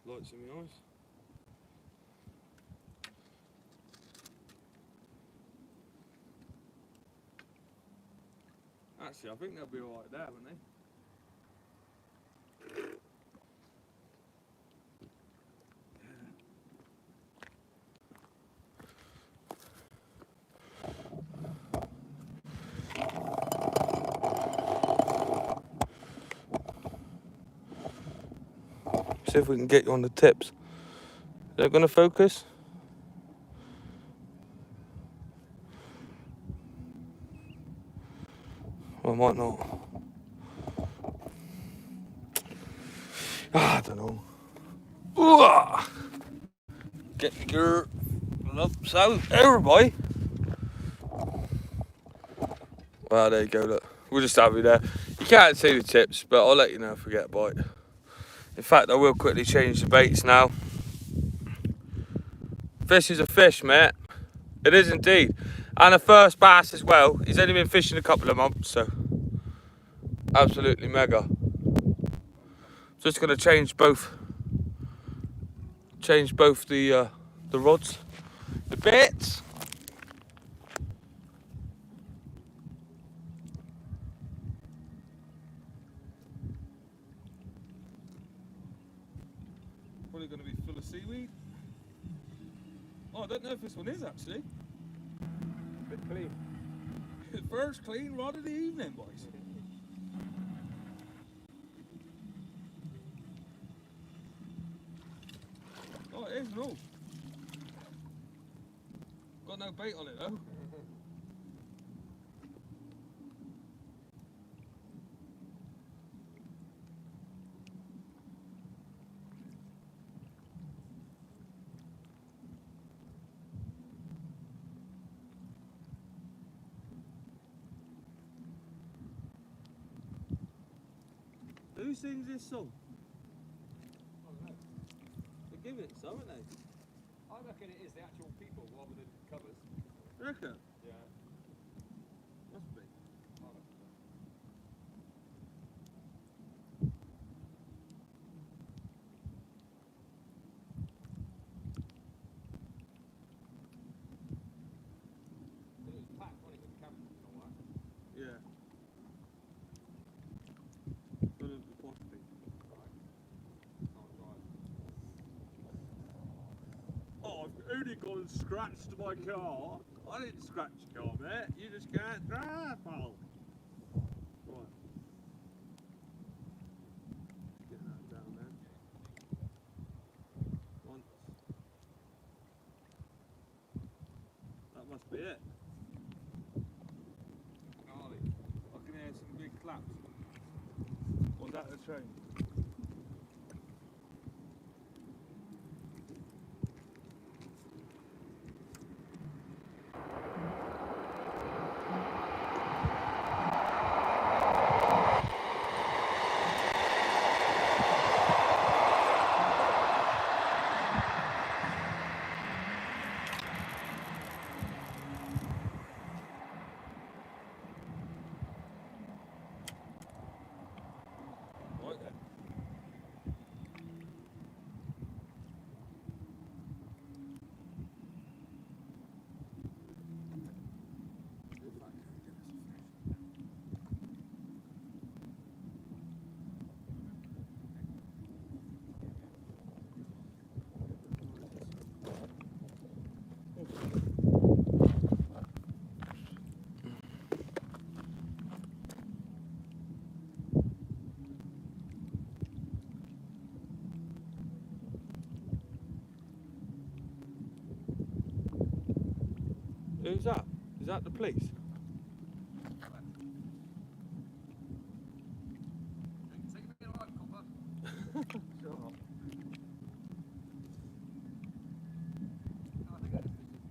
lights in my eyes. Actually, I think they'll be alright there, won't they? See if we can get you on the tips. Is that going to focus? Or it might not. I don't know. Ooh! Get your lumps out, everybody. Well, there you go, look. We'll just have you there. You can't see the tips, but I'll let you know if we get a bite. In fact, I will quickly change the baits now. Fish is a fish, mate. It is indeed. And a first bass as well. He's only been fishing a couple of months, so absolutely mega. Just gonna change both the rods, the baits. Probably gonna be full of seaweed. Oh, I don't know if this one is actually. A bit clean. First clean rod of the evening, boys. bait on it though. Who sings this song? I don't know. They're giving it some, aren't they? I reckon it is the actual people rather than covers. You reckon? Yeah. Must be. I reckon so. But it was packed, wasn't it, with the cameras and all that? Yeah. Full of the posh people. Can't drive. Oh, I've only gone and scratched my car. I didn't scratch your car, mate. You just can't drive, pal. Right. Get that down there. Once. That must be it. Gnarly. I can hear some big claps. Was that the train? Right then. Who's that? Is that the police? Take a bit of life, copper. Shut up. No, I think that is fishing.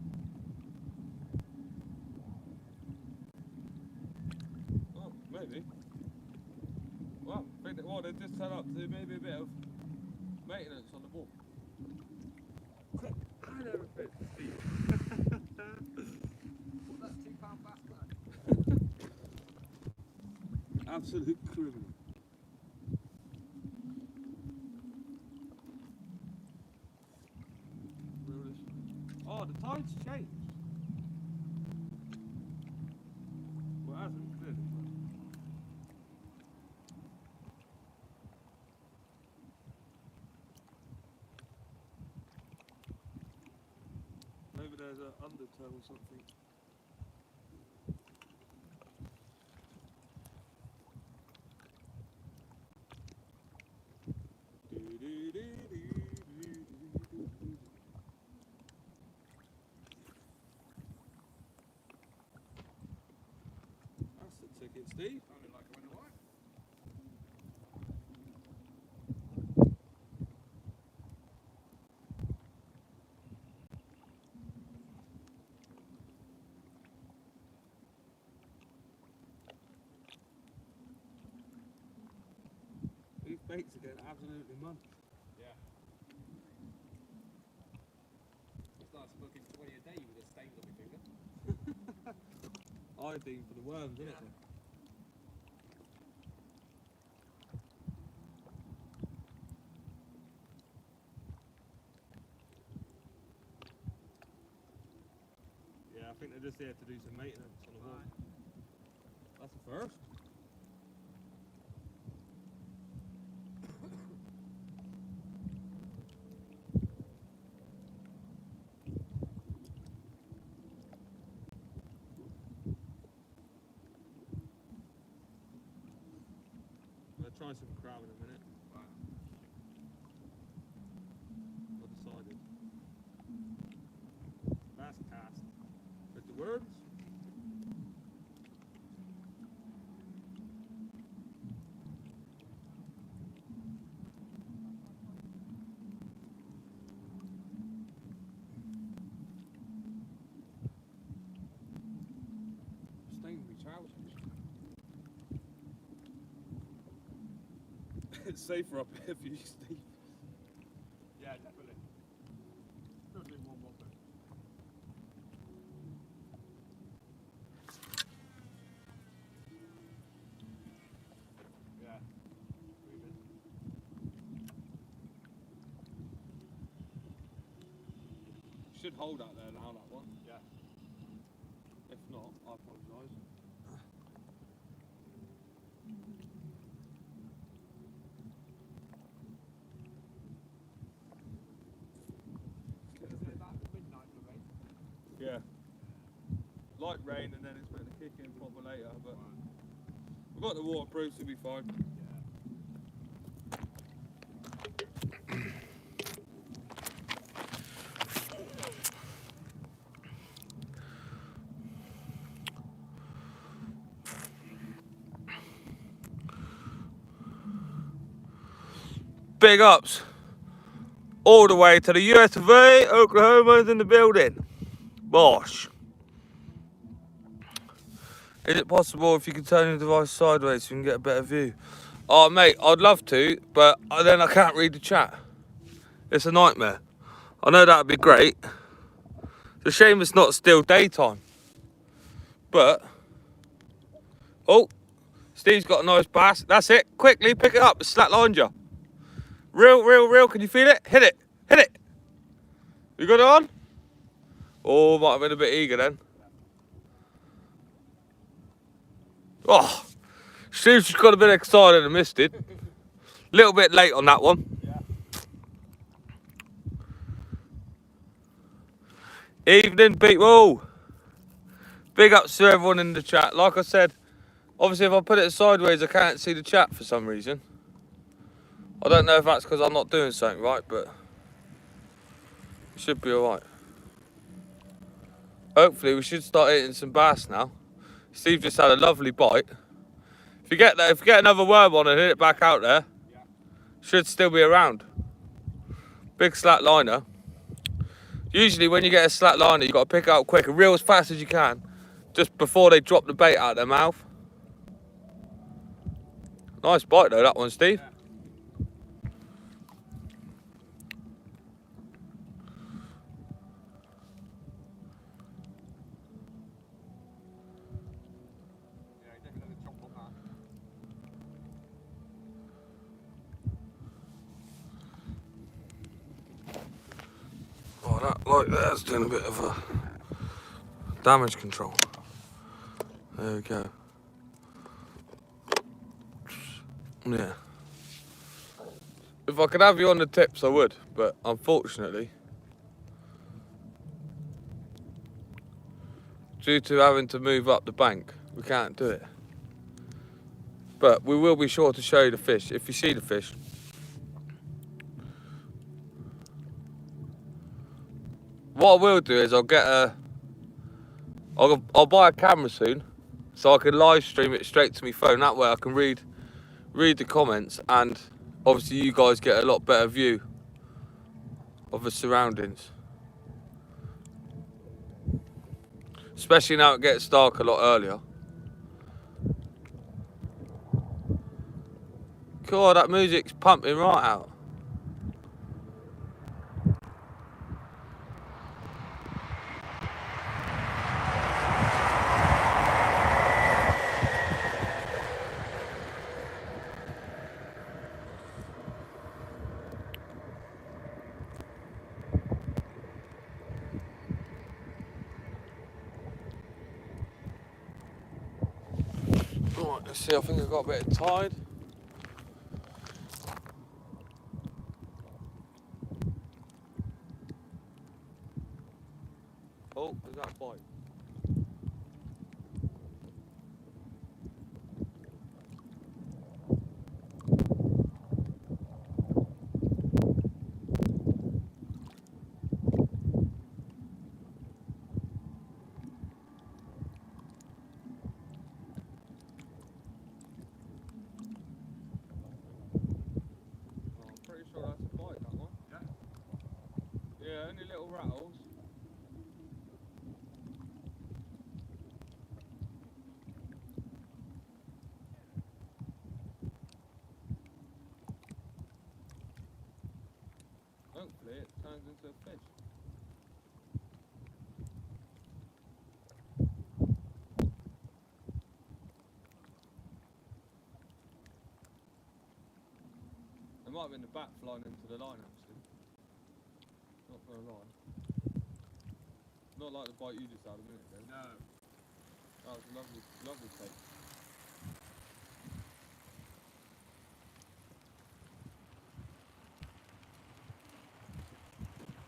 Oh, maybe. Well, I think that they just set up to do maybe a bit of maintenance on the boat. I never fit Put that £2 bass back. Absolute criminal. Oh, the tide's changed. Well, it hasn't, clearly. Maybe there's an undertow or something. That's the ticket, Steve. Sounded like a winner wife. These baits are getting absolutely mud. Yeah. It's nice smoking 20 a day with a stain on my finger. Iodine for the worms, isn't it? Yeah, I think they're just here to do some maintenance on the boat. That's the first. I'm gonna try some crab in a minute. Right. I decided. Last cast. the words. Stained my trousers. It's safer up here for you, Steve. Yeah, definitely. Still doing one more thing. Yeah. Should hold out there now, that one. Yeah. If not, I apologise. Yeah. Light rain and then it's going to kick in proper later, but we've got the waterproof to be fine. Big ups all the way to the US of A, Oklahoma's in the building. Bosh. Is it possible if you can turn your device sideways so you can get a better view? Oh mate, I'd love to, but then I can't read the chat. It's a nightmare. I know that'd be great. It's a shame it's not still daytime. But, oh, Steve's got a nice bass. That's it, quickly pick it up, it's slack-lined you. Real, can you feel it? Hit it. You got it on? Oh, might have been a bit eager then. Oh, Steve's just got a bit excited and missed it. Little bit late on that one. Yeah. Evening, people. Big ups to everyone in the chat. Like I said, obviously if I put it sideways, I can't see the chat for some reason. I don't know if that's because I'm not doing something right, but it should be alright. Hopefully we should start eating some bass now. Steve just had a lovely bite. If you get another worm on and hit it back out there, should still be around. Big slack liner. Usually when you get a slack liner, you've got to pick it up quick and reel as fast as you can, just before they drop the bait out of their mouth. Nice bite though, that one, Steve. Oh, that like that's doing a bit of a damage control. There we go. Yeah. If I could have you on the tips, I would, but unfortunately, due to having to move up the bank, we can't do it. But we will be sure to show you the fish if you see the fish. What I will do is I'll buy a camera soon, so I can live stream it straight to my phone. That way I can read the comments, and obviously you guys get a lot better view of the surroundings. Especially now it gets dark a lot earlier. God, that music's pumping right out. Right, let's see, I think I've got a bit of tide. Oh, there's that bite. Only little rattles. Hopefully it turns into a fish. It might have been the bat flying into the line actually. Not gonna lie. Not like the bite you just had a minute ago. No. That was a lovely, lovely take.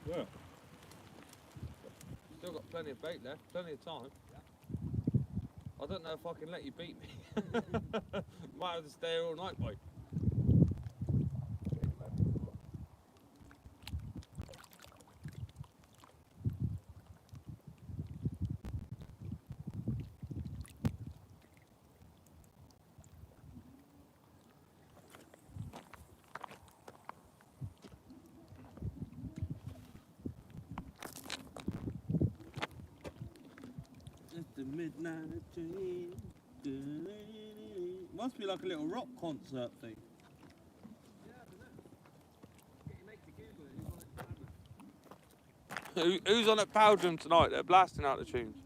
Yeah. Still got plenty of bait left, plenty of time. Yeah. I don't know if I can let you beat me. Might have to stay here all night, boy. It's the midnight train. Must be like a little rock concert thing. Yeah, I don't know. Get your mate to Google it. Who's on at Powdrum tonight? They're blasting out the tunes.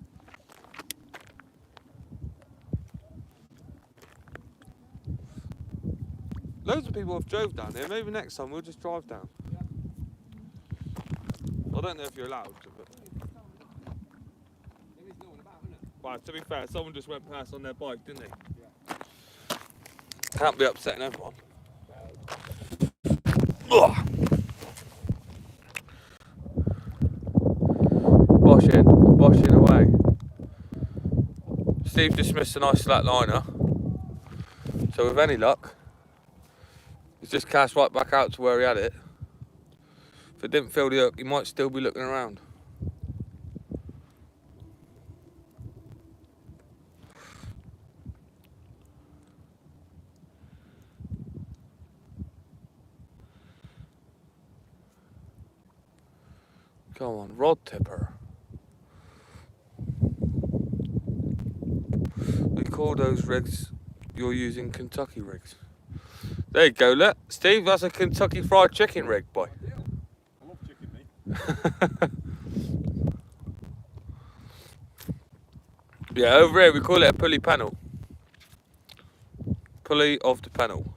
Loads of people have drove down here. Maybe next time we'll just drive down. Yeah. I don't know if you're allowed to, but There is no one about, isn't it? well, to be fair, someone just went past on their bike, didn't they? Yeah. Can't be upsetting everyone. Ugh. Boshing away. Steve just missed a nice slack liner. So with any luck, he's just cast right back out to where he had it. If it didn't feel the hook, he might still be looking around. Come on, rod tipper. We call those rigs you're using Kentucky rigs. There you go, look. Steve, that's a Kentucky Fried Chicken rig, boy. I love chicken, mate. Yeah, over here we call it a pulley panel. Pulley of the panel.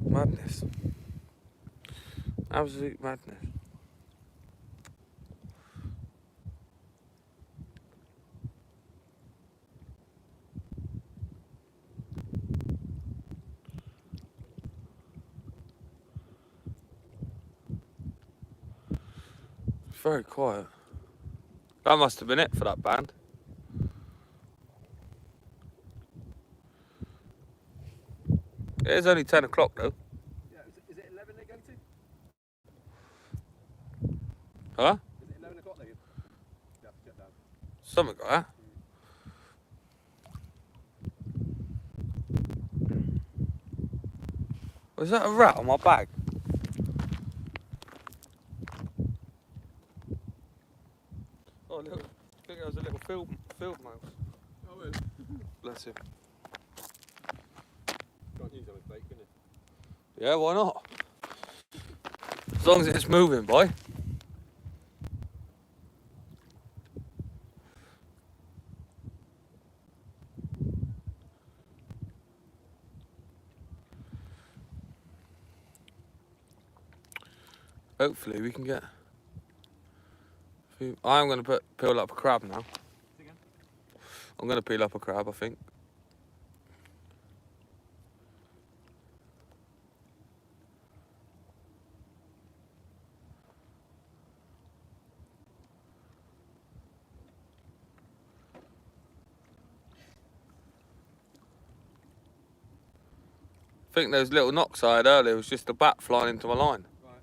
Madness. Absolute madness. Very quiet. That must have been it for that band. It is only 10 o'clock though. Yeah, is it 11 they go to? Huh? Is it 11 o'clock they go? Yeah, check down. Something like that. Was that a rat on my bag? Oh, look. I think it was a little field mouse. Oh, well. Bless him. Can't use them as bait, can you? Yeah, why not? As long as it's moving, boy. Hopefully we can get. I'm going to peel up a crab now. Again? I'm going to peel up a crab, I think. I think those little knocks I had earlier was just a bat flying into my line. Right.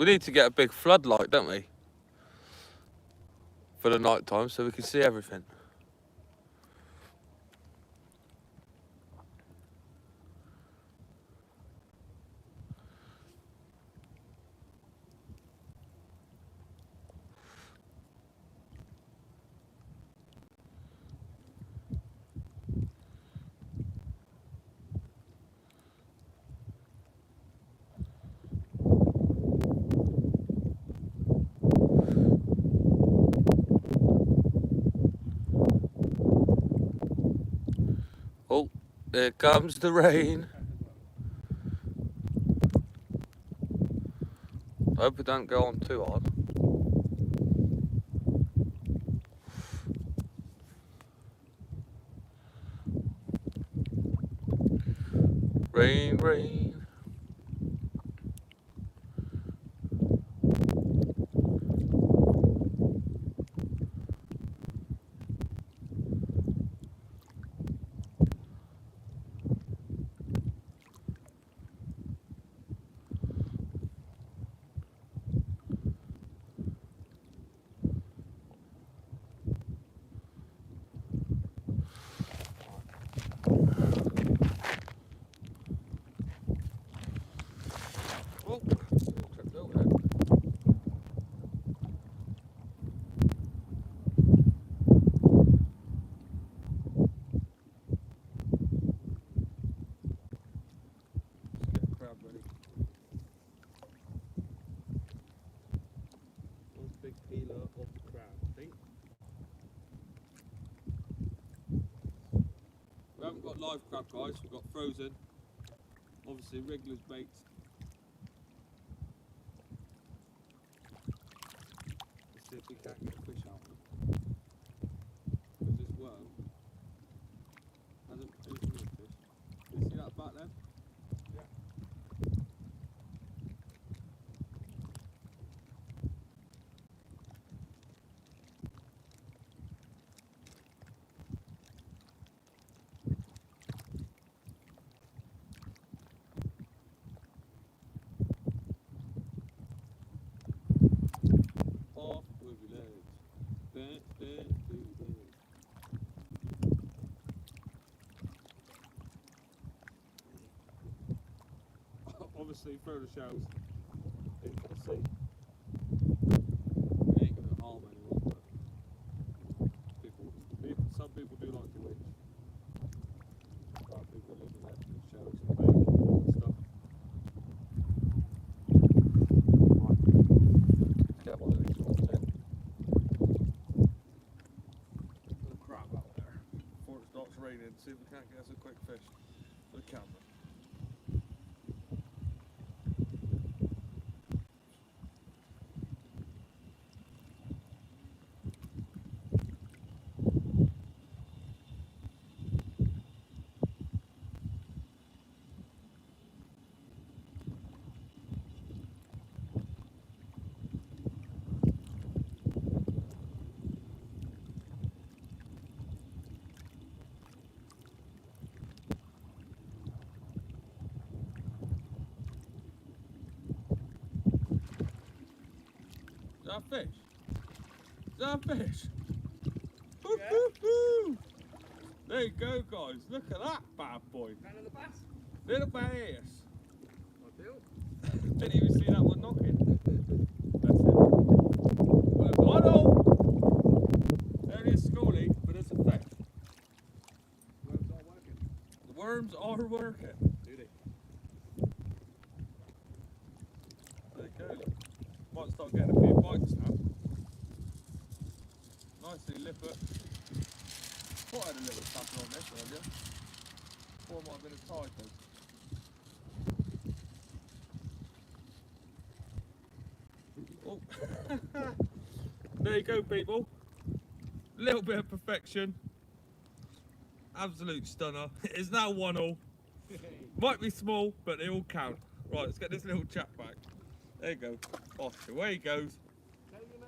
We need to get a big floodlight, don't we? For the night time, so we can see everything. Oh, here comes the rain. I hope it don't go on too hard. Rain, rain. Oh, tripped over there. Let's get a crab ready. One big peeler of the crab, I think. We haven't got live crab, guys. We've got frozen. Obviously, Wriggler's baits. Let's see if we can't get a fish out of them. Because this worm hasn't produced any fish. You see that back there? Off with your legs. Dance, dance, do dance. Obviously, throw the shells into the sea. We ain't gonna harm anyone, but some people do like to winch. People leaving their shells and bait and stuff. Get one of these ones in. There's a crab out there. Before it starts raining, see if we can't get us a quick fish for the camera. Is that a fish? Is that a fish? Woo, woo, woo. There you go, guys. Look at that bad boy. Another bass. Little bass. Ideal. Didn't even see that one knocking. That's it. Oh no! There it is, Schoolie, but it's a fish. Worms are working. The worms are working. Do they? There you go. Might start getting a few bites now. Nicely lippet. Thought I had a little tapping on this earlier. Thought it might have been a tide though. Oh. There you go, people. Little bit of perfection. Absolute stunner. It is now 1-1. Might be small, but they all count. Right, let's get this little chap back. There you go. Off, away he goes. Tell your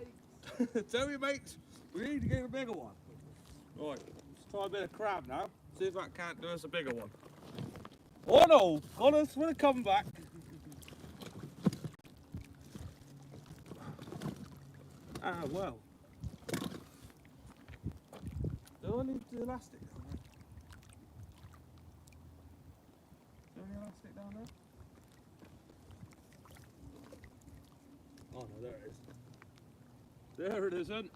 mates. Tell me, mates, we need to get a bigger one. Right, let's try a bit of crab now. See if that can't do us a bigger one. 1-0, got us with a comeback. Ah, well. Do I need the elastic down there? Is there any elastic down there? Oh no, there it is. There it isn't.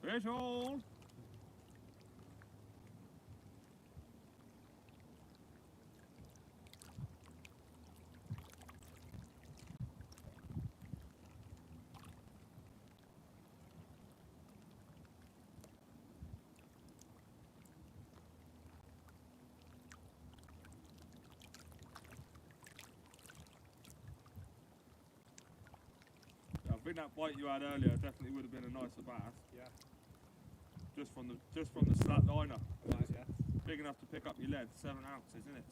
Fish on. I think that bite you had earlier definitely would have been a nicer bass. Yeah. Just from the slat liner. Right, yeah. Big enough to pick up your lead, 7 ounces, isn't it?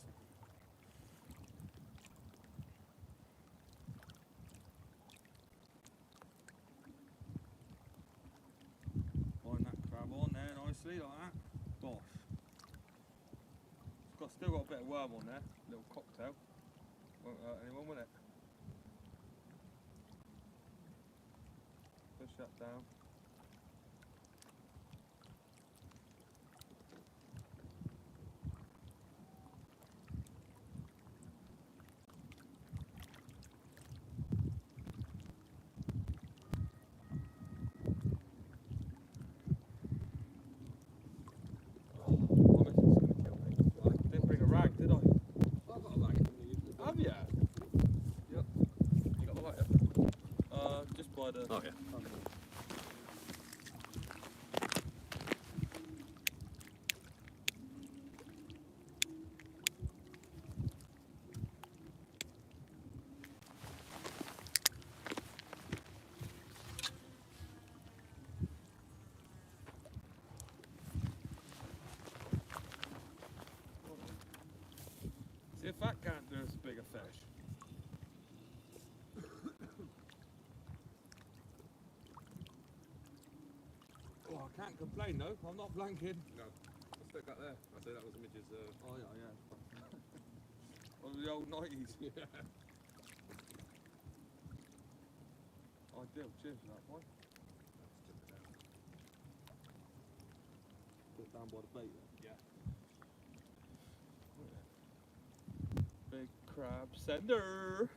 Find that crab on there nicely like that. Bosh. Still got a bit of worm on there. Little cocktail. Won't hurt anyone, will it? Push that down. Oh yeah. See if that can't do us a bigger fish. Oh, I can't complain though. I'm not blanking. No. I'll stick that there. I say that was Midge's. Oh yeah. One of the old 90s. Yeah. Ideal. Cheers for that one. Put it down by the bait then. Yeah. Big crab sender.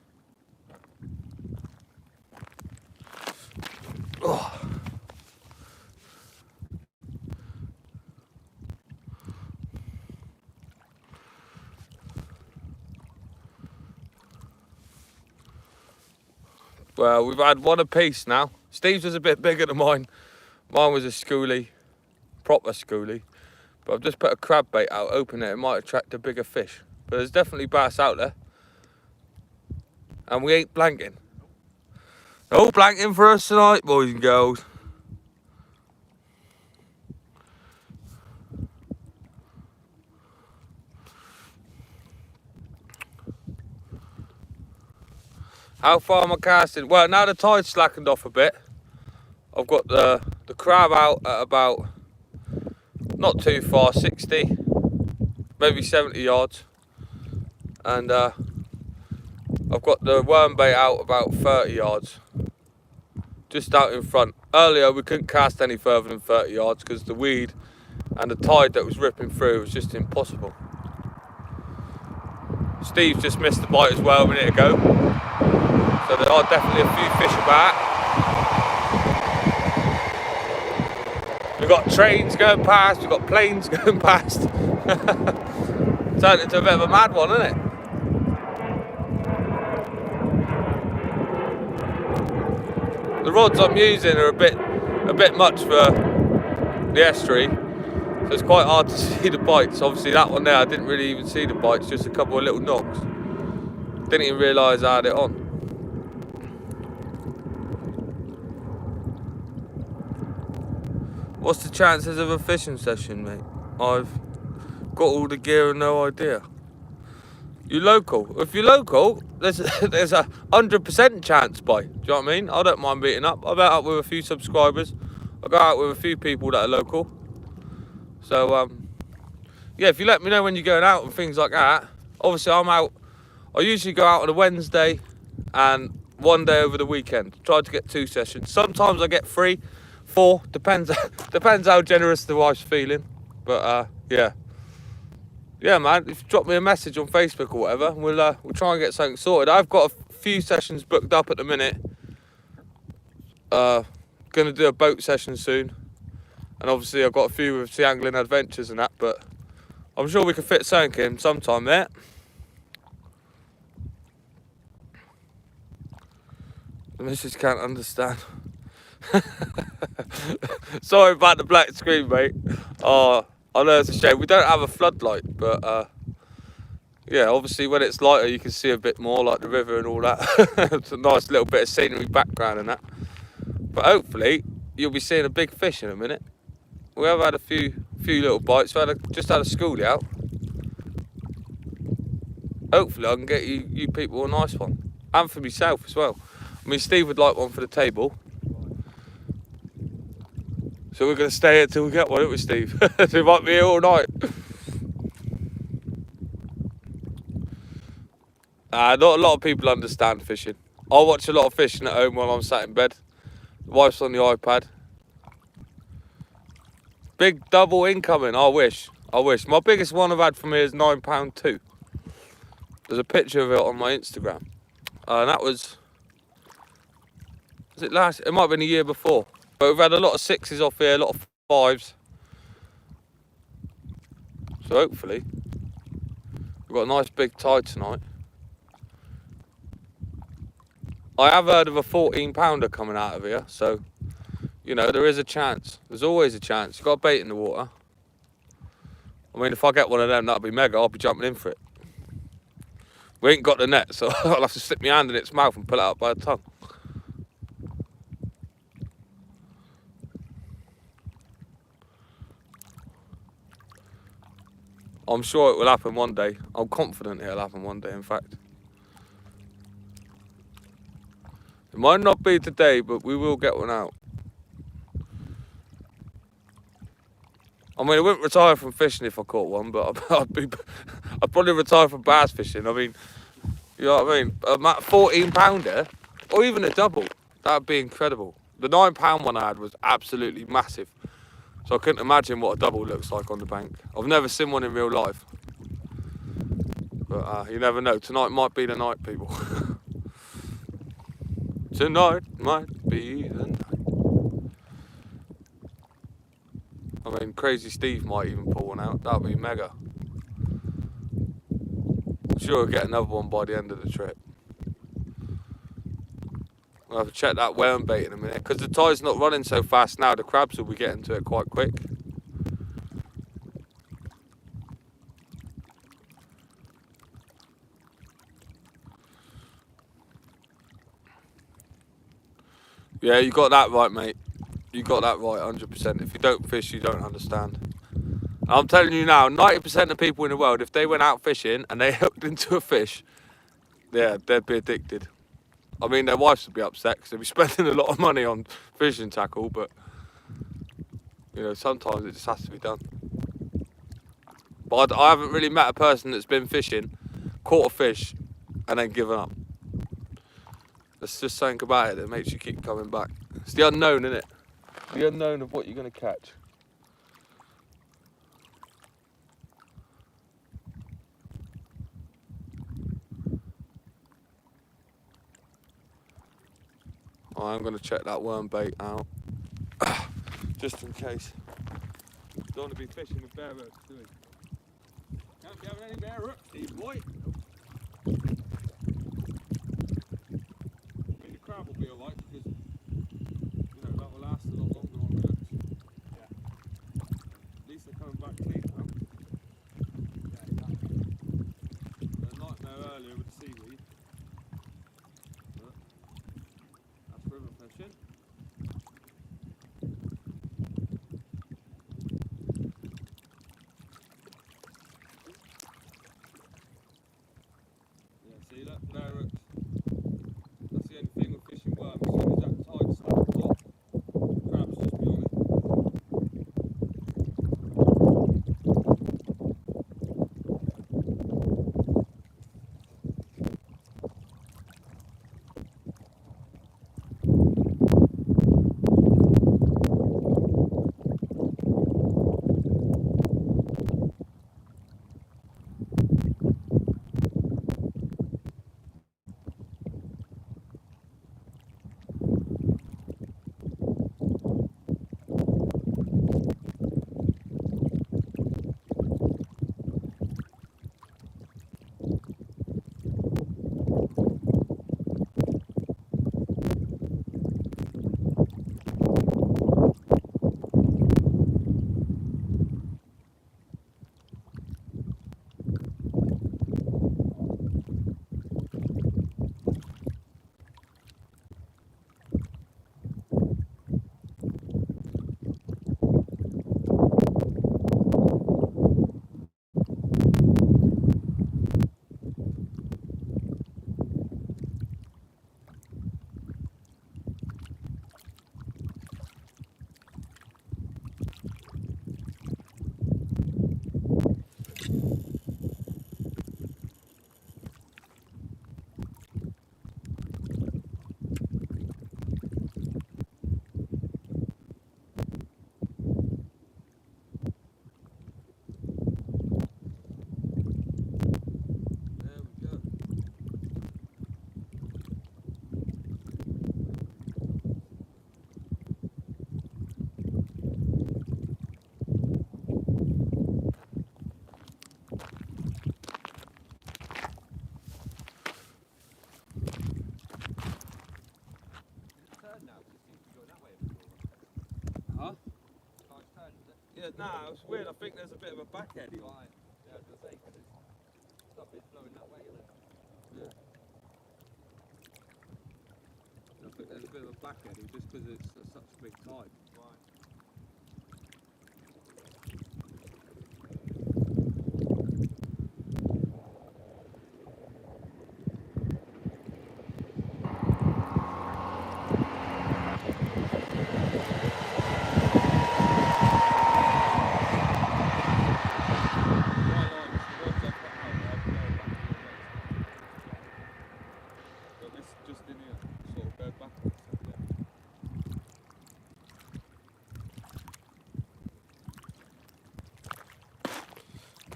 Oh. Well, we've had one apiece now. Steve's was a bit bigger than mine. Mine was a schoolie, proper schoolie. But I've just put a crab bait out, open it, it might attract a bigger fish. But there's definitely bass out there. And we ain't blanking. No blanking for us tonight, boys and girls. How far am I casting? Well, now the tide's slackened off a bit. I've got the crab out at about, not too far, 60, maybe 70 yards. And I've got the worm bait out about 30 yards. Just out in front. Earlier we couldn't cast any further than 30 yards because the weed and the tide that was ripping through was just impossible. Steve's just missed the bite as well a minute ago. So there are definitely a few fish about. We've got trains going past, we've got planes going past. Turned into a bit of a mad one, isn't it? The rods I'm using are a bit much for the estuary, so it's quite hard to see the bites. Obviously that one there, I didn't really even see the bites, just a couple of little knocks. Didn't even realise I had it on. What's the chances of a fishing session, mate? I've got all the gear and no idea. You local? If you're local, there's a 100% chance, boy. Do you know what I mean? I don't mind meeting up. I've met up with a few subscribers. I go out with a few people that are local. So yeah, if you let me know when you're going out and things like that. Obviously, I'm out I usually go out on a Wednesday and one day over the weekend. Try to get 2 sessions. Sometimes I get 3, 4. Depends how generous the wife's feeling. But yeah. Yeah, man, if you drop me a message on Facebook or whatever, we'll try and get something sorted. I've got a few sessions booked up at the minute. Gonna do a boat session soon. And obviously I've got a few with Sea Angling Adventures and that, but I'm sure we can fit something in sometime there. The missus can't understand. Sorry about the black screen, mate. Oh, I know it's a shame. We don't have a floodlight, but yeah, obviously when it's lighter you can see a bit more, like the river and all that. It's a nice little bit of scenery background and that. But hopefully you'll be seeing a big fish in a minute. We have had a few little bites. We just had a schoolie out. Hopefully I can get you people a nice one, and for myself as well. I mean, Steve would like one for the table. So we're going to stay here till we get one, aren't we, Steve? So we might be here all night. Not a lot of people understand fishing. I watch a lot of fishing at home while I'm sat in bed. The wife's on the iPad. Big double incoming, I wish. My biggest one I've had from here is £9.2. There's a picture of it on my Instagram. And that was it last? It might have been a year before. But we've had a lot of 6s off here, a lot of 5s. So hopefully, we've got a nice big tide tonight. I have heard of a 14-pounder coming out of here, so, you know, there is a chance. There's always a chance. You've got bait in the water. I mean, if I get one of them, that'd be mega. I'll be jumping in for it. We ain't got the net, so I'll have to stick my hand in its mouth and pull it out by the tongue. I'm sure it will happen one day. I'm confident it'll happen one day, in fact. It might not be today, but we will get one out. I mean, I wouldn't retire from fishing if I caught one, but I'd probably retire from bass fishing. I mean, you know what I mean? A 14-pounder, or even a double, that'd be incredible. The 9-pound one I had was absolutely massive. So I couldn't imagine what a double looks like on the bank. I've never seen one in real life. But you never know. Tonight might be the night, people. Tonight might be the night. I mean, Crazy Steve might even pull one out. That'd be mega. I'm sure we'll get another one by the end of the trip. I'll have to check that worm bait in a minute, because the tide's not running so fast now. The crabs will be getting to it quite quick. Yeah, you got that right, mate. You got that right, 100%. If you don't fish, you don't understand. And I'm telling you now, 90% of people in the world, if they went out fishing and they hooked into a fish, yeah, they'd be addicted. I mean, their wives would be upset because they'd be spending a lot of money on fishing tackle, but, you know, sometimes it just has to be done. But I haven't really met a person that's been fishing, caught a fish, and then given up. There's just something about it that makes you keep coming back. It's the unknown, isn't it? The unknown of what you're going to catch. I'm going to check that worm bait out, just in case. Don't want to be fishing with bare hooks, do we? Can't be having any bare hooks, Steve boy. I mean, the crab will be alright because, you know, that will last a lot longer on the hooks. Yeah. At least they're coming back clean now. Yeah, exactly. A nightmare earlier with the seaweed. That's river fishing. Yeah, see that? There it is. That's the only thing with fishing worms. As soon as that tide snaps off, the crabs just be on it. Yeah, nah, it's weird. I think there's a bit of a back eddy. Right. Yeah, I was going to say, because stuff is flowing that way, isn't it? I think there's a bit of a back eddy just because it's such a big tide. Right.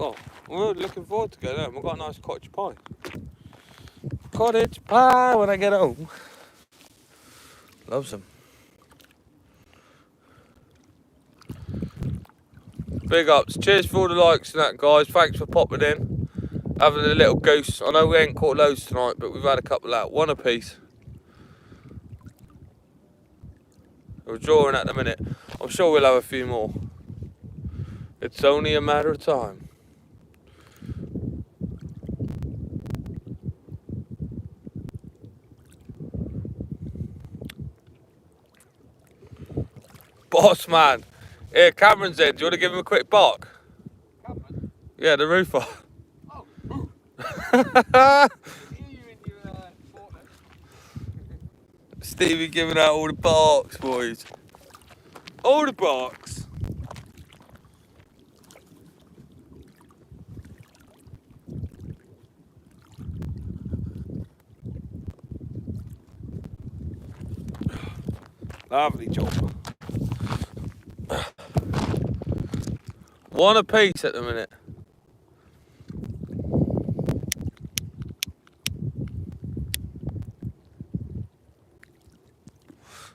Oh, we're looking forward to going home. We've got a nice cottage pie. Cottage pie when I get home. Love some. Big ups. Cheers for all the likes and that, guys. Thanks for popping in. Having a little goose. I know we ain't caught loads tonight, but we've had a couple out. One apiece. We're drawing at the minute. I'm sure we'll have a few more. It's only a matter of time. Boss man. Here, Cameron's in. Do you want to give him a quick bark? Cameron? Yeah, the roofer. Oh! I hear you in your Fortnite. Stevie giving out all the barks, boys. All the barks. Lovely job. One apiece at the minute.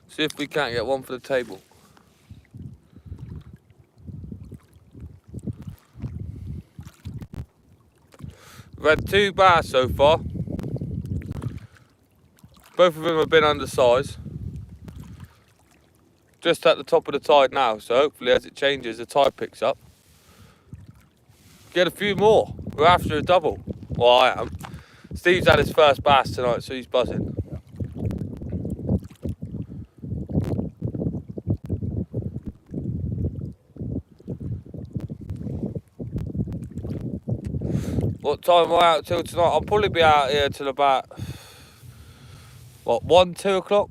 See if we can't get one for the table. We've had 2 bass so far. Both of them have been undersized. Just at the top of the tide now, so hopefully as it changes, the tide picks up. Get a few more. We're after a double. Well, I am. Steve's had his first bass tonight, so he's buzzing. What time am I out till tonight? I'll probably be out here till about, what, 1, 2 o'clock?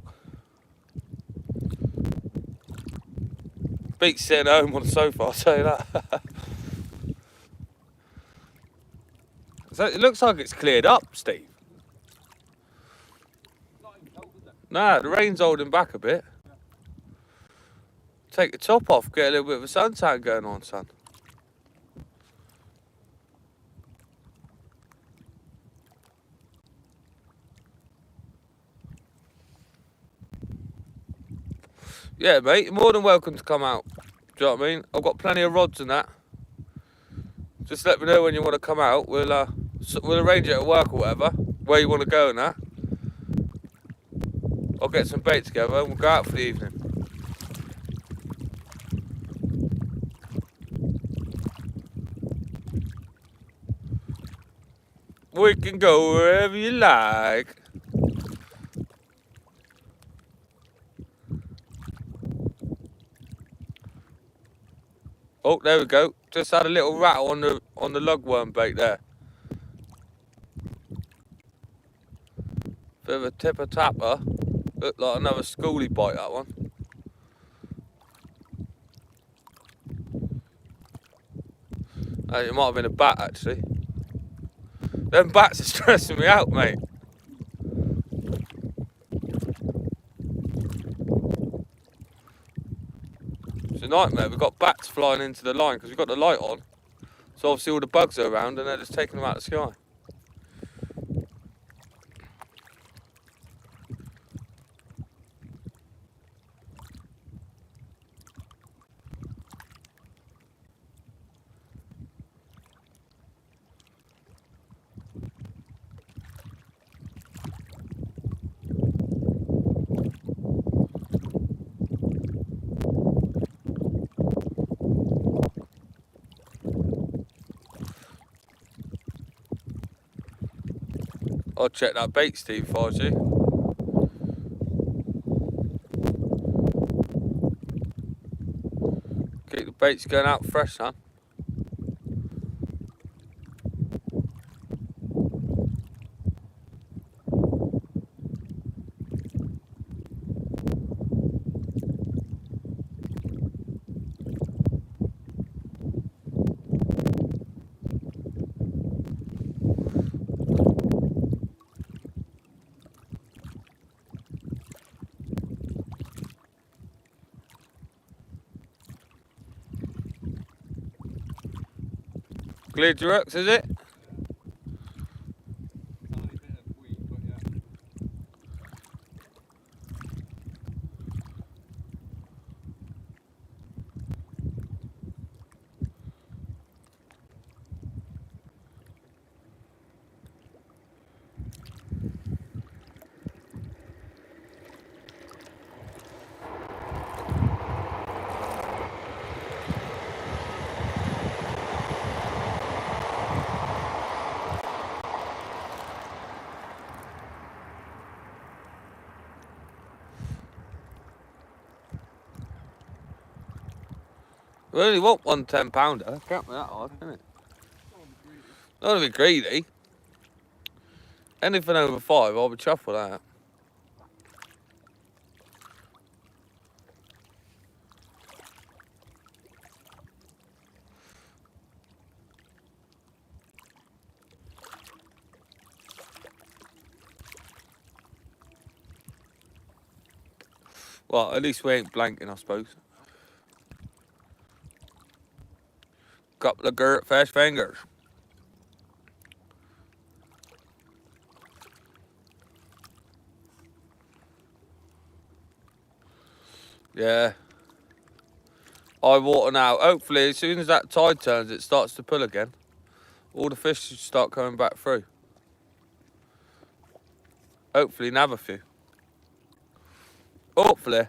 Beats sitting at home on the sofa, I'll tell you that. So it looks like it's cleared up, Steve. Not even cold, is it? Nah, the rain's holding back a bit. Take the top off, get a little bit of a suntan going on, son. Yeah, mate, you're more than welcome to come out. Do you know what I mean? I've got plenty of rods and that. Just let me know when you want to come out. We'll arrange it at work or whatever, where you want to go and that. I'll get some bait together and we'll go out for the evening. We can go wherever you like. Oh, there we go. Just had a little rattle on the lugworm bait there. Bit of a tipper tapper. Looked like another schoolie bite, that one. It might have been a bat, actually. Them bats are stressing me out, mate. It's a nightmare. We've got bats flying into the line because we've got the light on. So obviously all the bugs are around and they're just taking them out of the sky. I'll check that bait, Steve, if I was you. Keep the baits going out fresh, son. Cleared your hooks, is it? Tiny bit of weed, but yeah. We only want one 10-pounder. Can't be that hard, can it? Not to be greedy. Anything over 5, I'll be chuffed with that. Well, at least we ain't blanking, I suppose. Couple of girt fish fingers. Yeah. Eye water now. Hopefully, as soon as that tide turns, it starts to pull again. All the fish should start coming back through. Hopefully, nab a few. Hopefully.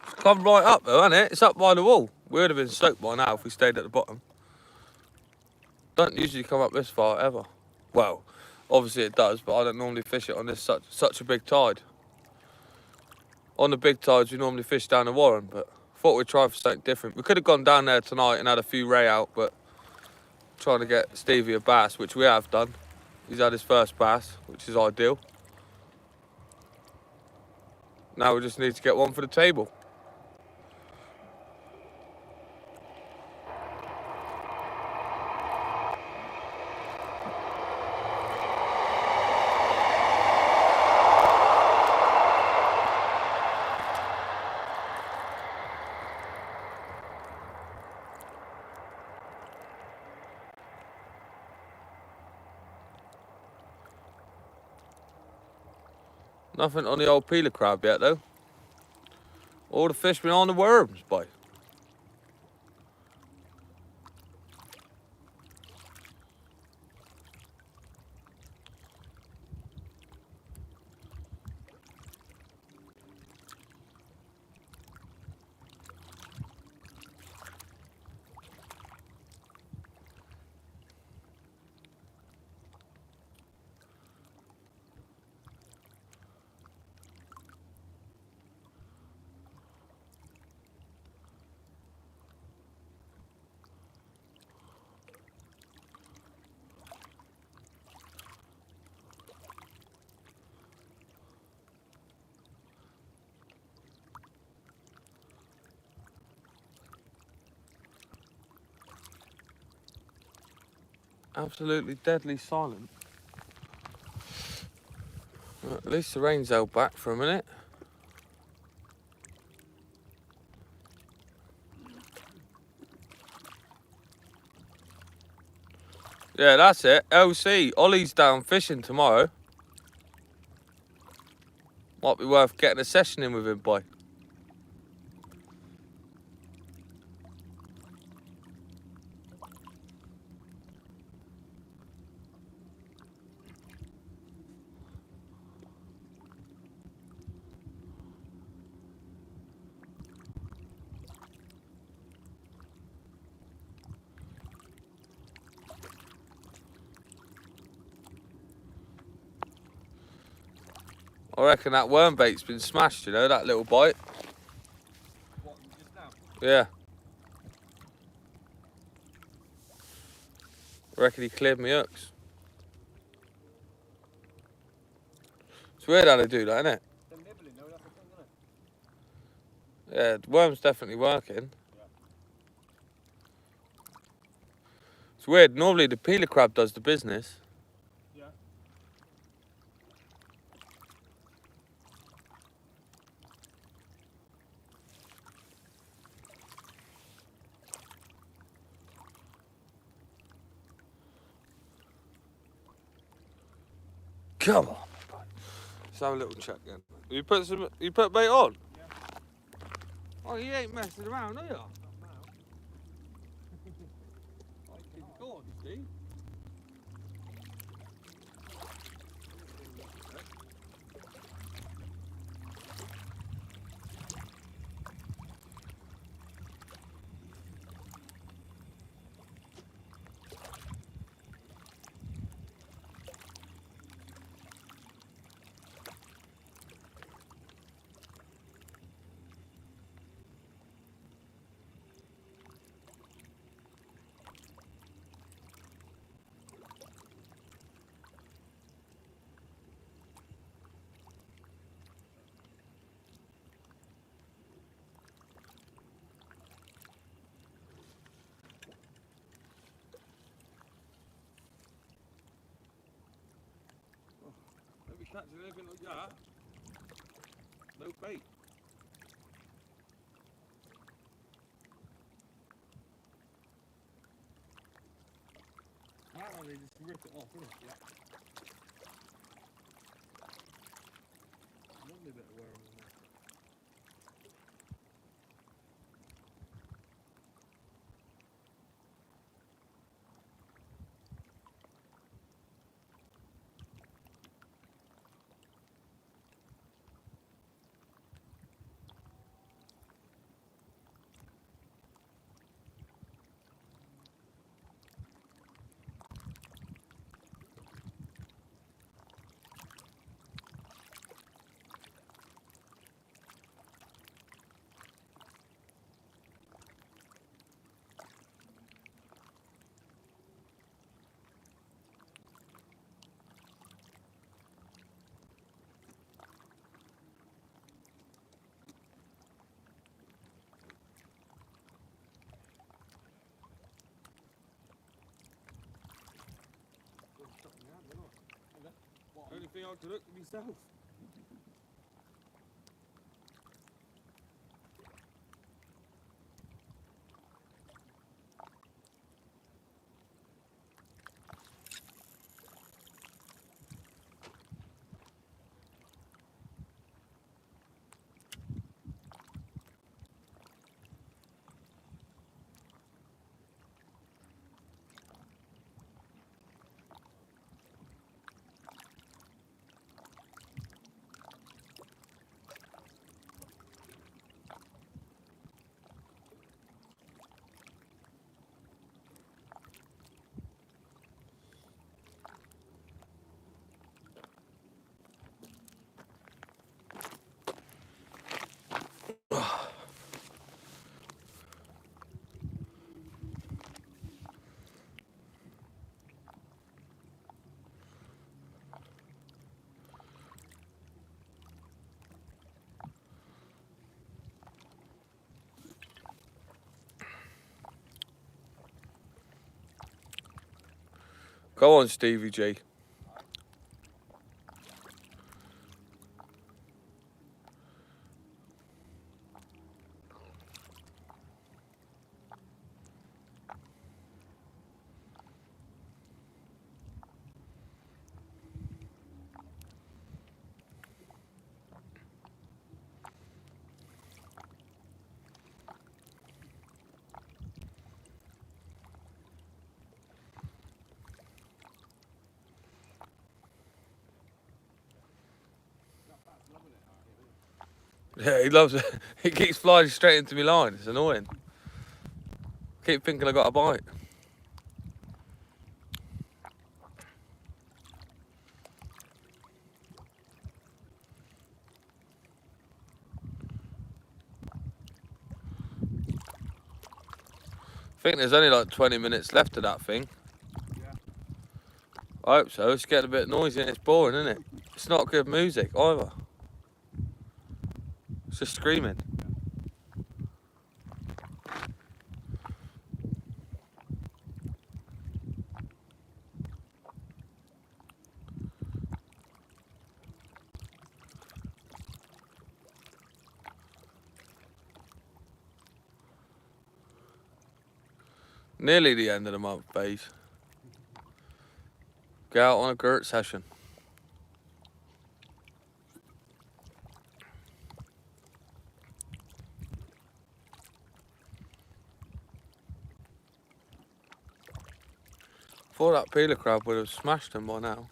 It's come right up though, hasn't it? It's up by the wall. We would have been soaked by now if we stayed at the bottom. Don't usually come up this far ever. Well, obviously it does, but I don't normally fish it on this such a big tide. On the big tides, we normally fish down the Warren, but thought we'd try for something different. We could have gone down there tonight and had a few ray out, but trying to get Stevie a bass, which we have done. He's had his first bass, which is ideal. Now we just need to get one for the table. Nothing on the old peeler crab yet though. All the fish been on the worms, boy. Absolutely deadly silent. Well, at least the rain's held back for a minute. Yeah, that's it. LC. Ollie's down fishing tomorrow. Might be worth getting a session in with him, boy. I reckon that worm bait's been smashed, you know, that little bite. What, just now? Yeah. I reckon he cleared me hooks. It's weird how they do that, isn't it? They're nibbling though, that's the thing, isn't it? Yeah, the worm's definitely working. Yeah. It's weird. Normally the peeler crab does the business. Yeah. Come on. Let's have a little check then. You put bait on? Yeah. Oh, you ain't messing around, are you? Not now. Go on, Steve. Don't be catching anything like that. No bait. That one, they just rip it off, isn't it? Yeah. Lovely bit of worm in there. Only thing I could look at myself. Go on, Stevie G. Yeah, he loves it. He keeps flying straight into my line. It's annoying. Keep thinking I got a bite. I think there's only like 20 minutes left of that thing. Yeah. I hope so. It's getting a bit noisy and it's boring, isn't it? It's not good music either. It's just screaming. Nearly the end of the month, babes. Go out on a Gert session. Thought that peeler crab would have smashed him by now.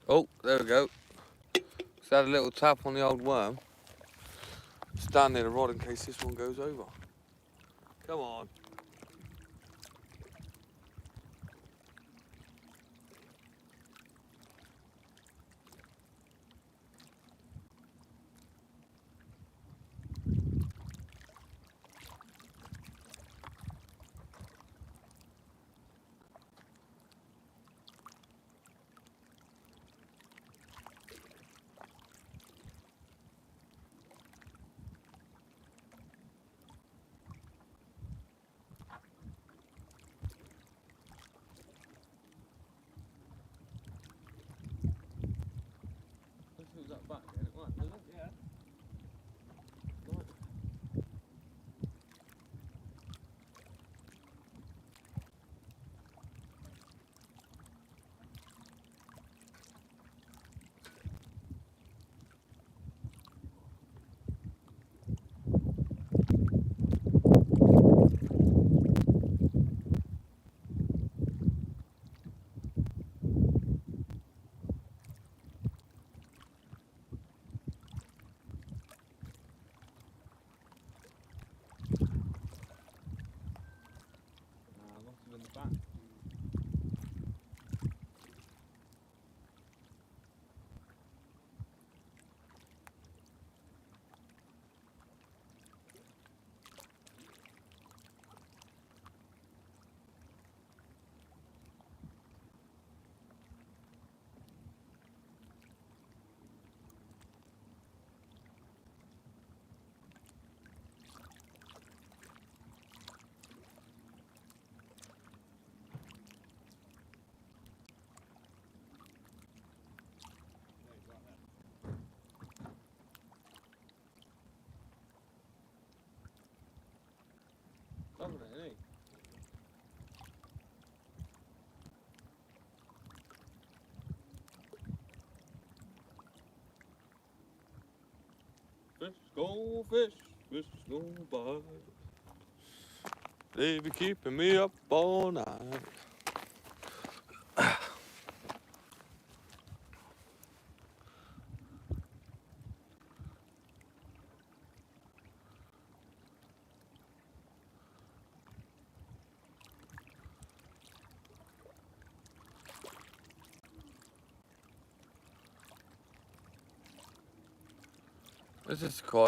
Oh, there we go. Just had a little tap on the old worm. Stand near the rod in case this one goes over. Come on. That back again, it won't, does it? Yeah. Must have been the back. Loving it, isn't he? Fish go by. They be keeping me up all night.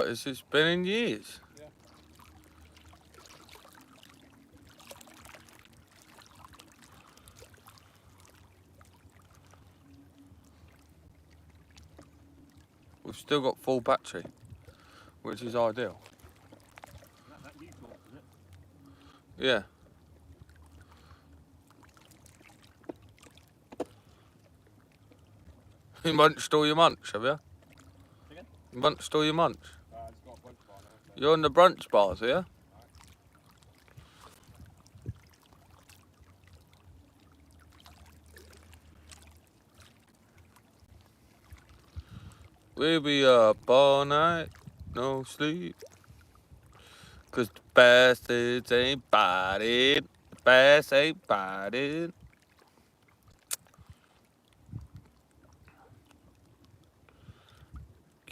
This has been in years. Yeah. We've still got full battery, which is ideal. That you talk, is it? Yeah. You munched all your munch, have you? Munched all your munch? It's got a bunch of on it. You're on the brunch bars, yeah? We'll be up all night, no sleep. 'Cause the bastards ain't biting. The bass ain't biting.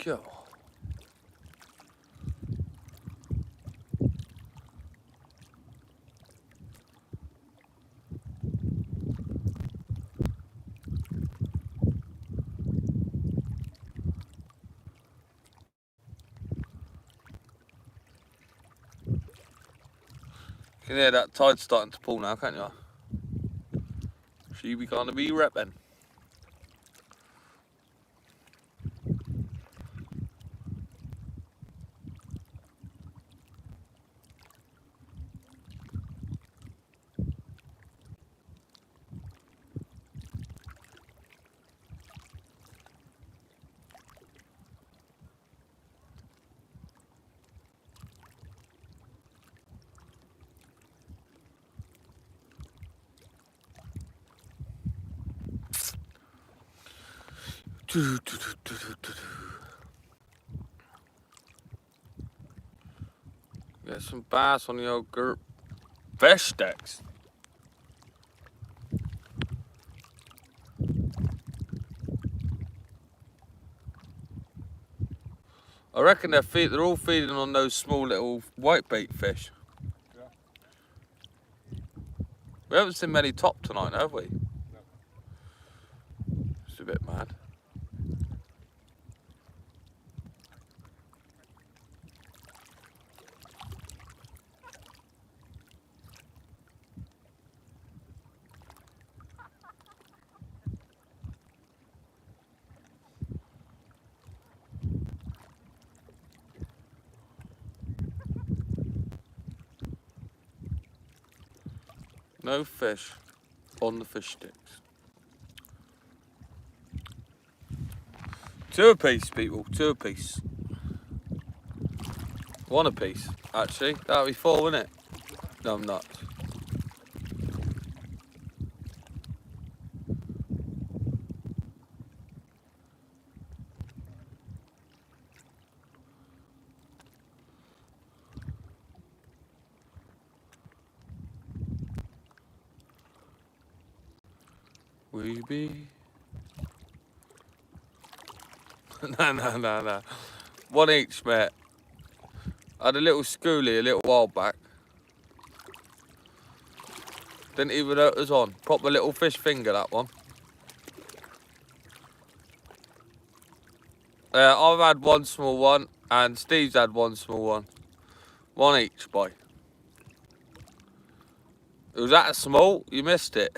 Go. You can hear that tide starting to pull now, can't you? She be gonna be repping. Get some bass on the old fish sticks. I reckon they're all feeding on those small little whitebait fish. Yeah. We haven't seen many top tonight, have we? No. It's a bit mad. No fish on the fish sticks. 2 apiece, people. 2 apiece. 1 apiece, actually. That'll be 4, wouldn't it? No, I'm nuts. We be. No. 1 each, mate. I had a little schoolie a little while back. Didn't even know it was on. Proper little fish finger, that one. I've had 1 small one, and Steve's had 1 small one. 1 each, boy. It was that small, you missed it.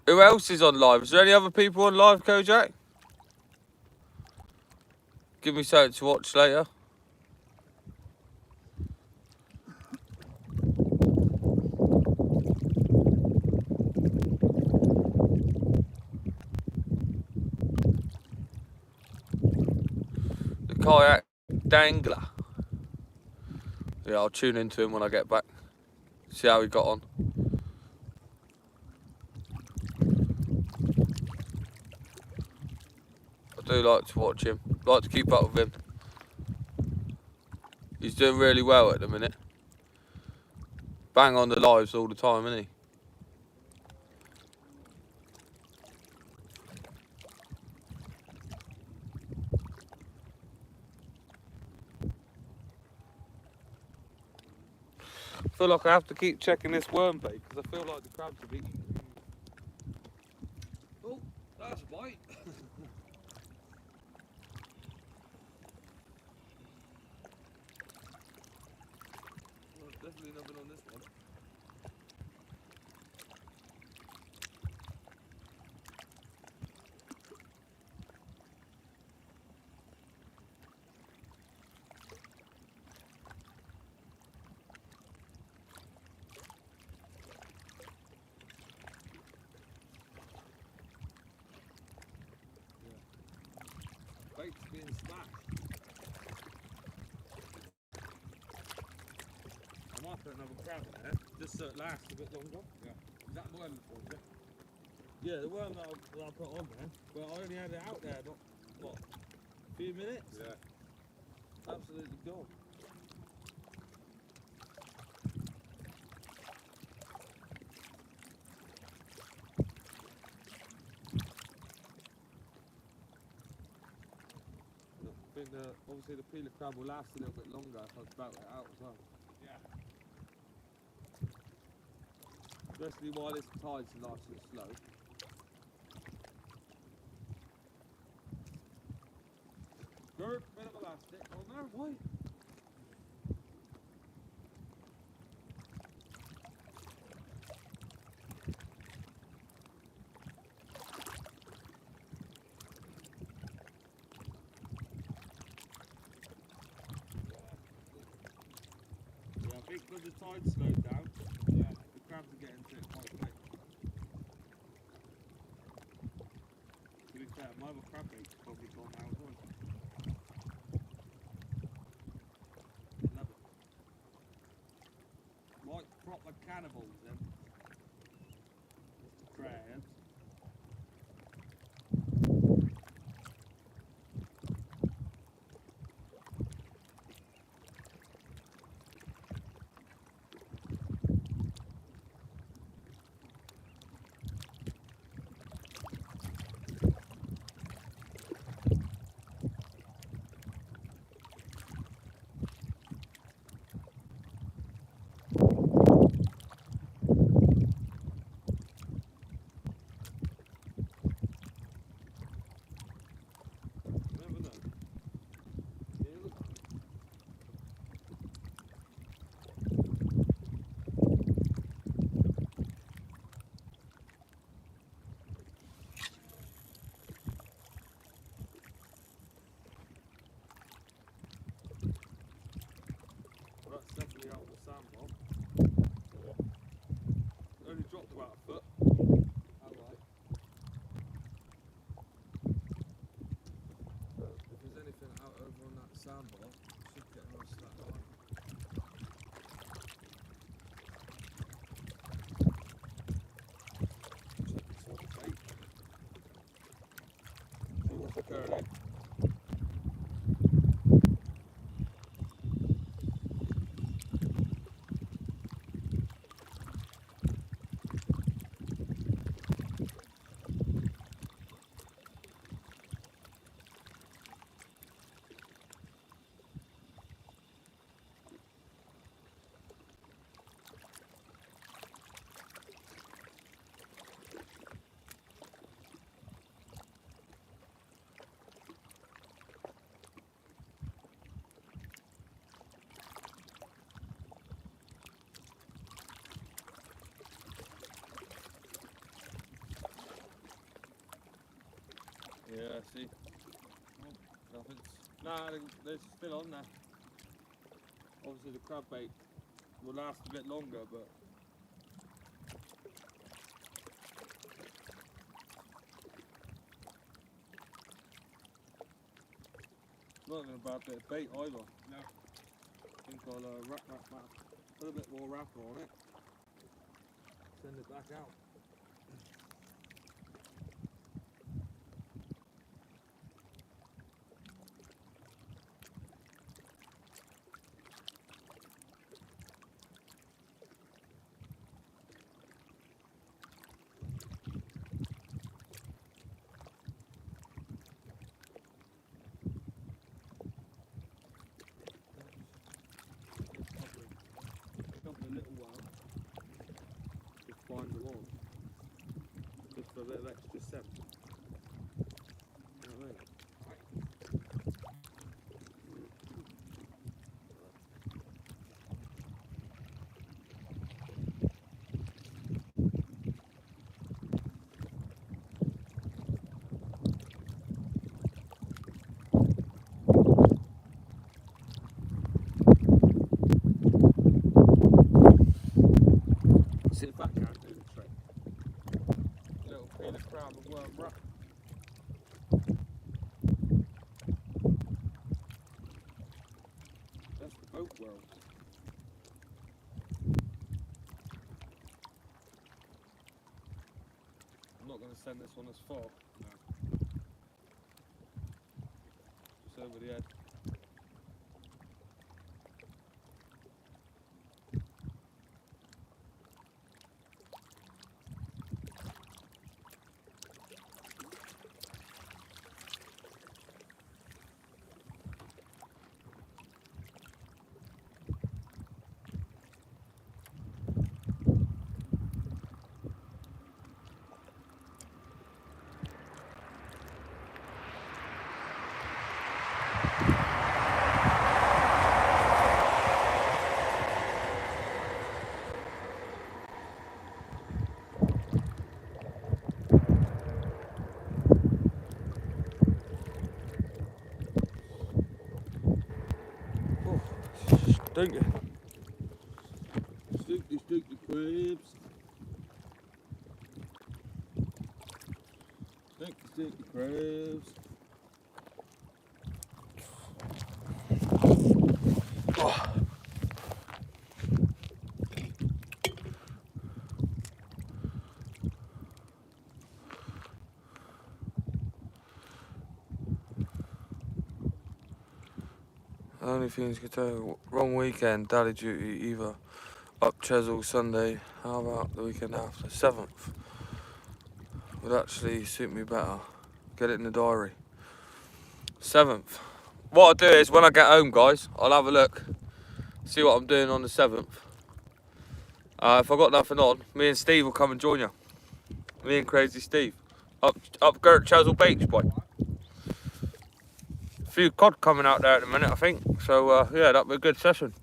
Who else is on live? Is there any other people on live, Kojak? Give me something to watch later. The kayak dangler. Yeah, I'll tune into him when I get back. See how he got on. I do like to watch him. Like to keep up with him. He's doing really well at the minute. Bang on the lives all the time, isn't he? I feel like I have to keep checking this worm bait because I feel like the crabs are eating. Oh, that's a bite. Well, definitely nothing on this one. bait's being smashed. I might put another crab in there, just so it lasts a bit longer. Yeah. Is that the worm that's on there? Yeah, the worm that I put on there, but I only had it out there, not, what, a few minutes? Yeah. Absolutely gone. I think obviously the peeler crab will last a little bit longer if I spout it out as well. Yeah. Especially while this tide's nice and slow. Gert, bit of elastic on there, why? Yeah, I think because the tide's slowed down, Yeah. the crabs are getting to it quite quick. To be fair, my other crab bait's probably gone now as well. Love it. Like proper cannibals then. Just the crabs. Never know. Yeah, look. Well, that's definitely out of the sandbar. It only dropped about a foot. Alright. If there's anything out over on that sandbar, it should get a nice slack line. Check this one bait. See what's occurring. Yeah, see. Nothing's. Nah, they're still on there. Obviously, the crab bait will last a bit longer, but. Not even a bad bit of bait either. No. I think I'll put a bit more wrapper on it. Send it back out. Couple of little ones, just find them on, just for a bit of extra scent. You know what I mean? See if that can do the trick. Little peeler crab and worm wrap. send this one as far. It's over the head. Stinky. Stinky crabs. Stinky crabs. Oh. Only things could tell. Wrong weekend, daddy duty either. Up Chesil Sunday. How about the weekend after? 7th. Would actually suit me better. Get it in the diary. 7th. What I'll do is when I get home, guys, I'll have a look. See what I'm doing on the 7th. If I got nothing on, me and Steve will come and join you. Me and Crazy Steve. Up Gert Chesil Beach, boy. A few cod coming out there at the minute, I think. So yeah, that'll be a good session.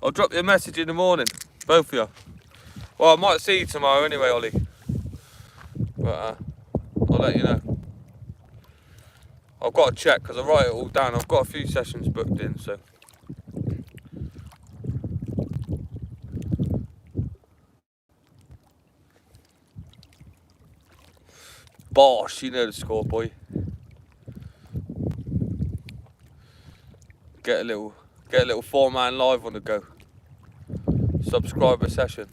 I'll drop you a message in the morning, both of you. Well, I might see you tomorrow anyway, Ollie. But I'll let you know. I've got to check because I write it all down. I've got a few sessions booked in, so. Bosh, you know the score, boy. Get a little 4-man live on the go. Subscriber session.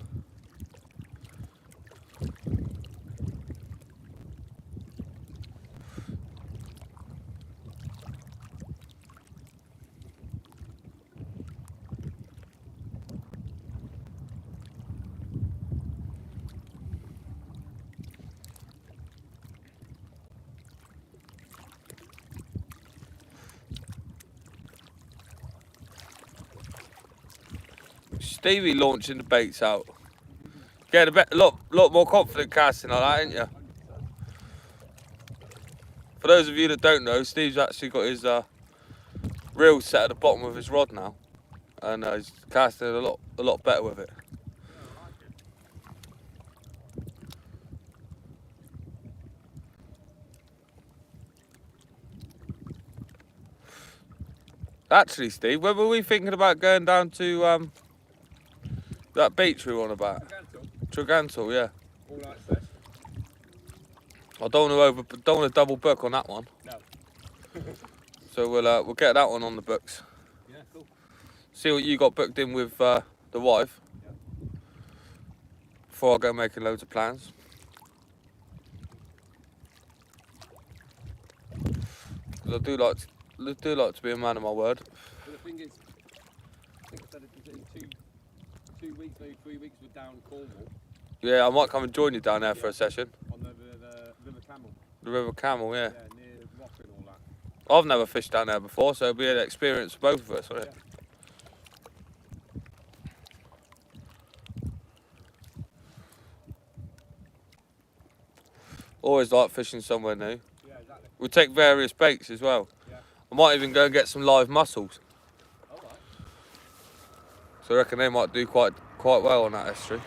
Stevie launching the baits out. Getting a lot more confident casting like that, ain't you? For those of you that don't know, Steve's actually got his reel set at the bottom of his rod now, and he's casting a lot better with it. Actually, Steve, when were we thinking about going down to that beach we were on about? Tregantle, yeah. All access. I don't want to double book on that one. No. So we'll get that one on the books. Yeah, cool. See what you got booked in with the wife. Yeah. Before I go making loads of plans. Because I do like to be a man of my word. But the thing is, I think I said it in 2 weeks, maybe 3 weeks, we're down Cornwall. Yeah, I might come and join you down there for a session. On the River Camel. The River Camel, yeah. Yeah, near Rock and all that. I've never fished down there before, so it'll be an experience for both of us, won't it? Always like fishing somewhere new. Yeah, exactly. We'll take various baits as well. Yeah. I might even go and get some live mussels. All right. So I reckon they might do quite well on that estuary.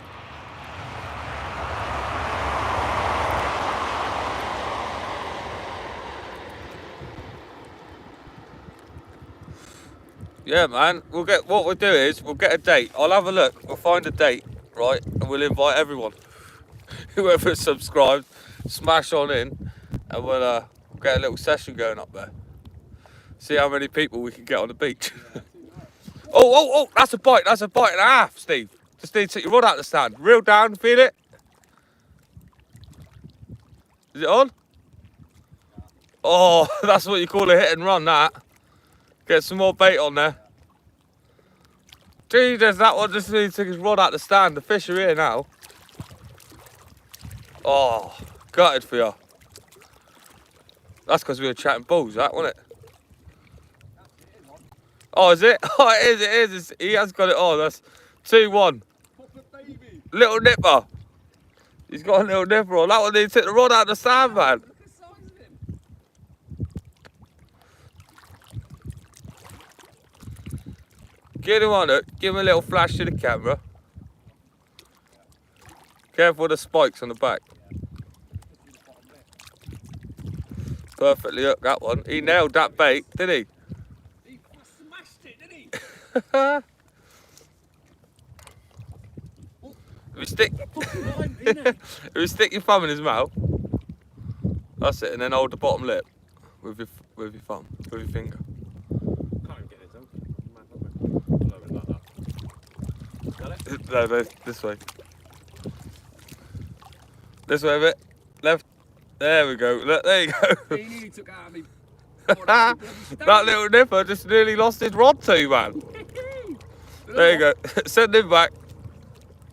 Yeah, man. What we'll do is we'll get a date. I'll have a look. We'll find a date, right, and we'll invite everyone. Whoever's subscribed, smash on in, and we'll get a little session going up there. See how many people we can get on the beach. Oh! That's a bite and a half, Steve. Just need to take your rod out the stand. Reel down, feel it. Is it on? Oh, that's what you call a hit and run, that. Get some more bait on there. Jesus, that one just needs to take his rod out the stand. The fish are here now. Oh, gutted for you. That's because we were chatting bulls, that, wasn't it? Oh, is it? Oh, it is. He has got it on. That's 2-1. Little nipper. He's got a little nipper on. That one needs to take the rod out the stand, man. Look at the size of him. Get him on it. Give him a little flash to the camera. Careful with the spikes on the back. Perfectly hooked, that one. He nailed that bait, didn't He smashed it, didn't he? he? If you stick, if you stick your thumb in his mouth, that's it, and then hold the bottom lip with your thumb, with your finger. Can't even get his own. Blow it like that. Got it? No, this way. This way a bit. Left. There we go. Look, there you go. He nearly took out of me. That little nipper just nearly lost his rod too, man. There you go. Send him back.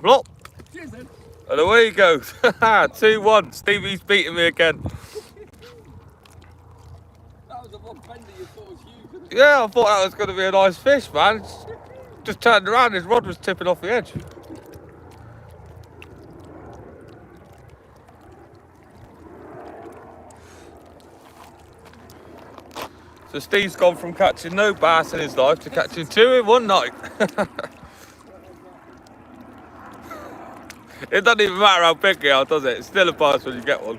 Blop. Cheers then. And away he goes. 2-1. Stevie's beating me again. That was the one bender you thought was huge. Yeah, I thought that was going to be a nice fish, man. Just turned around, his rod was tipping off the edge. So Steve's gone from catching no bass in his life to catching 2 in one night. It doesn't even matter how big they are, does it? It's still a bass when you get one.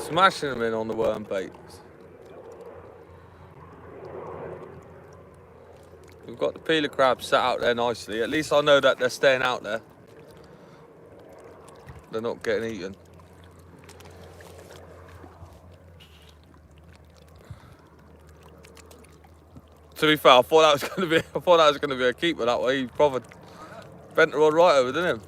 Smashing them in on the worm baits. We've got the peeler crabs set out there nicely. At least I know that they're staying out there. They're not getting eaten. To be fair, I thought that was going to be a keeper that way. He probably bent the rod right over, didn't he?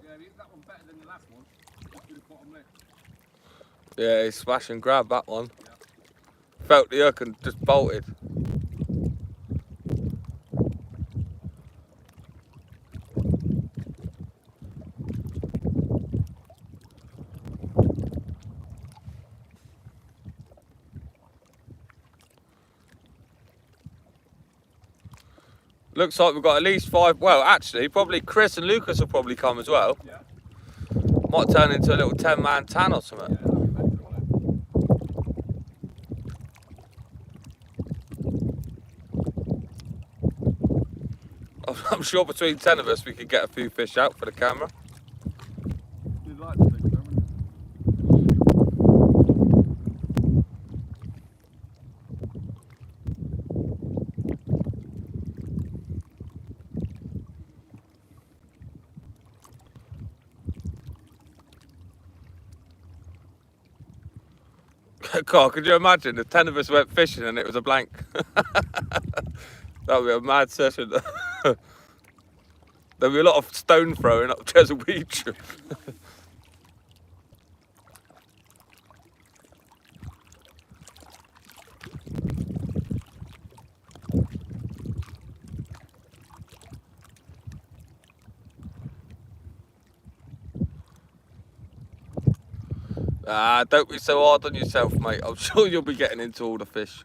Yeah, that one better than the last one. Just do the bottom lip. Yeah, he smash and grab that one. Felt the hook and just bolted. Looks like we've got at least 5. Well, actually, probably Chris and Lucas will probably come as well. Yeah. Might turn into a little 10-man tan or something. Yeah, that'll be better, won't it? I'm sure between 10 of us we could get a few fish out for the camera. You'd like to think so, wouldn't you? God, could you imagine if 10 of us went fishing and it was a blank? That would be a mad session. There'd be a lot of stone throwing up Chesil Beach. Ah, don't be so hard on yourself, mate. I'm sure you'll be getting into all the fish.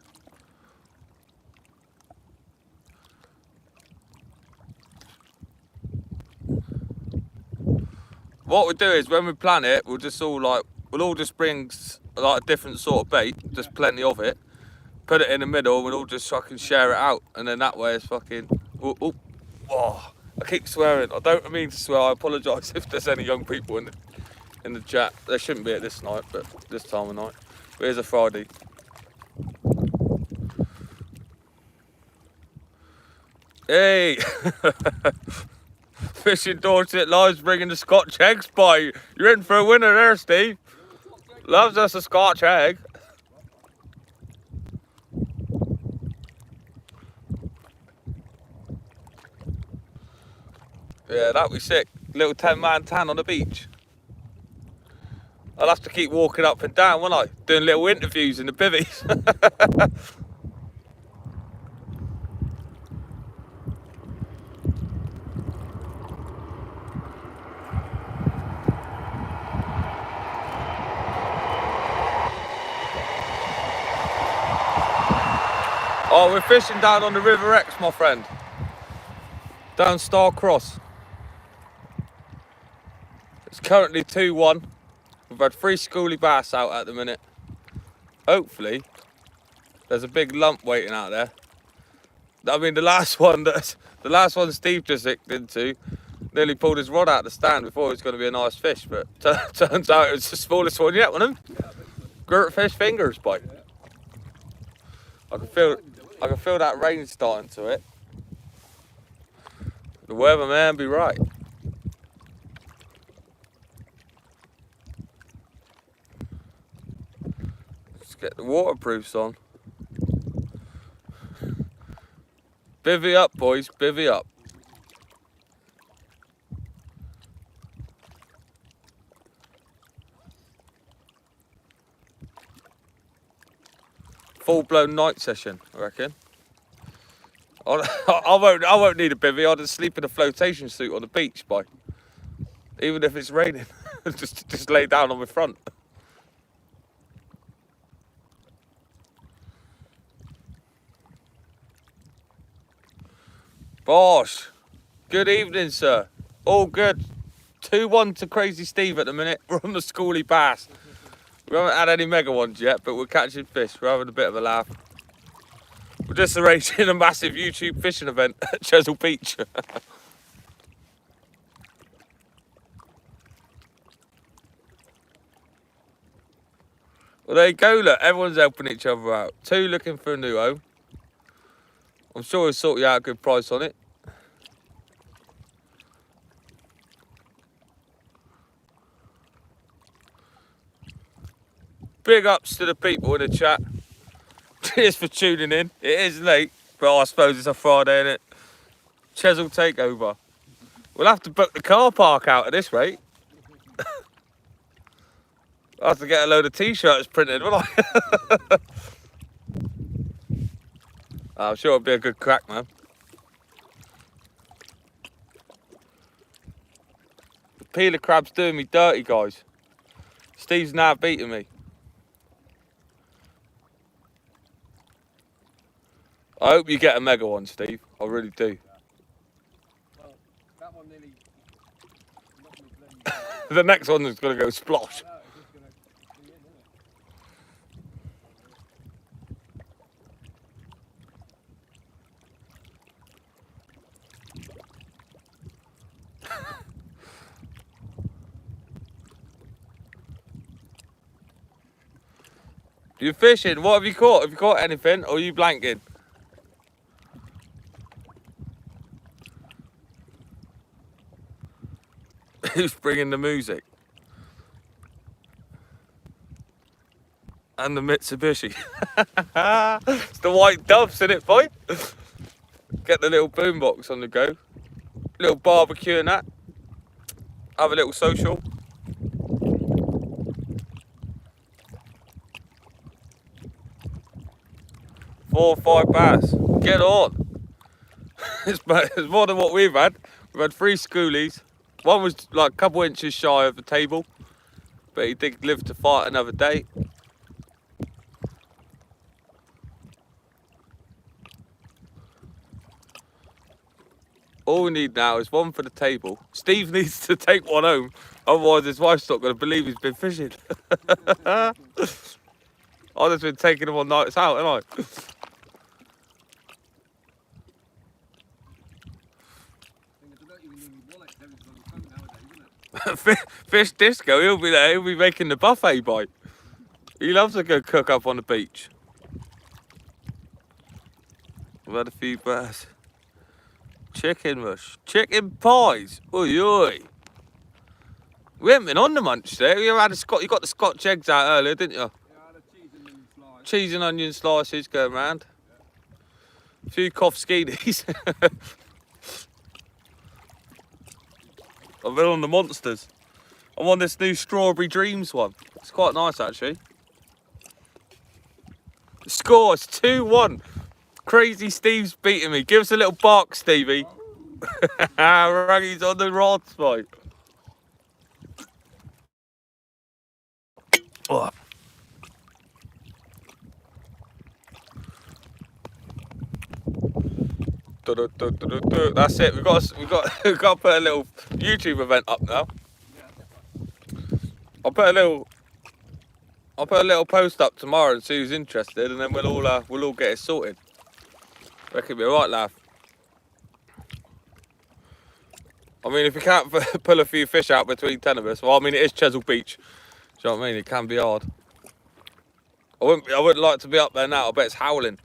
what we do is when we plan it, we'll all just bring like a different sort of bait, just plenty of it. Put it in the middle, we'll all just fucking share it out, and then that way it's fucking. Oh, I keep swearing. I don't mean to swear. I apologise if there's any young people in the chat. There shouldn't be at this night, but this time of night. But here's a Friday. Hey! Fishing Dorset Live's bringing the Scotch eggs by. You're in for a winner there, Steve. Loves us a Scotch egg. Yeah, that'd be sick. Little 10-man tan on the beach. I'll have to keep walking up and down, won't I? Doing little interviews in the bivvies. Oh, we're fishing down on the River Exe, my friend. Down Star Cross. It's currently 2-1. We've had 3 schoolie bass out at the minute. Hopefully, there's a big lump waiting out there. I mean, the last one Steve just hicked into nearly pulled his rod out the stand before it was going to be a nice fish, but turns out it was the smallest one yet, wasn't it? Gurtfish fingers, boy. I can feel that rain starting to it. The weatherman be right. Let's get the waterproofs on. Bivvy up, boys, bivvy up. Full-blown night session, I reckon. I won't need a bivvy. I'll just sleep in a flotation suit on the beach, boy. Even if it's raining, just lay down on my front. Bosh, good evening, sir. All good. 2-1 to Crazy Steve at the minute. We're on the schoolie bass. We haven't had any mega ones yet, but we're catching fish. We're having a bit of a laugh. We're just arranging a massive YouTube fishing event at Chesil Beach. Well, there you go, look. Everyone's helping each other out. 2 looking for a new home. I'm sure we'll sort you out a good price on it. Big ups to the people in the chat. Cheers for tuning in. It is late, but I suppose it's a Friday, innit? Chesil takeover. We'll have to book the car park out at this rate. I'll have to get a load of t-shirts printed, won't I? I'm sure it'll be a good crack, man. The peeler crab's doing me dirty, guys. Steve's now beating me. I hope you get a mega one, Steve. I really do. Well, that one nearly knocked me bloody. The next one is going to go splosh. No, it's just gonna be in, isn't it? You fishing? What have you caught? Have you caught anything? Or are you blanking? Who's bringing the music? And the Mitsubishi. It's the white doves, in it, boy? Get the little boombox on the go. Little barbecue and that. Have a little social. Four or 5 bass. Get on. It's more than what we've had. We've had 3 schoolies. One was like a couple inches shy of the table, but he did live to fight another day. All we need now is one for the table. Steve needs to take one home Otherwise, his wife's not going to believe he's been fishing. I've just been taking him on nights out, haven't I? Fish disco, he'll be there, he'll be making the buffet bite. He loves to go cook up on the beach. I've had a few birds. Chicken mush, chicken pies, oi oi. We haven't been on the munch there. You got the Scotch eggs out earlier, didn't you? Yeah, I had a cheese and onion slice. Cheese and onion slices going round. A few cough skeedies. I've been on the monsters. I'm on this new Strawberry Dreams one. It's quite nice actually. The score is 2-1. Crazy Steve's beating me. Give us a little bark, Stevie. Raggy's on the rods, mate. Oh. That's it. We've got to put a little YouTube event up now. I'll put a little post up tomorrow and see who's interested, and then we'll all get it sorted. Reckon it'll be alright, laugh. I mean, if you can't pull a few fish out between 10 of us, well, I mean, it is Chesil Beach. Do you know what I mean? It can be hard. I wouldn't like to be up there now. I bet it's howling.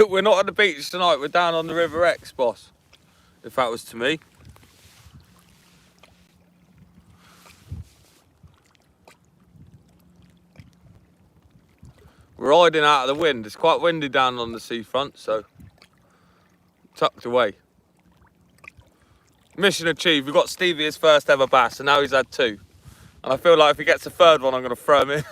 We're not at the beach tonight, we're down on the River Exe, boss. If that was to me. We're hiding out of the wind. It's quite windy down on the seafront, so tucked away. Mission achieved. We've got Stevie his first ever bass, and now he's had 2. And I feel like if he gets a 3rd one, I'm going to throw him in.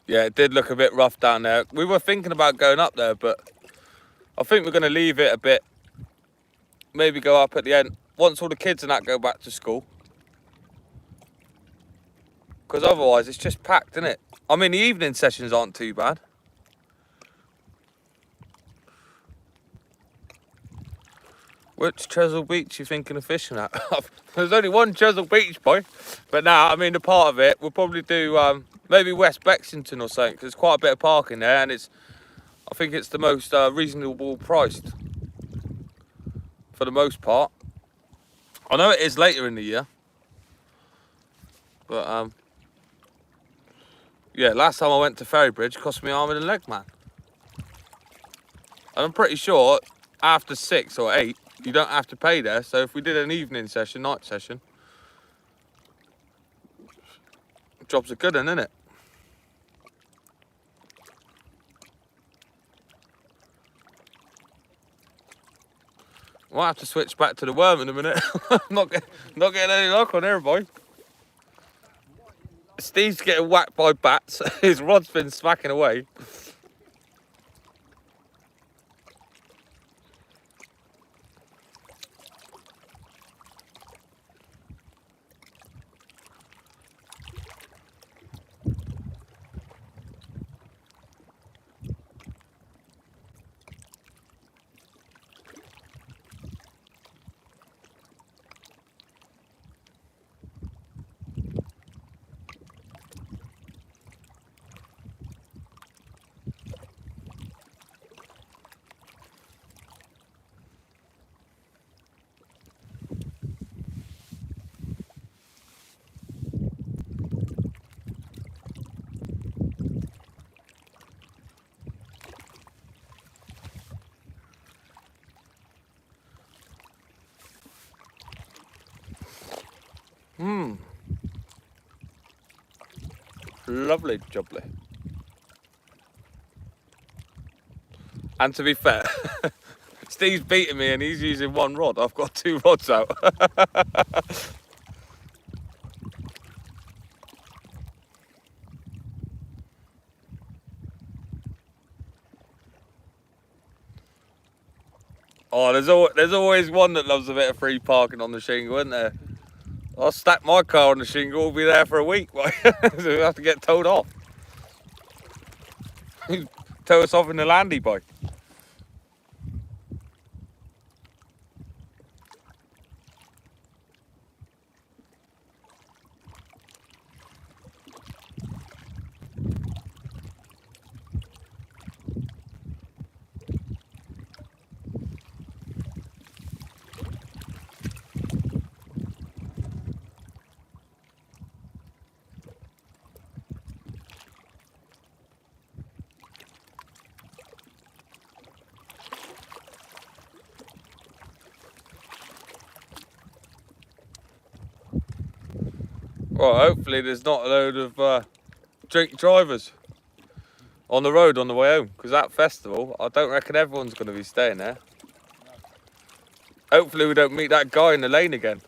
Yeah, it did look a bit rough down there. We were thinking about going up there, but I think we're going to leave it a bit. Maybe go up at the end, once all the kids and that go back to school. Because otherwise it's just packed, isn't it? I mean, the evening sessions aren't too bad. Which Chesil Beach you thinking of fishing at? There's only one Chesil Beach, boy. But now, I mean, the part of it, we'll probably do maybe West Bexington or something, because there's quite a bit of parking there, and I think it's the most reasonable priced for the most part. I know it is later in the year, but yeah, last time I went to Ferrybridge, cost me arm and a leg, man. And I'm pretty sure after 6 or 8, you don't have to pay there. So if we did an evening session, night session, jobs are good, isn't it? Might have to switch back to the worm in a minute. not getting any luck on here, boy. Steve's getting whacked by bats. His rod's been smacking away. Lovely jubbly. And to be fair, Steve's beating me and he's using one rod. I've got 2 rods out. Oh, there's always one that loves a bit of free parking on the shingle, isn't there? I'll stack my car on the shingle, we'll be there for a week. So we have to get towed off. Tow us off in the landy bike. Well, hopefully there's not a load of drink drivers on the road on the way home, because that festival, I don't reckon everyone's going to be staying there. Hopefully we don't meet that guy in the lane again.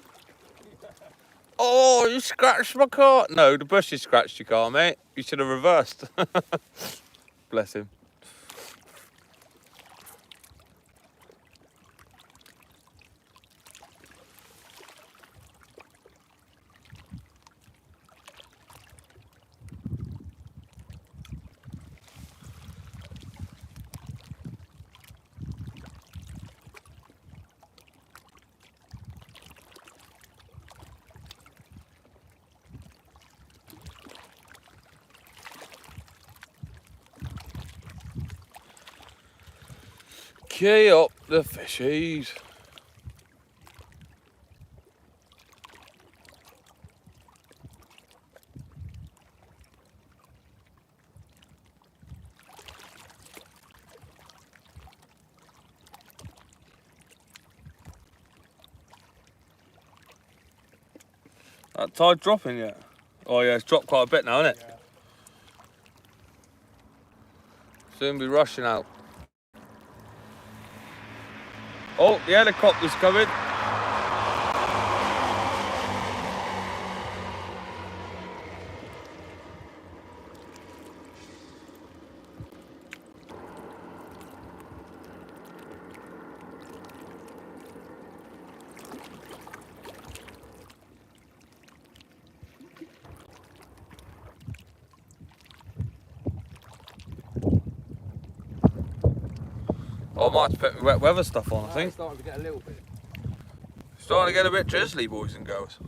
Oh, you scratched my car. No, the bushes scratched your car, mate. You should have reversed. Bless him. Key up the fishies. That tide dropping yet? Oh yeah, it's dropped quite a bit now, isn't it? Yeah. Soon be rushing out. Oh, the helicopter's coming. Oh, I might have to put my wet weather stuff on, I think. It's starting to get a little bit. Starting to get a bit drizzly, boys and girls.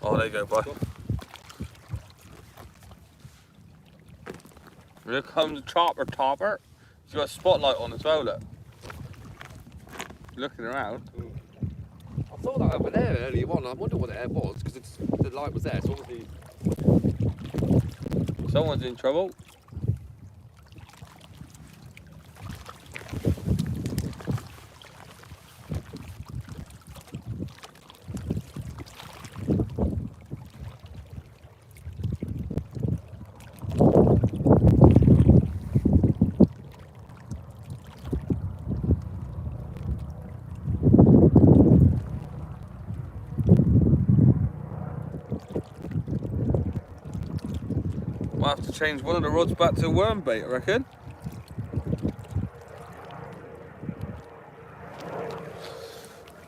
Oh, there you go, bud. Here comes the chopper topper. He's got a spotlight on as well, look. Looking around. I saw that over there earlier on. I wonder what the air was, because the light was there, so obviously... Someone's in trouble. Might have to change one of the rods back to worm bait, I reckon.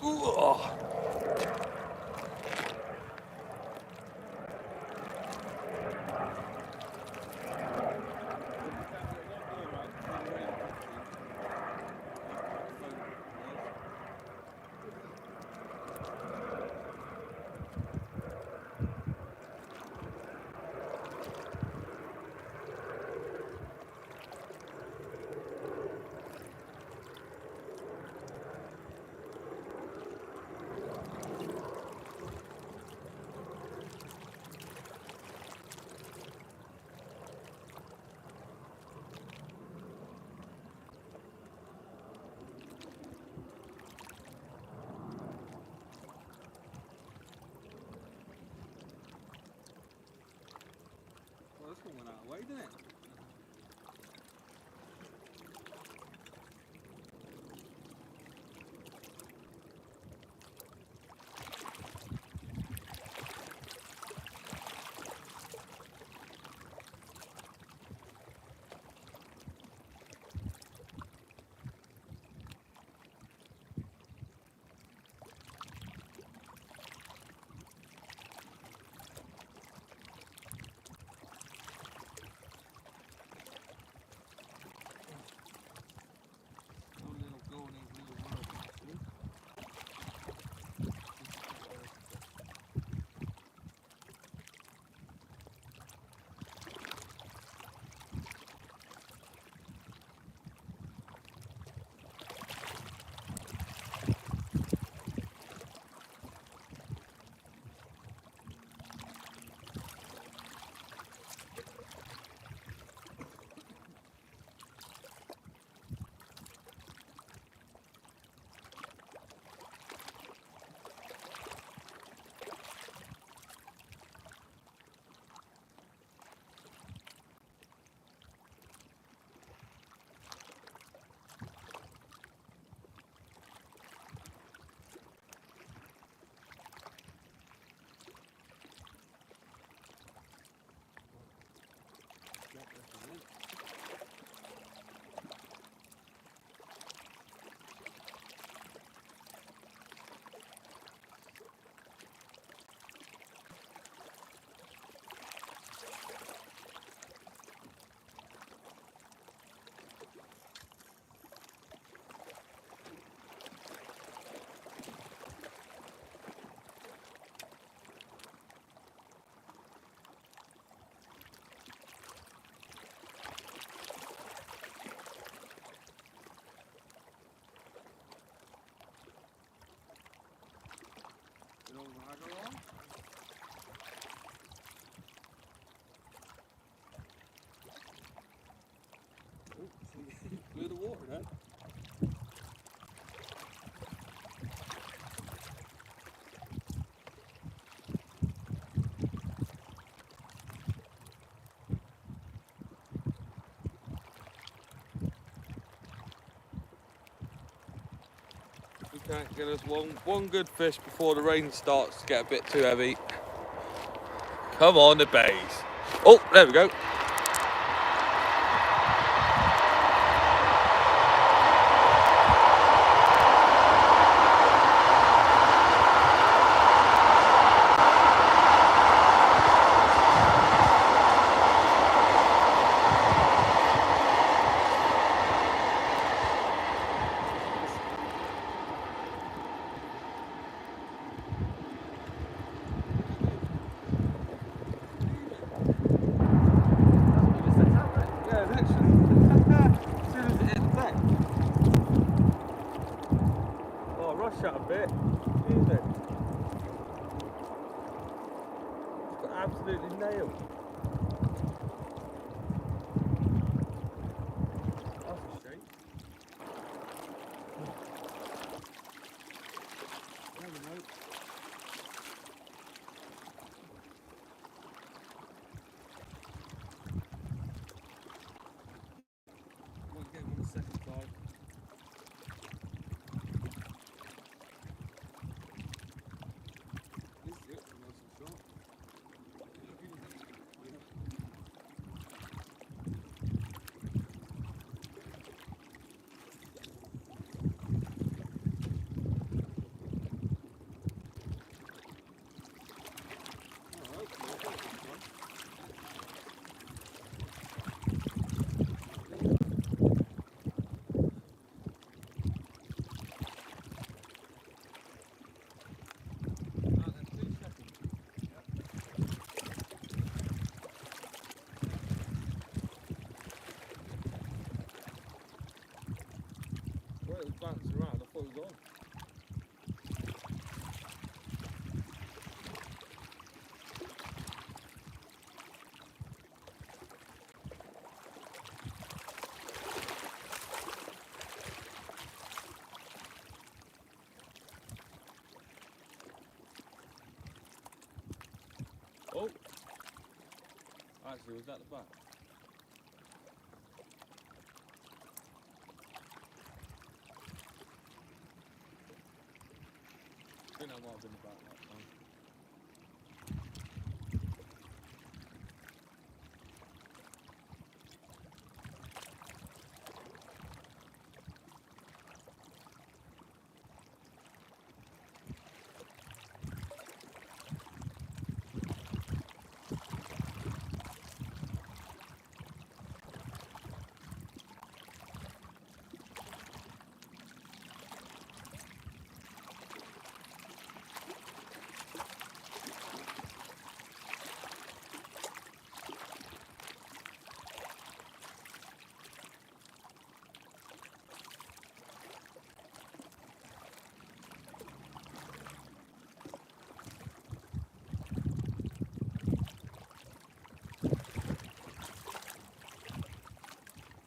Ooh. Thank goodness, one good fish before the rain starts to get a bit too heavy. Come on, the bays. Oh, there we go. Yeah, literally. As soon as it hit the deck. Oh, rush that a bit. Easy. Got absolutely nailed. That's a shame. There we go. Might get him on the second time. At least the hooks are nice and short. Well, it was bouncing around, I thought it was on. Oh! Actually, was that the back? I think that might have been the back that time.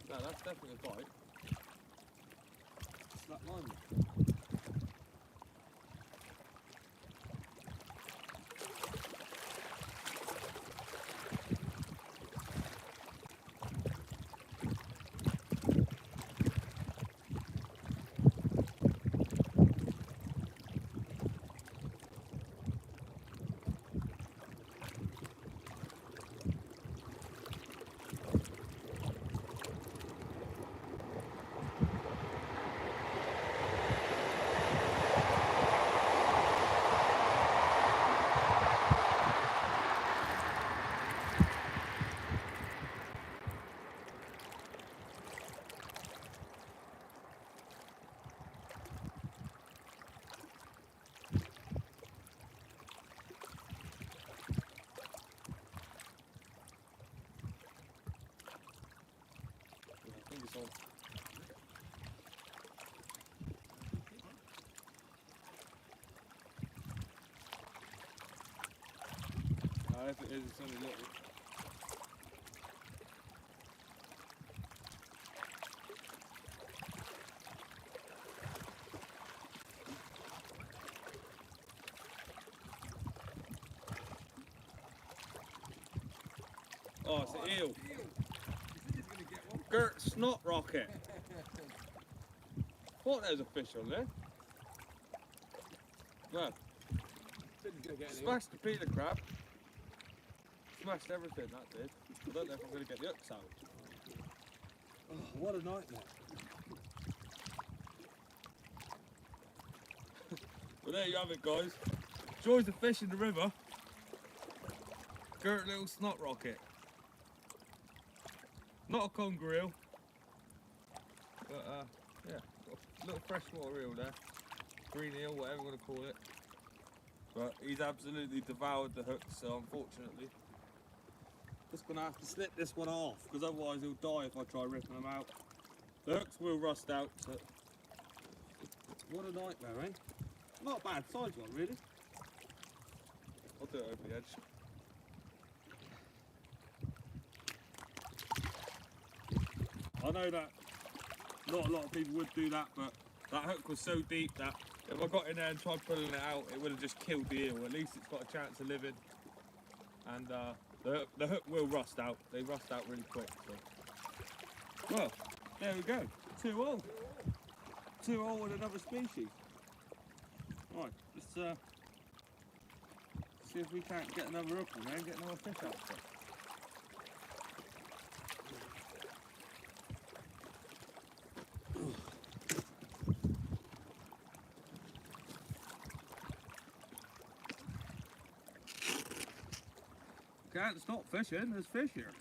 No, that's definitely a bite. Slap line. I think it's on. If it is, it's only little. Oh, it's an eel. Gert snot rocket. Thought there was a fish on there. Well, Said he's gonna get any. smashed the peeler crab. Smashed everything, that did. I don't know if I'm going to get the hooks out. Oh, what a nightmare. Well, there you have it, guys. Joys of fish in the river. Gert little snot rocket. Not a conger eel. But, yeah, got a little freshwater eel there. Green eel, whatever you want to call it. But he's absolutely devoured the hooks, so unfortunately, just gonna have to snip this one off, because otherwise he'll die if I try ripping them out. The hooks will rust out, so What a nightmare, eh? Not a bad size one, really. I'll do it over the edge. I know that not a lot of people would do that, but that hook was so deep that if I got in there and tried pulling it out, it would have just killed the eel. At least it's got a chance of living. And the hook will rust out. They rust out really quick. So. Well, there we go. 2-all. 2-all with another species. Right, let's see if we can't get another hook in there and get another fish out of it. Can't stop fishing, there's fish here.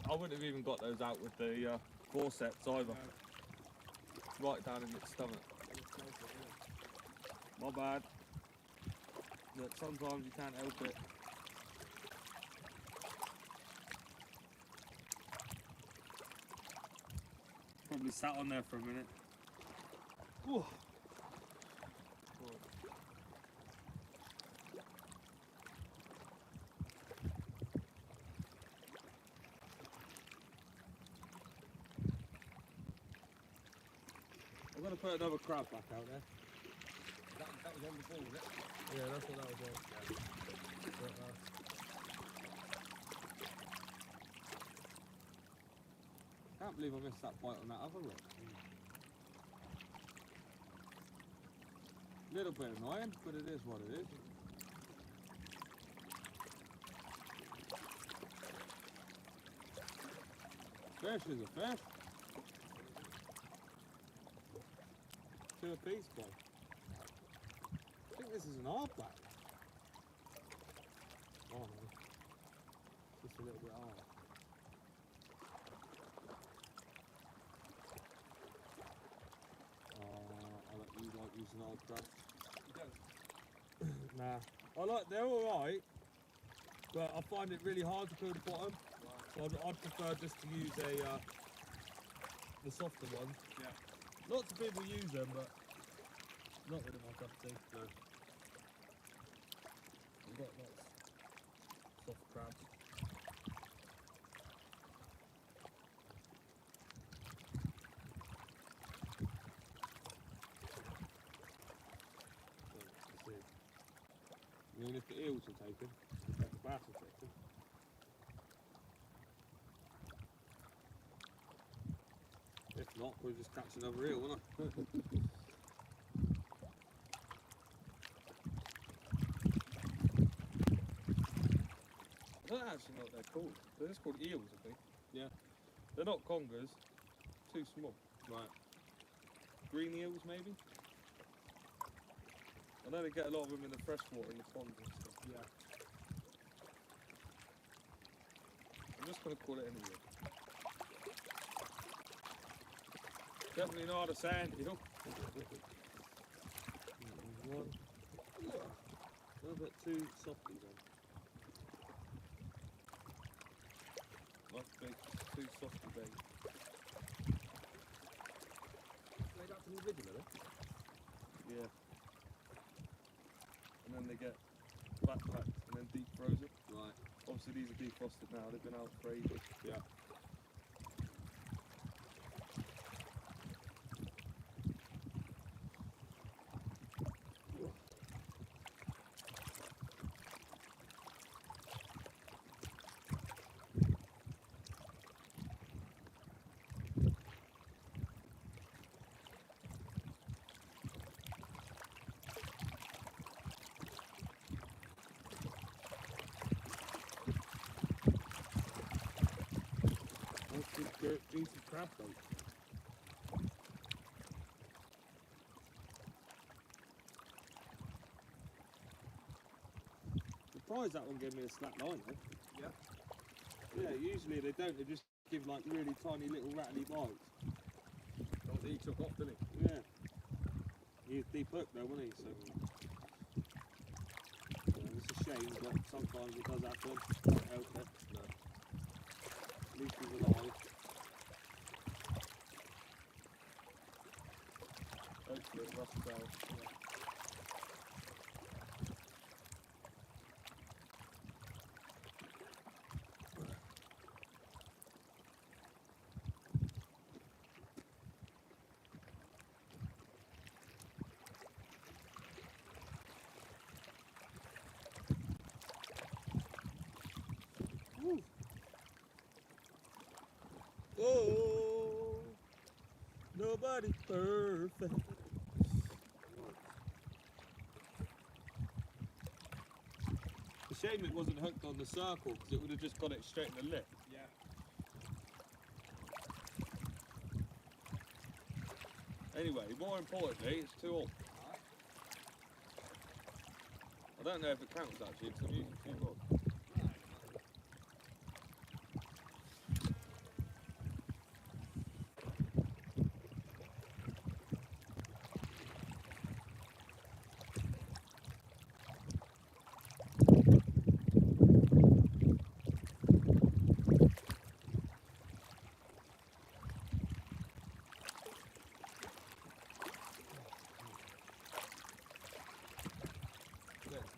I wouldn't have even got those out with the forceps either. Right down in its stomach. My bad. But sometimes you can't help it. Probably sat on there for a minute. Ooh. I'm going to put another crab back out there. That was on the ball, wasn't it? Yeah, that's what that was on. Can't believe I missed that bite on that other rock. Little bit annoying, but it is what it is. Fish is a fish. 2 apiece, boy. I think this is an hardback. Oh no. Just a little bit hard. I like you like using hard crab. Nah. They're alright, but I find it really hard to peel the bottom. So I'd prefer just to use the softer ones. Yeah. Lots of people use them, but not really my cup of tea. No. I've got lots of soft crabs. I mean, if the eels are taken, if the bass are taken. If not, we'll just catch another eel, won't I? I don't actually know what they're called. They're just called eels, I think. Yeah. They're not congers. Too small. Right. Green eels, maybe? I know they get a lot of them in the freshwater, in the ponds and stuff. Yeah. I'm just going to call it an eel. Definitely not a sand eel. One. A little bit too softy then. Must be too soft to bait. They got some original, Yeah. And then they get backpacked and then deep frozen. Right. Obviously these are defrosted now, they've been out for ages. Yeah. good, juicy crab though. Surprised that one gave me a slack line, though. Yeah. Yeah, usually they don't, they just give like really tiny little rattly bites. Oh, he took off, didn't he? Yeah. He was deep hook though, wasn't he? So yeah, it's a shame, but sometimes it does happen. Can't help it. No. At least he's alive. Hopefully it rusts out. Oh, nobody's perfect. It's a shame it wasn't hooked on the circle because it would have just got it straight in the lip. Yeah. Anyway, more importantly, it's 2-all. I don't know if it counts actually because I'm using 2 rods.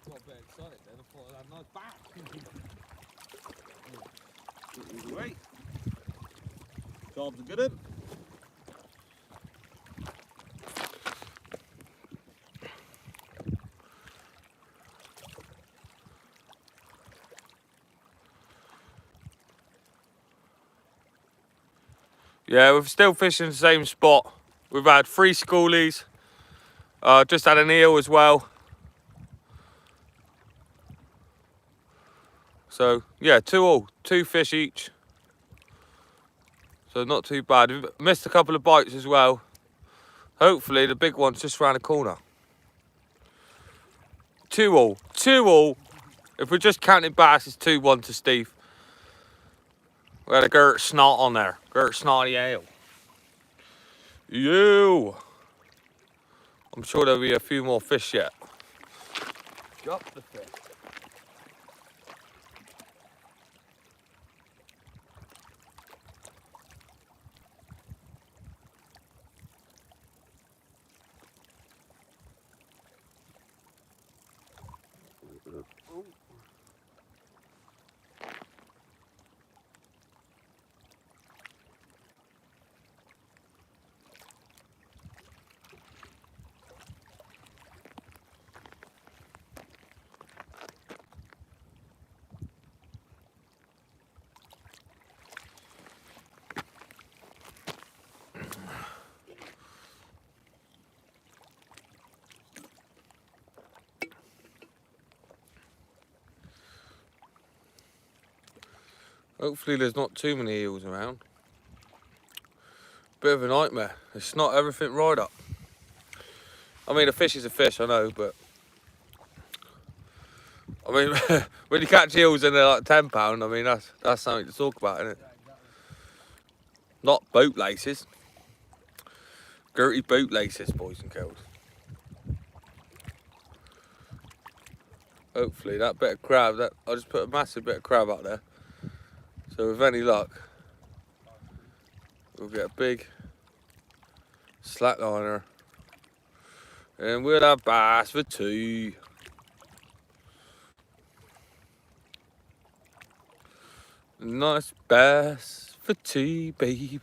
Got a bit excited then, I thought I had a nice back. Great. Job's a good one. Yeah, we're still fishing the same spot. We've had 3 schoolies. Just had an eel as well. So yeah, 2-all, 2 fish each. So not too bad. We've missed a couple of bites as well. Hopefully the big one's just round the corner. 2-all, 2-all. If we're just counting bass, it's 2-1 to Steve. We had a Gert snot on there. Gert snotty ale. You. I'm sure there'll be a few more fish yet. Drop the fish. Hopefully there's not too many eels around. Bit of a nightmare. It's not everything right up. I mean, a fish is a fish, I know, but I mean, when you catch eels and they're like £10, I mean, that's something to talk about, isn't it? Not boat laces. Gertie boat laces, boys and girls. Hopefully that bit of crab, I just put a massive bit of crab out there. So with any luck, we'll get a big slackliner and we'll have bass for 2. Nice bass for 2, baby.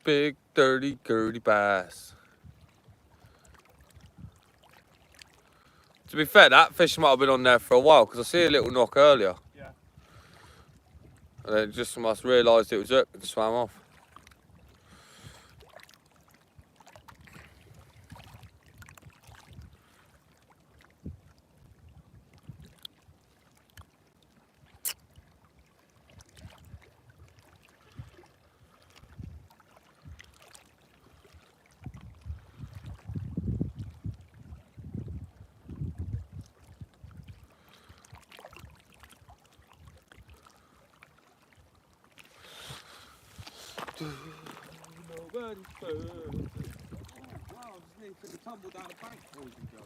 Big, dirty, Gertie bass. To be fair, that fish might have been on there for a while because I see a little knock earlier. Yeah. And then it just must realised it was hooked and swam off. Nobody's bird. Oh, wow, just need to tumble down the bank before we can go.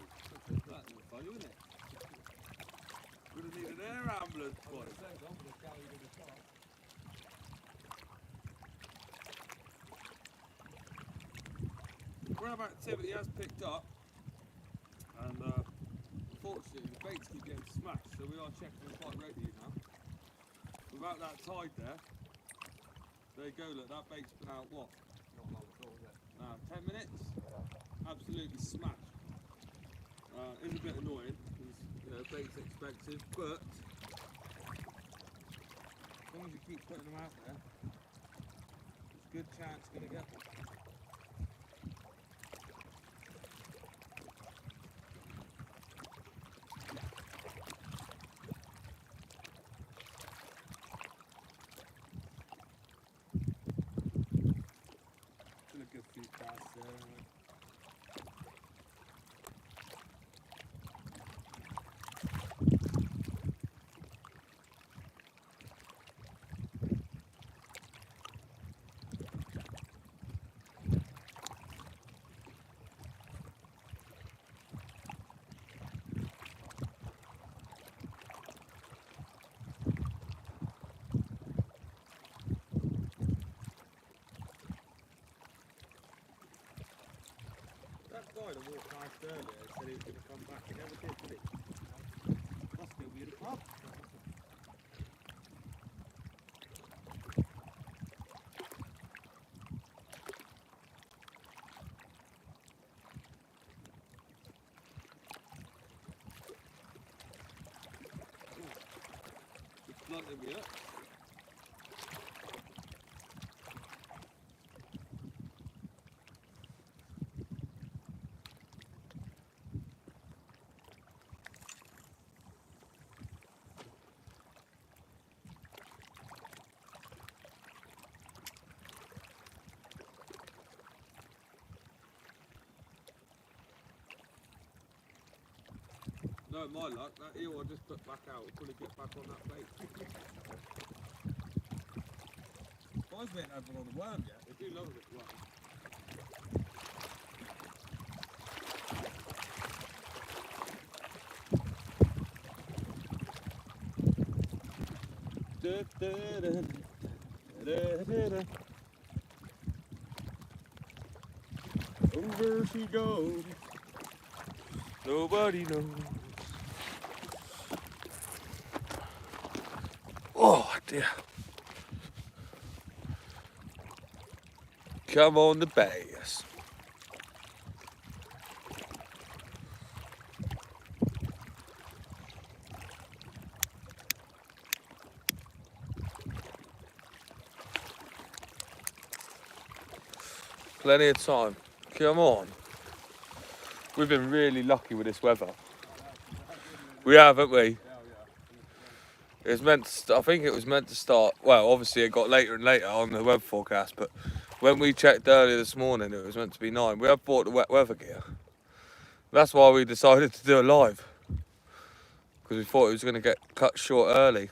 That's funny, isn't it? Would have needed an air ambulance, boy. Grab activity has picked up, and unfortunately the baits keep getting smashed, so we are checking them quite regularly now. Without that tide there you go, look, that bait's been out what? Not long at all, is it? 10 minutes? Absolutely smashed. It's a bit annoying because you know bait's expensive, but as long as you keep putting them out there, there's a good chance you're going to get them. Still a good few casts there. That guy that walked past earlier said he was going to come back. He never did, did he? Must still be in the pub. Just blunted me up. No, my luck, that eel I just put back out will probably get back on that bait. Guys, we ain't had one on the worm yet. They do love it worm. Over she goes. Nobody knows. Oh dear. Come on the bass. Plenty of time. Come on. We've been really lucky with this weather. We have, haven't we? It was meant to I think it was meant to start, well, obviously it got later and later on the weather forecast, but when we checked earlier this morning, it was meant to be 9. We have bought the wet weather gear. That's why we decided to do it live. Because we thought it was going to get cut short early.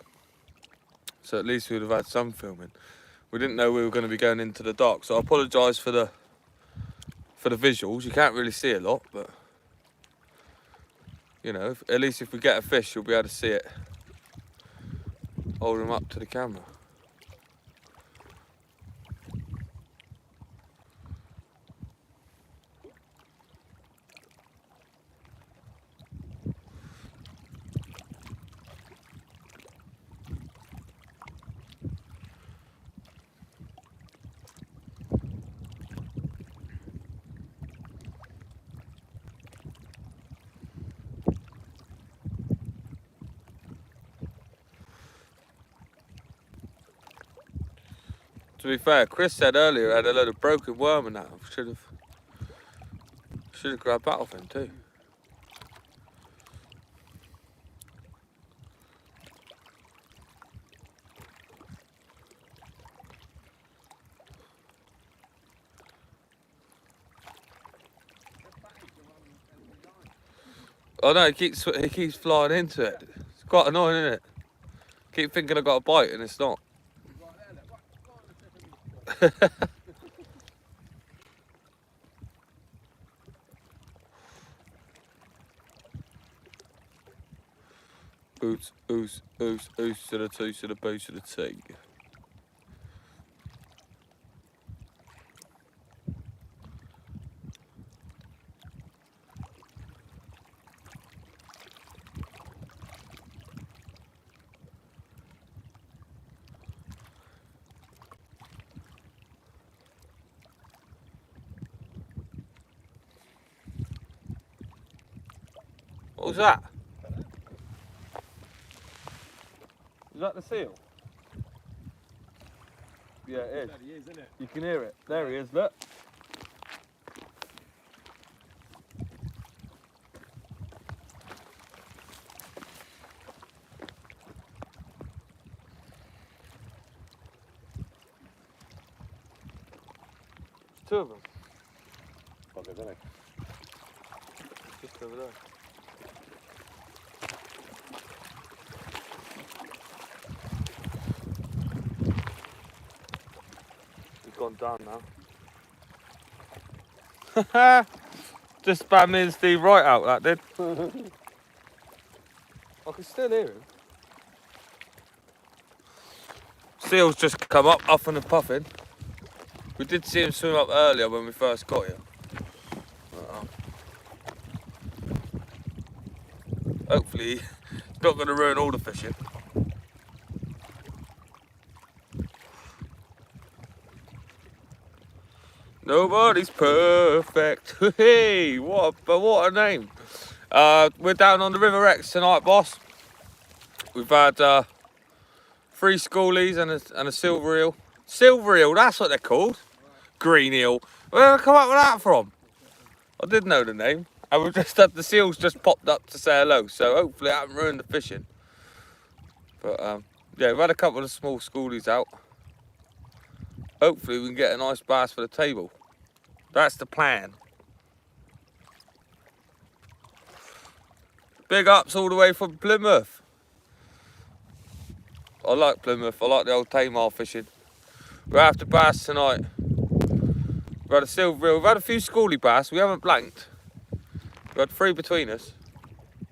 So at least we would have had some filming. We didn't know we were going to be going into the dark, so I apologise for the visuals. You can't really see a lot, but you know, at least if we get a fish, you'll be able to see it. Hold them up to the camera. To be fair, Chris said earlier it had a load of broken worm and that. Should have grabbed that off him too. Oh no, he keeps flying into it. It's quite annoying, isn't it? Keep thinking I got a bite and it's not. Oots, oots, oots, oots to the two, to the boo, to the T. What was that? Is that the seal? Yeah, it is. He is, isn't it? You can hear it. There he is, look. There's two of them. Okay, isn't it? Just over there. Gone down now. Just spammed me and Steve right out, that did. I can still hear him. Seal's just come up, huffing and puffing. We did see him swim up earlier when we first got here. Hopefully, he's not going to ruin all the fishing. Nobody's perfect. Hey, what a name. We're down on the River Exe tonight, boss. We've had 3 schoolies and a silver eel. Silver eel, that's what they're called. Green eel. Where did I come up with that from? I did know the name. And we've just had the seals just popped up to say hello, so hopefully I haven't ruined the fishing. But yeah, we've had a couple of small schoolies out. Hopefully we can get a nice bass for the table. That's the plan. Big ups all the way from Plymouth. I like Plymouth. I like the old Tamar fishing. We're after bass tonight. We've had a silver eel. We've had a few schoolie bass. We haven't blanked. We've had 3 between us.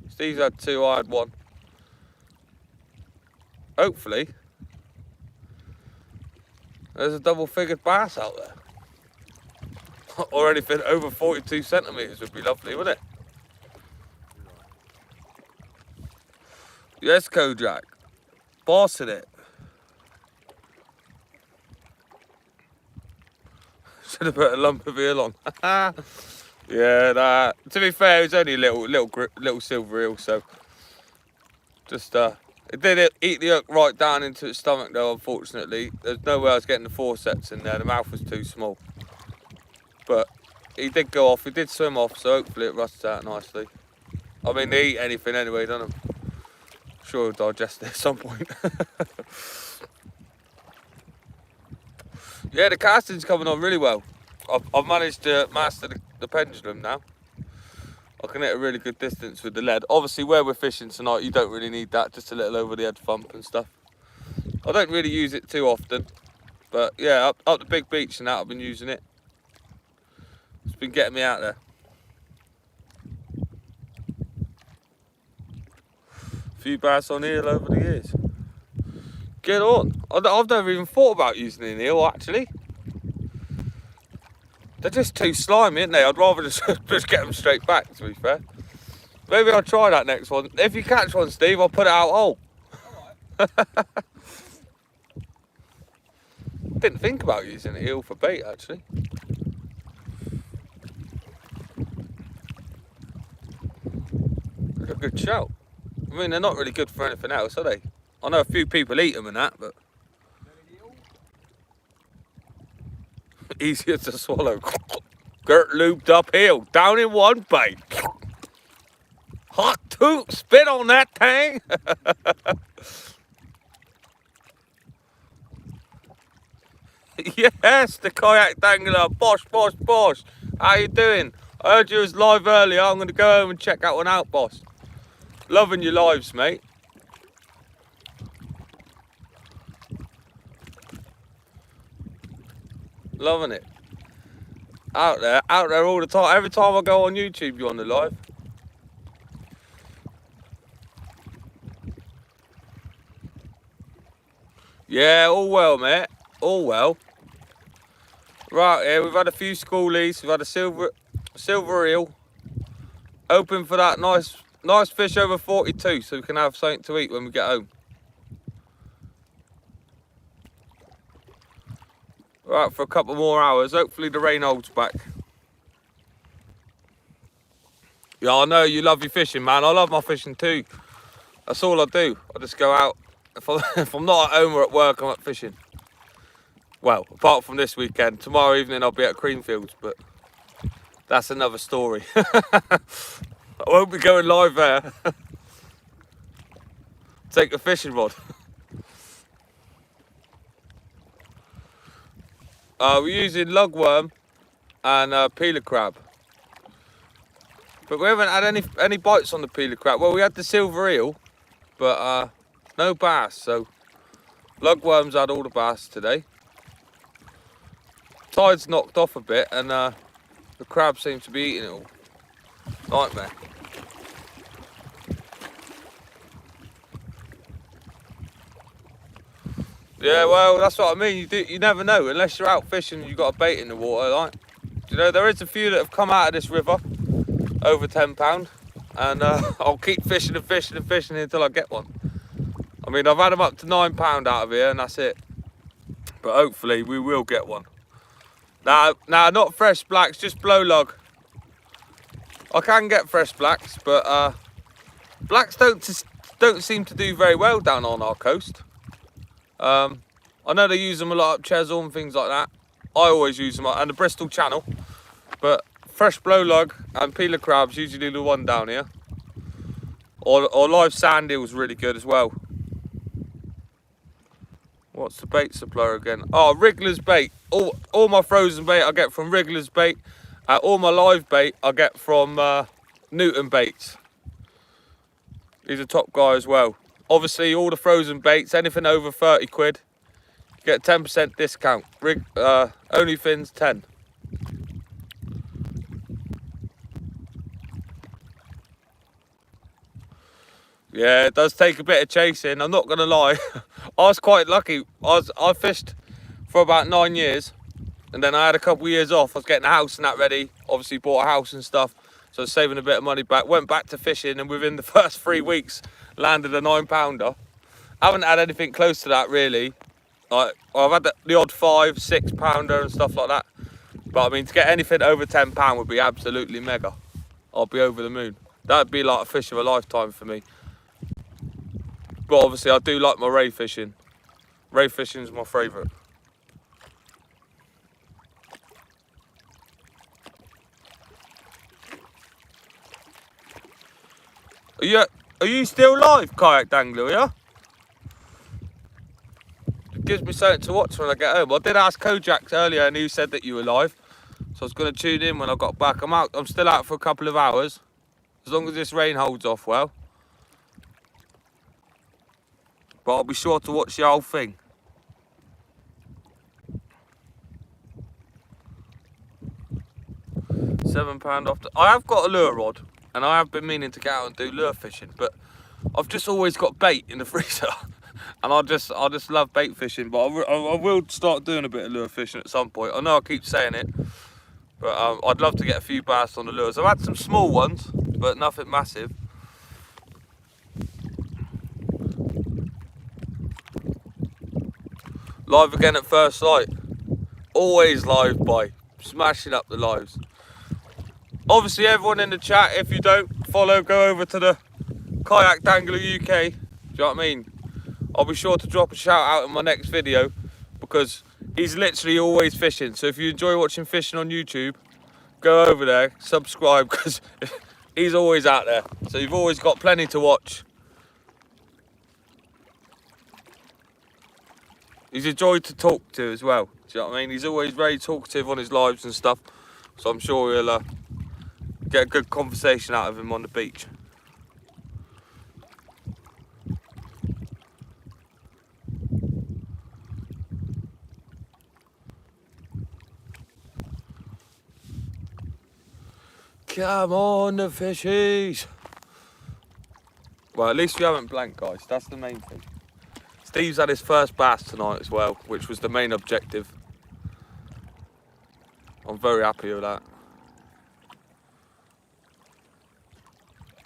Steve's had 2, I had 1. Hopefully there's a double-figured bass out there. Or anything over 42 centimetres would be lovely, wouldn't it? Yes, Kojak. Bossing it. Should have put a lump of eel on. Yeah, that. To be fair, it was only a little silver eel, so just it did eat the hook right down into its stomach though, unfortunately. There's no way I was getting the forceps in there, the mouth was too small. But he did go off, he did swim off, so hopefully it rusts out nicely. I mean, they eat anything anyway, don't they? I'm sure he'll digest it at some point. Yeah, the casting's coming on really well. I've managed to master the pendulum now. I can hit a really good distance with the lead. Obviously, where we're fishing tonight, you don't really need that, just a little over the head thump and stuff. I don't really use it too often, but yeah, up the big beach and that, I've been using it. It's been getting me out there. A few bass on eel over the years. Get on. I've never even thought about using an eel, actually. They're just too slimy, aren't they? I'd rather just get them straight back, to be fair. Maybe I'll try that next one. If you catch one, Steve, I'll put it out whole. Alright. Didn't think about using an eel for bait, actually. That's a good shout. I mean, they're not really good for anything else, are they? I know a few people eat them and that, but... easier to swallow. Gert lubed uphill, down in one bite. Hot toot, spit on that thing. Yes, the kayak dangler. Bosh, bosh, bosh. How you doing? I heard you was live earlier. I'm going to go home and check that one out, boss. Loving your lives, mate. Loving it. Out there all the time. Every time I go on YouTube, you're on the live. Yeah, all well, mate. All well. Right here, we've had a few schoolies. We've had a silver eel. Hoping for that nice fish over 42, so we can have something to eat when we get home. Right, for a couple more hours. Hopefully the rain holds back. Yeah, I know you love your fishing, man. I love my fishing too. That's all I do. I just go out. If I'm not at home or at work, I'm out fishing. Well, apart from this weekend. Tomorrow evening I'll be at Creamfields, but that's another story. I won't be going live there. Take a fishing rod. We're using lugworm and peeler crab. But we haven't had any bites on the peeler crab. Well, we had the silver eel, but no bass. So lugworms had all the bass today. Tide's knocked off a bit, and the crab seems to be eating it all. Nightmare. Yeah, well, that's what I mean. You never know unless you're out fishing. You got a bait in the water, like. You know, there is a few that have come out of this river over £10, and I'll keep fishing and fishing and fishing until I get one. I mean, I've had them up to £9 out of here, and that's it. But hopefully, we will get one. Now, not fresh blacks, just blow lug. I can get fresh blacks, but blacks don't seem to do very well down on our coast. I know they use them a lot up Chesil and things like that. I always use them, and the Bristol Channel. But fresh blow lug and peeler crab's usually the one down here. Or live sand eel's really good as well. What's the bait supplier again? Oh, Wriggler's Bait. All my frozen bait I get from Wriggler's Bait. All my live bait I get from Newton Baits. He's a top guy as well. Obviously, all the frozen baits, anything over 30 quid, you get 10% discount. Only fins 10. Yeah, it does take a bit of chasing. I'm not gonna lie. I was quite lucky. I fished for about 9 years, and then I had a couple of years off. I was getting a house and that ready. Obviously, bought a house and stuff, so I was saving a bit of money back. Went back to fishing, and within the first 3 weeks, landed a £9. I haven't had anything close to that really. Like, I've had the odd £5, £6 and stuff like that. But I mean, to get anything over £10 would be absolutely mega. I'll be over the moon. That'd be like a fish of a lifetime for me. But obviously I do like my ray fishing. Ray fishing is my favourite. Are you still live, Kayak Dangler, yeah? It gives me something to watch when I get home. I did ask Kojak earlier and he said that you were live. So I was going to tune in when I got back. I'm still out for a couple of hours. As long as this rain holds off well. But I'll be sure to watch the whole thing. £7 off. I have got a lure rod, and I have been meaning to get out and do lure fishing, but I've just always got bait in the freezer, and I just love bait fishing. But I will start doing a bit of lure fishing at some point. I know I keep saying it, but I'd love to get a few bass on the lures. I've had some small ones, but nothing massive. Live again at first sight. Always live, boy. Smashing up the lives. Obviously, everyone in the chat, if you don't follow, go over to the Kayak Dangler UK. Do you know what I mean? I'll be sure to drop a shout out in my next video, because He's literally always fishing. So if you enjoy watching fishing on YouTube, go over there, subscribe, because he's always out there. So you've always got plenty to watch. He's a joy to talk to as well. Do you know what I mean? He's always very talkative on his lives and stuff. So I'm sure we'll get a good conversation out of him on the beach. Come on, the fishies. Well, at least we haven't blanked, guys. That's the main thing. Steve's had his first bass tonight as well, which was the main objective. I'm very happy with that.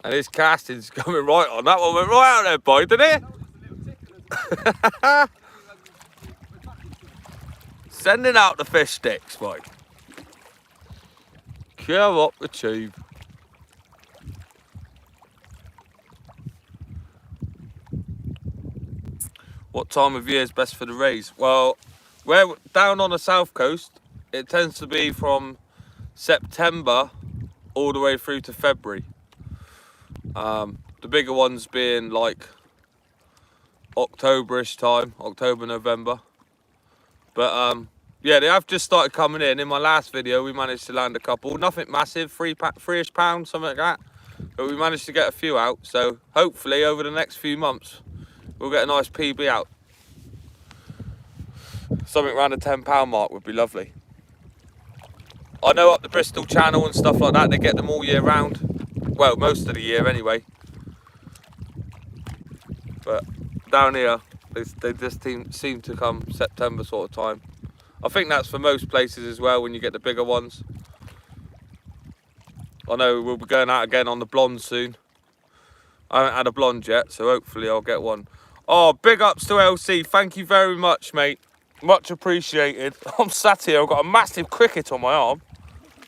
And his casting's coming right on. That one went right out there, boy, didn't it? Sending out the fish sticks, boy. Come up the tube. What time of year is best for the rays? Well, we're down on the south coast. It tends to be from September all the way through to February. The bigger ones being like October-ish time, October, November. But yeah, they have just started coming in. In my last video, we managed to land a couple. Nothing massive, three-ish pounds, something like that. But we managed to get a few out. So hopefully over the next few months, we'll get a nice PB out. Something around the £10 mark would be lovely. I know up the Bristol Channel and stuff like that, they get them all year round. Well, most of the year anyway. But down here, they just seem to come September sort of time. I think that's for most places as well when you get the bigger ones. I know we'll be going out again on the blonde soon. I haven't had a blonde yet, so hopefully I'll get one. Oh, big ups to LC. Thank you very much, mate. Much appreciated. I'm sat here, I've got a massive cricket on my arm.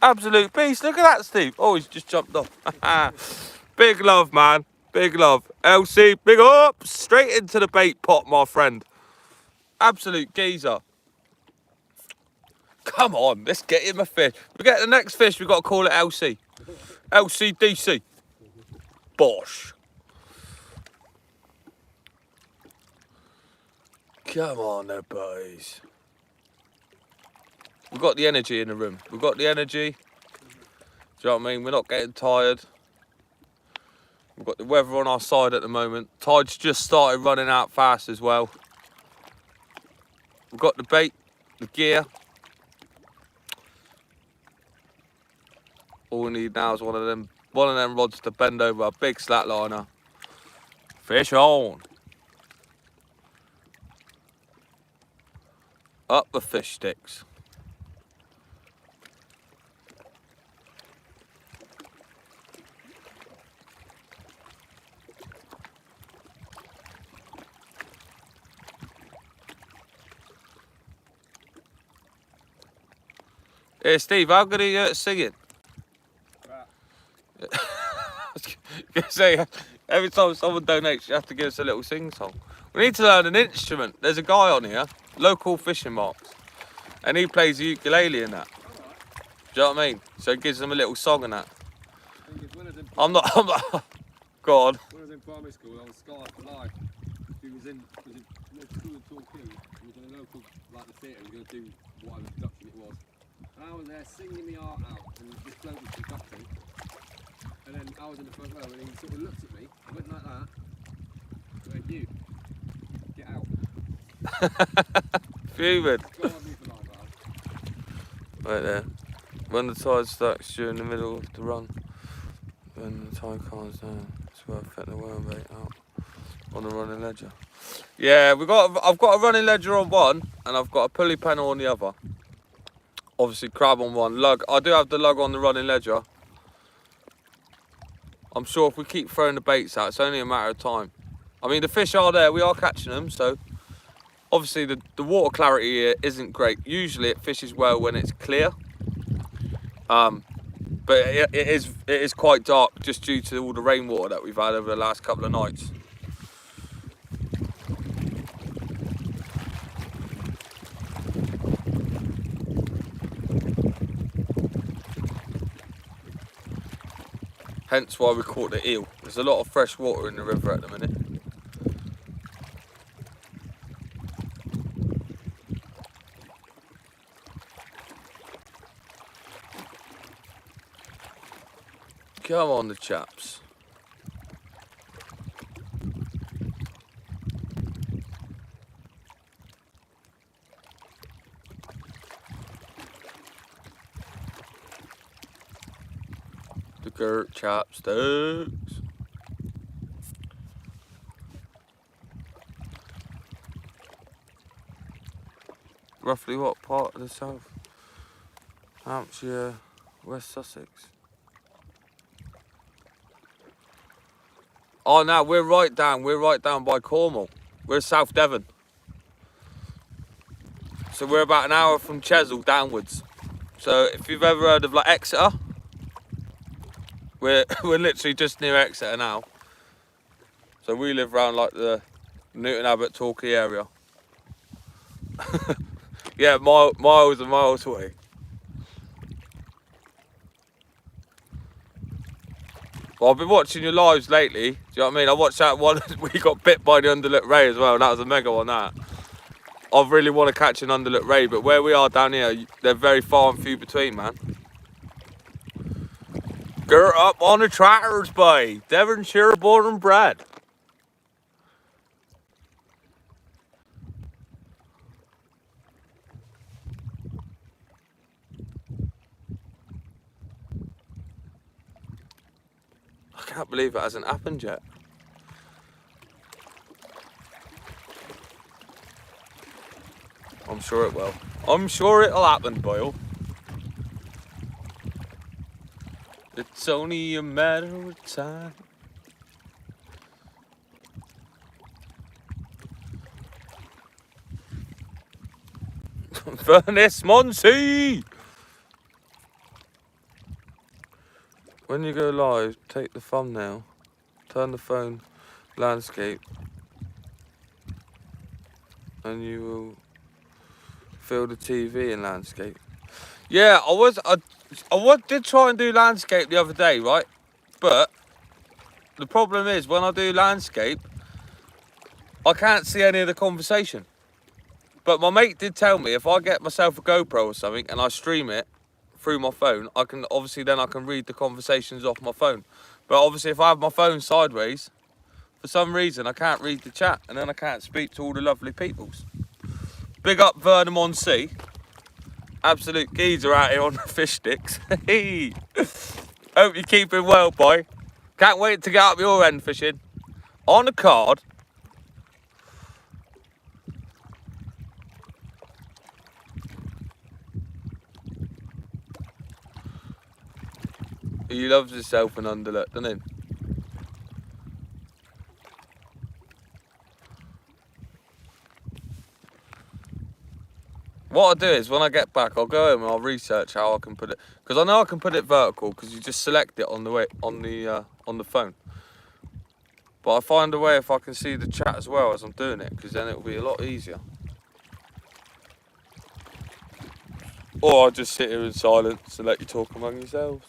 Absolute beast. Look at that, Steve. Oh, he's just jumped off. Big love, man. Big love. LC, big up. Straight into the bait pot, my friend. Absolute geezer. Come on, let's get him a fish. We get the next fish, we've got to call it LC. LCDC. Bosh. Come on there, boys. We've got the energy in the room. We've got the energy. Do you know what I mean? We're not getting tired. We've got the weather on our side at the moment. Tide's just started running out fast as well. We've got the bait, the gear. All we need now is one of them rods to bend over a big slatliner. Fish on. Up the fish sticks. Hey Steve, how good are you at singing? I was gonna say, every time someone donates, you have to give us a little sing song. We need to learn an instrument. There's a guy on here, local fishing marks, and he plays the ukulele in that. Do you know what I mean? So it gives them a little song and that. I'm not. Go on. When I was in primary school, I was Sky for Life. He was in school in Torquay. He was in a local, like the theatre, he was going to do whatever production it was. And I was there singing my heart out, and this bloke was conducting. And then I was in the front row, and he sort of looked at me, I went like that. I went, you, get out. Fuming. God, me for like that. Right there. When the tide starts during the middle of the run, when the tide calms down, it's worth putting the worm bait out on the running ledger. Yeah, I've got a running ledger on one, and I've got a pulley panel on the other. Obviously crab on one, lug. I do have the lug on the running ledger. I'm sure if we keep throwing the baits out, it's only a matter of time. I mean, the fish are there, we are catching them, so obviously the water clarity here isn't great. Usually it fishes well when it's clear. But it is quite dark just due to all the rainwater that we've had over the last couple of nights. Hence why we caught the eel. There's a lot of fresh water in the river at the minute. Come on, the chaps. The Gert chopsticks. Roughly what part of the South Hampshire, West Sussex? Oh no, we're right down by Cornwall. We're South Devon. So we're about an hour from Chesil downwards. So if you've ever heard of like Exeter, we're literally just near Exeter now. So we live around like the Newton Abbot Torquay area. Yeah, miles and miles away. Well, I've been watching your lives lately. Do you know what I mean? I watched that one where you got bit by the underlip ray as well, and that was a mega one, that. I really want to catch an underlip ray, but where we are down here, they're very far and few between, man. Get up on the trackers, boy. Devonshire born and bred. I can't believe it hasn't happened yet. I'm sure it will. I'm sure it'll happen, Boyle. It's only a matter of time. Furnace Monsey! When you go live, take the thumbnail, turn the phone landscape, and you will feel the TV in landscape. Yeah, I did try and do landscape the other day, right? But the problem is when I do landscape, I can't see any of the conversation. But my mate did tell me if I get myself a GoPro or something and I stream it through my phone, I can read the conversations off my phone. But obviously if I have my phone sideways, for some reason I can't read the chat and then I can't speak to all the lovely peoples. Big up Vernon on Sea. Absolute geezer out here on the fish sticks. Hope you're keeping well, boy. Can't wait to get up your end fishing. On a card. He loves himself an underlet, doesn't he? What I'll do is when I get back, I'll go home and I'll research how I can put it, because I know I can put it vertical because you just select it on the phone. But I find a way if I can see the chat as well as I'm doing it, because then it'll be a lot easier. Or I'll just sit here in silence and let you talk among yourselves.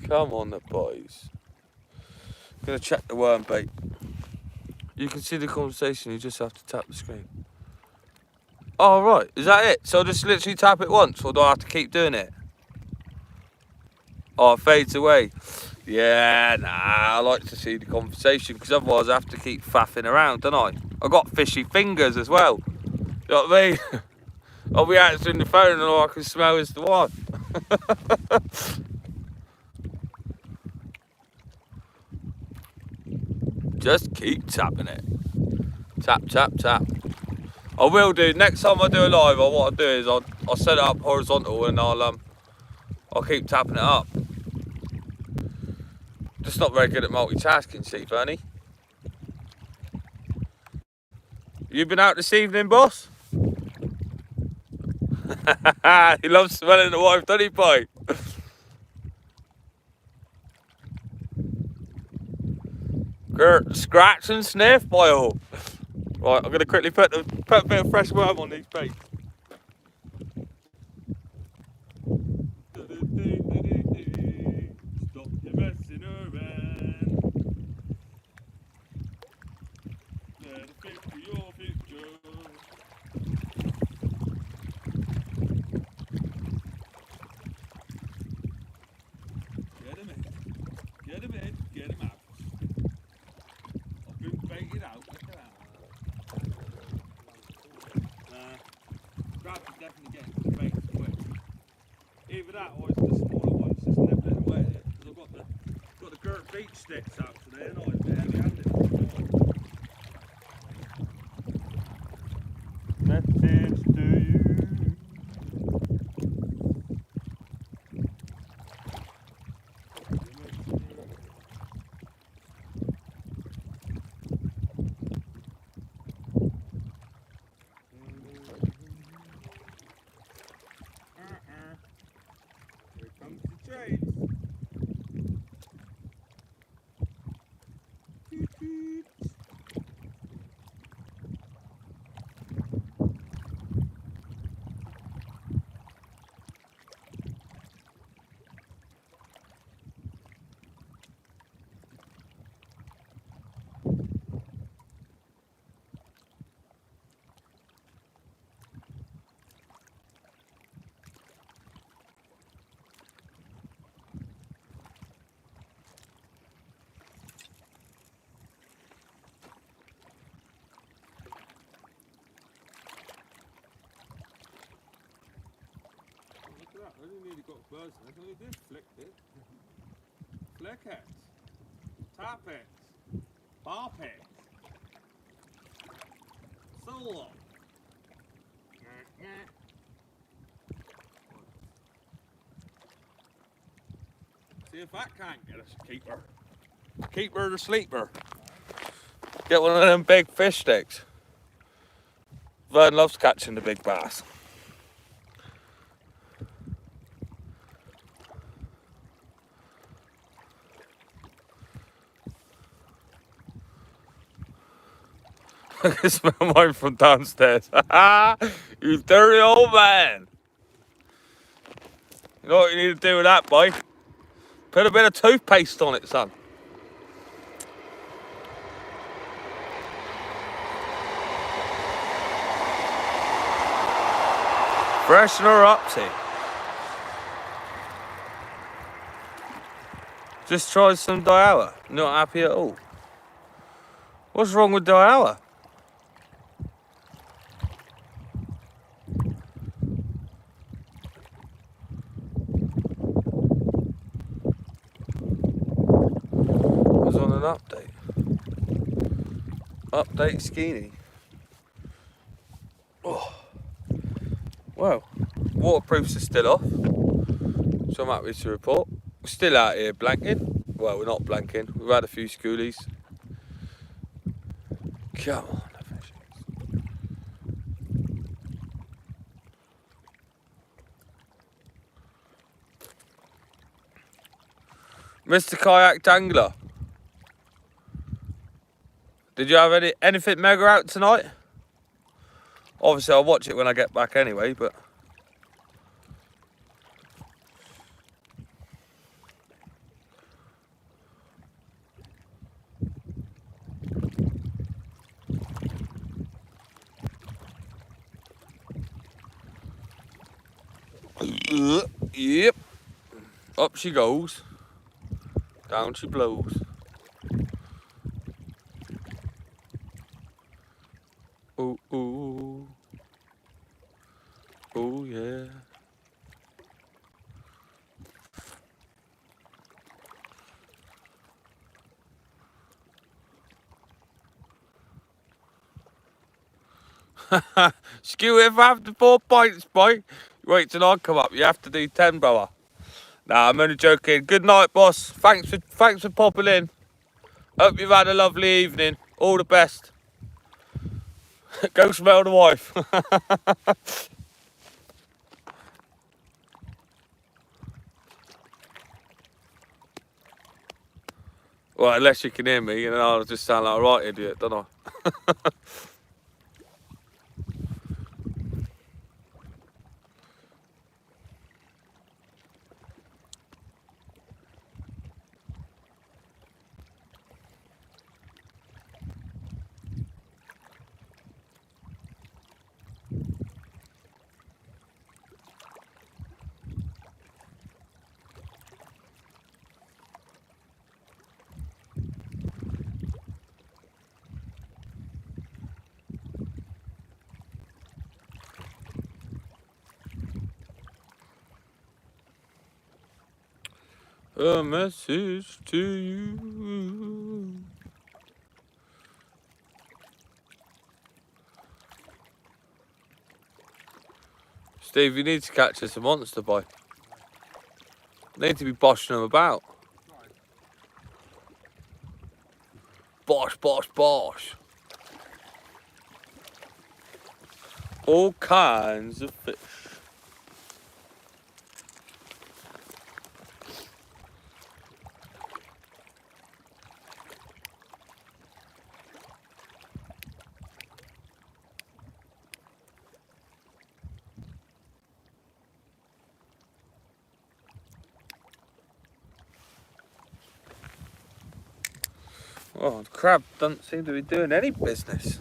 Come on, the boys. I'm gonna check the worm bait. You can see the conversation, you just have to tap the screen. Oh, right, is that it? So I'll just literally tap it once, or do I have to keep doing it? Oh, it fades away. Yeah, nah, I like to see the conversation, because otherwise I have to keep faffing around, don't I? I've got fishy fingers as well. You know what I mean? I'll be answering the phone and all I can smell is the one. Just keep tapping it. Tap, tap, tap. I will do. Next time I do a live, what I'll do is I'll set it up horizontal and I'll keep tapping it up. Just not very good at multitasking, see, Bernie. You been out this evening, boss? He loves smelling the wife, doesn't he, boy? Scratch and sniff, boy. Right, I'm gonna quickly put a bit of fresh worm on these baits. that, or is it the smaller ones just nibbling away? Because I've got the Gert Beach sticks out today, and I've been heavy-handed. Message to you. Here comes the trains. Toot toot. Look at that, I only nearly got birds there. I only did flick it. Flick it. Tap it. Bop it. Solo. See if that can't get us a keeper. Keeper or sleeper. Get one of them big fish sticks. Vern loves catching the big bass. I can smell mine from downstairs. You dirty old man. You know what you need to do with that, boy? Put a bit of toothpaste on it, son. Freshen her up, see. Just tried some Daiwa. Not happy at all. What's wrong with Daiwa? Was on an update. Update skinny. Oh. Well, waterproofs are still off, so I'm happy to report. We're still out here blanking. Well, we're not blanking. We've had a few schoolies. Come on, Mr. Kayak Dangler. Did you have anything mega out tonight? Obviously, I'll watch it when I get back anyway, but... Yep. Up she goes. Down she blows. Ooh, ooh. Oh, yeah. Skew if after 4 pints, boy. Wait till I come up. You have to do 10, brother. Nah, I'm only joking. Good night, boss. Thanks for popping in. Hope you've had a lovely evening. All the best. Go smell the wife. Well, unless you can hear me, and I'll just sound like a right idiot, don't I? A message to you. Steve, you need to catch us a monster boy. Need to be boshing them about. Bosh, bosh, bosh. All kinds of fish. Oh, the crab doesn't seem to be doing any business.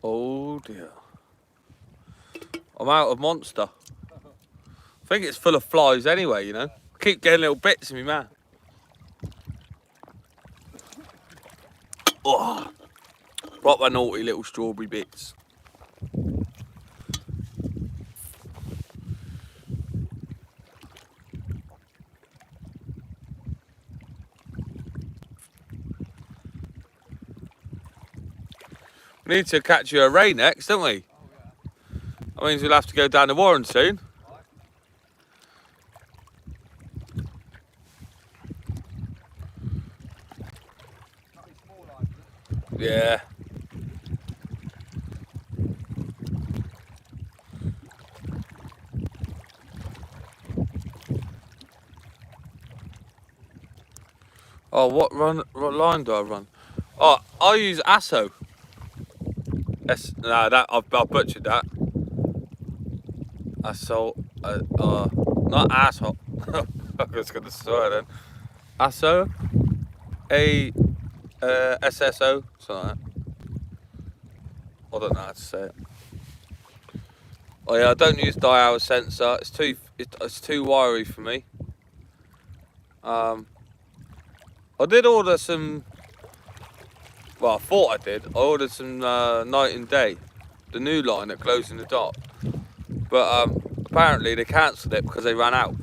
Oh dear. I'm out of monster. I think it's full of flies anyway, you know. I keep getting little bits in my mouth. Oh, proper naughty little strawberry bits. We need to catch you a ray next, don't we? Oh, yeah. That means we'll have to go down to Warren soon. That'll be small line, isn't it? Yeah. Oh, what line do I run? Oh, I use ASSO. No, that I butchered that. ASSO, not asshole. I was gonna swear then. ASSO, SSO, something like that. I don't know how to say it. Oh yeah, I don't use dial sensor. It's too wiry for me. I did order some. Well, I thought I did. I ordered some Night and Day, the new line that glows in the dark. But apparently they cancelled it because they ran out.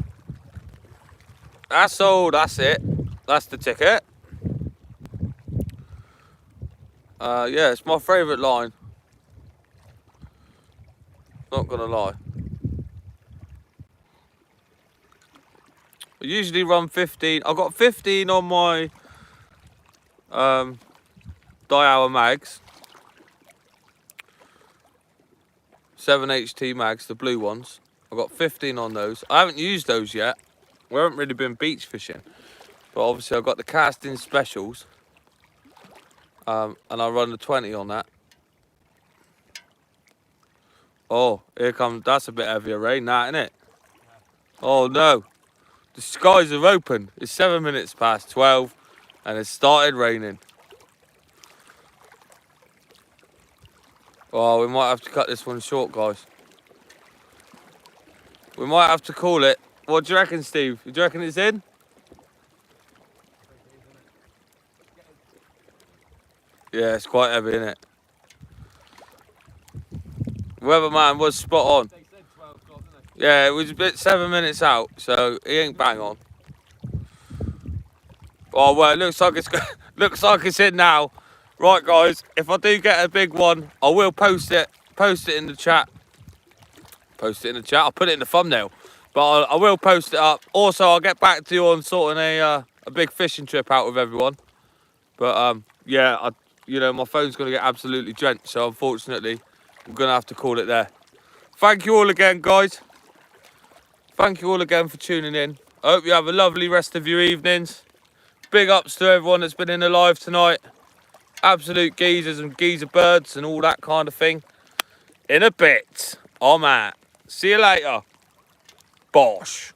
That's all. That's it. That's the ticket. Yeah, it's my favourite line. Not gonna lie. I usually run 15. I've got 15 on my Daiwa mags. 7HT mags, the blue ones. I've got 15 on those. I haven't used those yet. We haven't really been beach fishing. But obviously I've got the casting specials. And I run the 20 on that. Oh, here comes, that's a bit heavier rain, that, isn't it? Oh no. The skies are open. It's 7 minutes past 12 and it started raining. Oh, we might have to cut this one short, guys. We might have to call it. What do you reckon, Steve? Do you reckon it's in? Yeah, it's quite heavy, isn't it? Weatherman was spot on. They said 12 o'clock, didn't they? Yeah, it was a bit 7 minutes out, so he ain't bang on. Oh well, it looks like it's in now. Right, guys, if I do get a big one, I will post it in the chat. Post it in the chat. I'll put it in the thumbnail, but I will post it up. Also, I'll get back to you on sorting a big fishing trip out with everyone. But yeah, you know, my phone's gonna get absolutely drenched, so unfortunately, I'm gonna have to call it there. Thank you all again, guys. Thank you all again for tuning in. I hope you have a lovely rest of your evenings. Big ups to everyone that's been in the live tonight. absolute geezers and geezer birds and all that kind of thing in a bit. I'm out. See you later. Bosh.